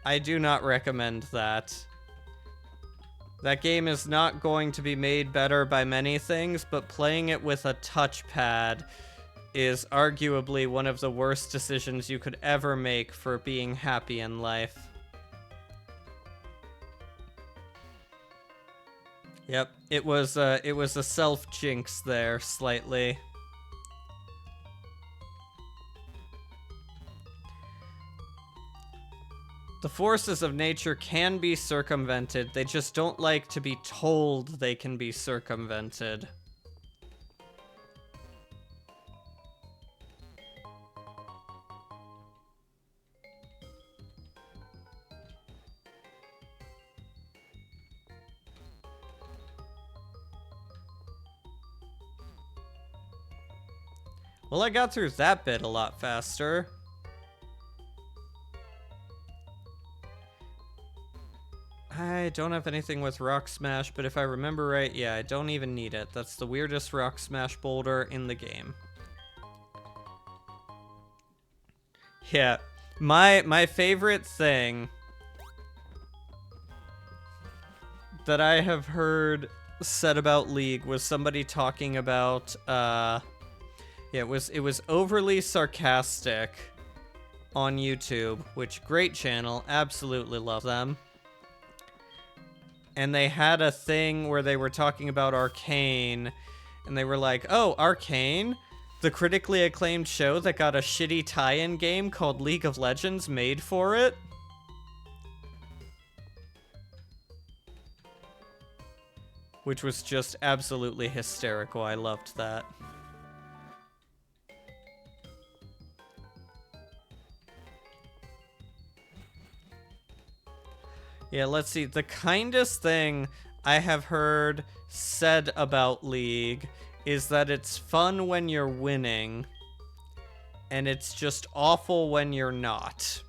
I do not recommend that. That game is not going to be made better by many things, but playing it with a touchpad is arguably one of the worst decisions you could ever make for being happy in life. Yep, it was a self-jinx there, slightly. The forces of nature can be circumvented, they just don't like to be told they can be circumvented. Well, I got through that bit a lot faster. I don't have anything with Rock Smash, but if I remember right, yeah, I don't even need it. That's the weirdest Rock Smash boulder in the game. Yeah, my favorite thing that I have heard said about League was somebody talking about, yeah, it was overly sarcastic on YouTube, which great channel, absolutely love them. And they had a thing where they were talking about Arcane, and they were like, oh, Arcane? The critically acclaimed show that got a shitty tie-in game called League of Legends made for it? Which was just absolutely hysterical. I loved that. Yeah, let's see. The kindest thing I have heard said about League is that it's fun when you're winning, and it's just awful when you're not.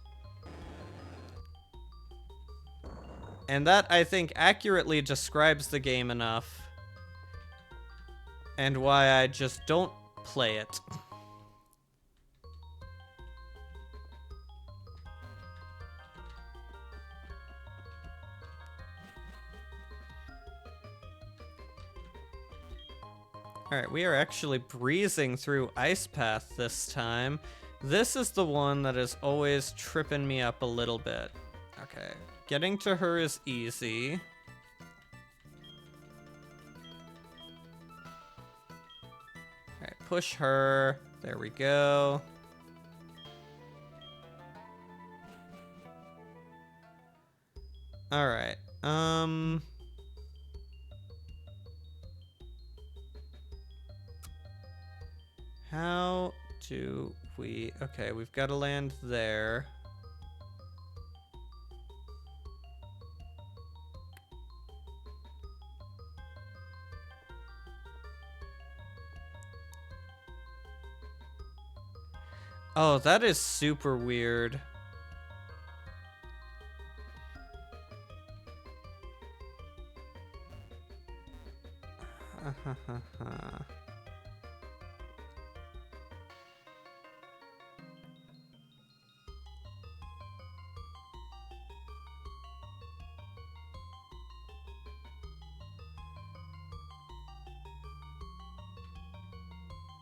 And that, I think, accurately describes the game enough, and why I just don't play it. Alright, we are actually breezing through Ice Path this time. This is the one that is always tripping me up a little bit. Okay, getting to her is easy. Alright, push her. There we go. Alright, how do we... Okay, we've got to land there. Oh, that is super weird.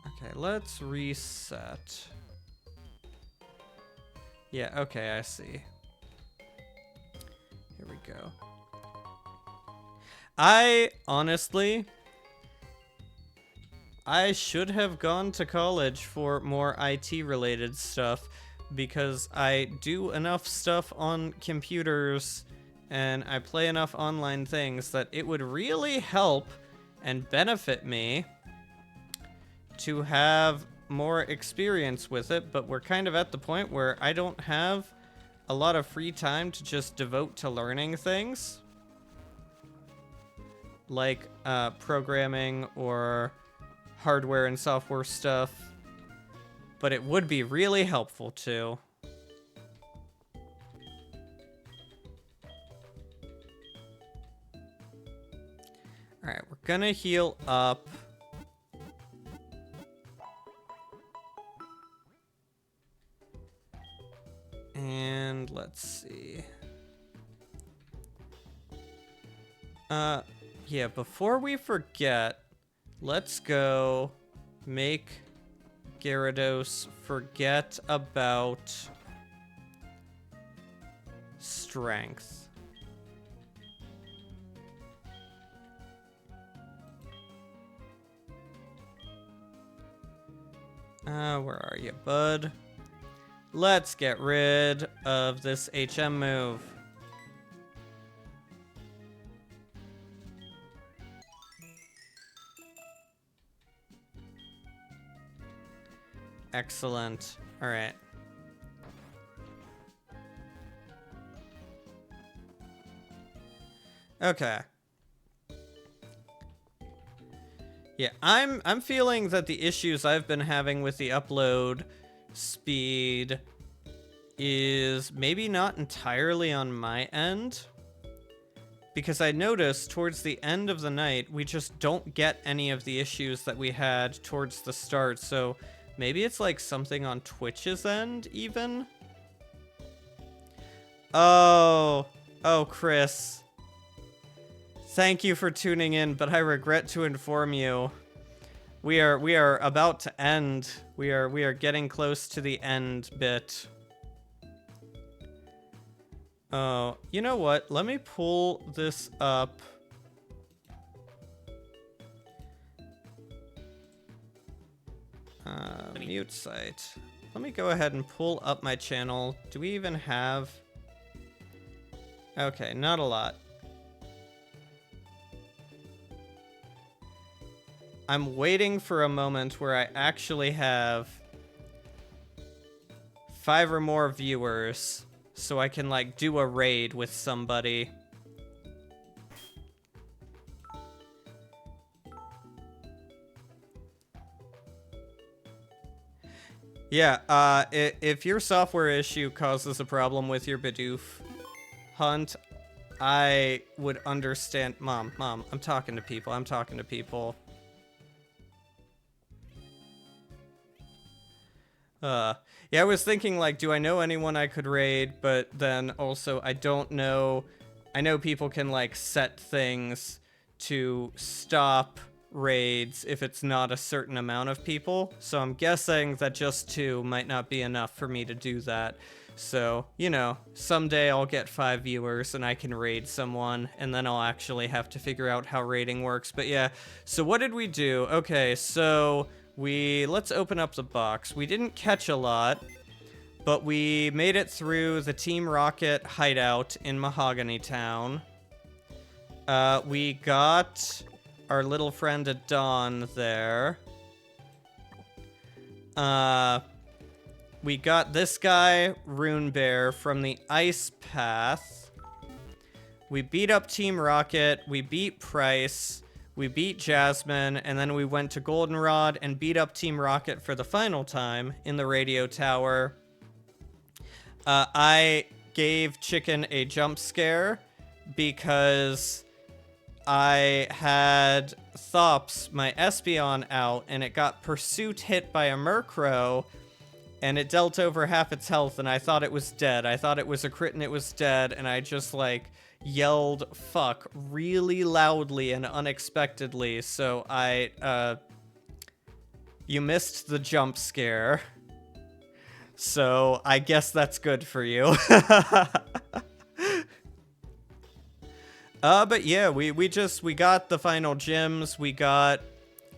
Okay, let's reset. Yeah, okay, I see. Here we go. Honestly, I should have gone to college for more IT-related stuff, because I do enough stuff on computers and I play enough online things that it would really help and benefit me to have more experience with it, but we're kind of at the point where I don't have a lot of free time to just devote to learning things like programming or hardware and software stuff, but it would be really helpful to. gonna heal up. And let's see. Yeah, before we forget, let's go make Gyarados forget about strength. Where are you, bud? Let's get rid of this HM move. Excellent. All right. Okay. Yeah, I'm feeling that the issues I've been having with the upload speed is maybe not entirely on my end, because I noticed towards the end of the night we just don't get any of the issues that we had towards the start. So maybe it's like something on Twitch's end even. Oh, Chris. Thank you for tuning in, but I regret to inform you, we are about to end. We are getting close to the end bit. Oh, you know what? Let me pull this up. Mute site. Let me go ahead and pull up my channel. Do we even have? Okay, not a lot. I'm waiting for a moment where I actually have 5 or more viewers so I can, like, do a raid with somebody. Yeah, if your software issue causes a problem with your Bidoof hunt, I would understand. Mom, I'm talking to people. Yeah, I was thinking, like, do I know anyone I could raid? But then also, I don't know. I know people can, like, set things to stop raids if it's not a certain amount of people. So I'm guessing that just 2 might not be enough for me to do that. So, you know, someday I'll get 5 viewers and I can raid someone, and then I'll actually have to figure out how raiding works. But yeah, so what did we do? Okay, so let's open up the box. We didn't catch a lot, but we made it through the Team Rocket hideout in Mahogany Town. We got our little friend Adon there. We got this guy, Rune Bear, from the Ice Path. We beat up Team Rocket. We beat Price. We beat Jasmine, and then we went to Goldenrod and beat up Team Rocket for the final time in the radio tower. I gave Chicken a jump scare because I had Thops, my Espeon, out, and it got Pursuit hit by a Murkrow, and it dealt over half its health, and I thought it was dead. I thought it was a crit and it was dead, and I just, like, yelled fuck really loudly and unexpectedly, so you missed the jump scare. So I guess that's good for you. But yeah, we got the final gems. We got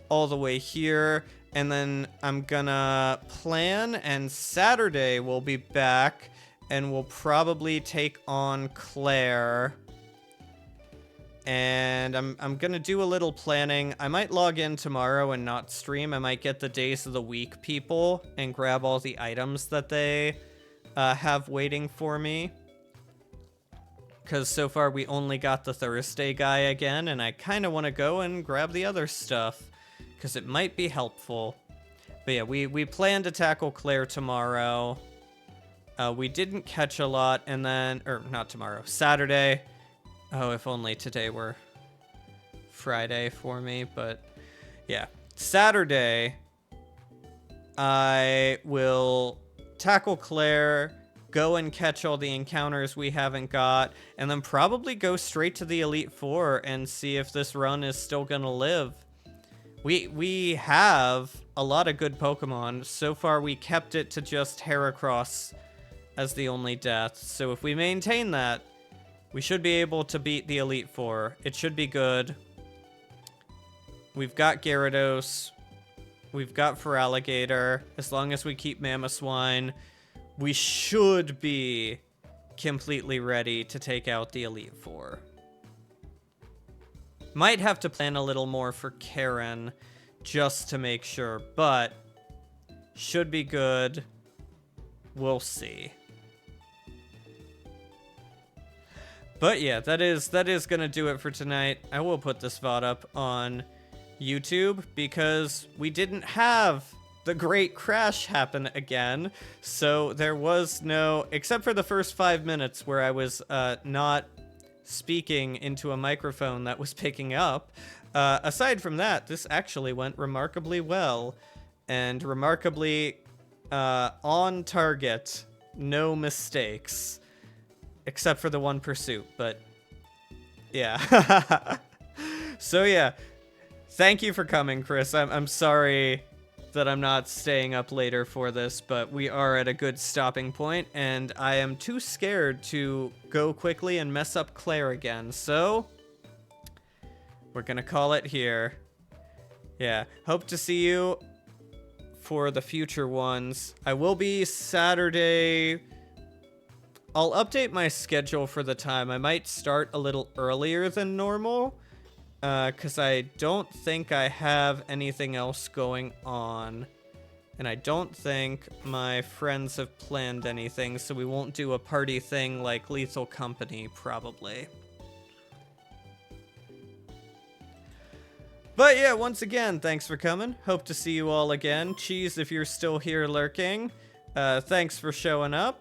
all the way here, and then I'm gonna plan, and Saturday we'll be back, and we'll probably take on Claire. And I'm gonna do a little planning. I might log in tomorrow and not stream. I might get the days of the week people and grab all the items that they have waiting for me. Because so far we only got the Thursday guy again, and I kind of want to go and grab the other stuff, because it might be helpful. But yeah, we plan to tackle Claire tomorrow. We didn't catch a lot, and then... Or, not tomorrow. Saturday. Oh, if only today were Friday for me, but yeah. Saturday, I will tackle Claire, go and catch all the encounters we haven't got, and then probably go straight to the Elite Four and see if this run is still gonna live. We have a lot of good Pokemon. So far, we kept it to just Heracross as the only death. So if we maintain that, we should be able to beat the Elite Four. It should be good. We've got Gyarados. We've got Feraligatr. As long as we keep Mamoswine, we should be completely ready to take out the Elite Four. Might have to plan a little more for Karen just to make sure, but should be good. We'll see. But yeah, that is gonna do it for tonight. I will put this VOD up on YouTube because we didn't have the great crash happen again. So there was no, except for the first 5 minutes where I was not speaking into a microphone that was picking up. Aside from that, this actually went remarkably well and remarkably on target. No mistakes. Except for the one pursuit, but yeah. So yeah, thank you for coming, Chris. I'm sorry that I'm not staying up later for this, but we are at a good stopping point, and I am too scared to go quickly and mess up Claire again, so we're gonna call it here. Yeah, hope to see you for the future ones. I will be Saturday. I'll update my schedule for the time. I might start a little earlier than normal, because I don't think I have anything else going on. And I don't think my friends have planned anything, so we won't do a party thing like Lethal Company, probably. But yeah, once again, thanks for coming. Hope to see you all again. Cheese, if you're still here lurking, thanks for showing up.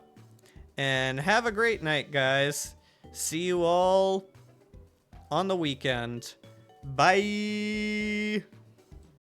And have a great night, guys. See you all on the weekend. Bye!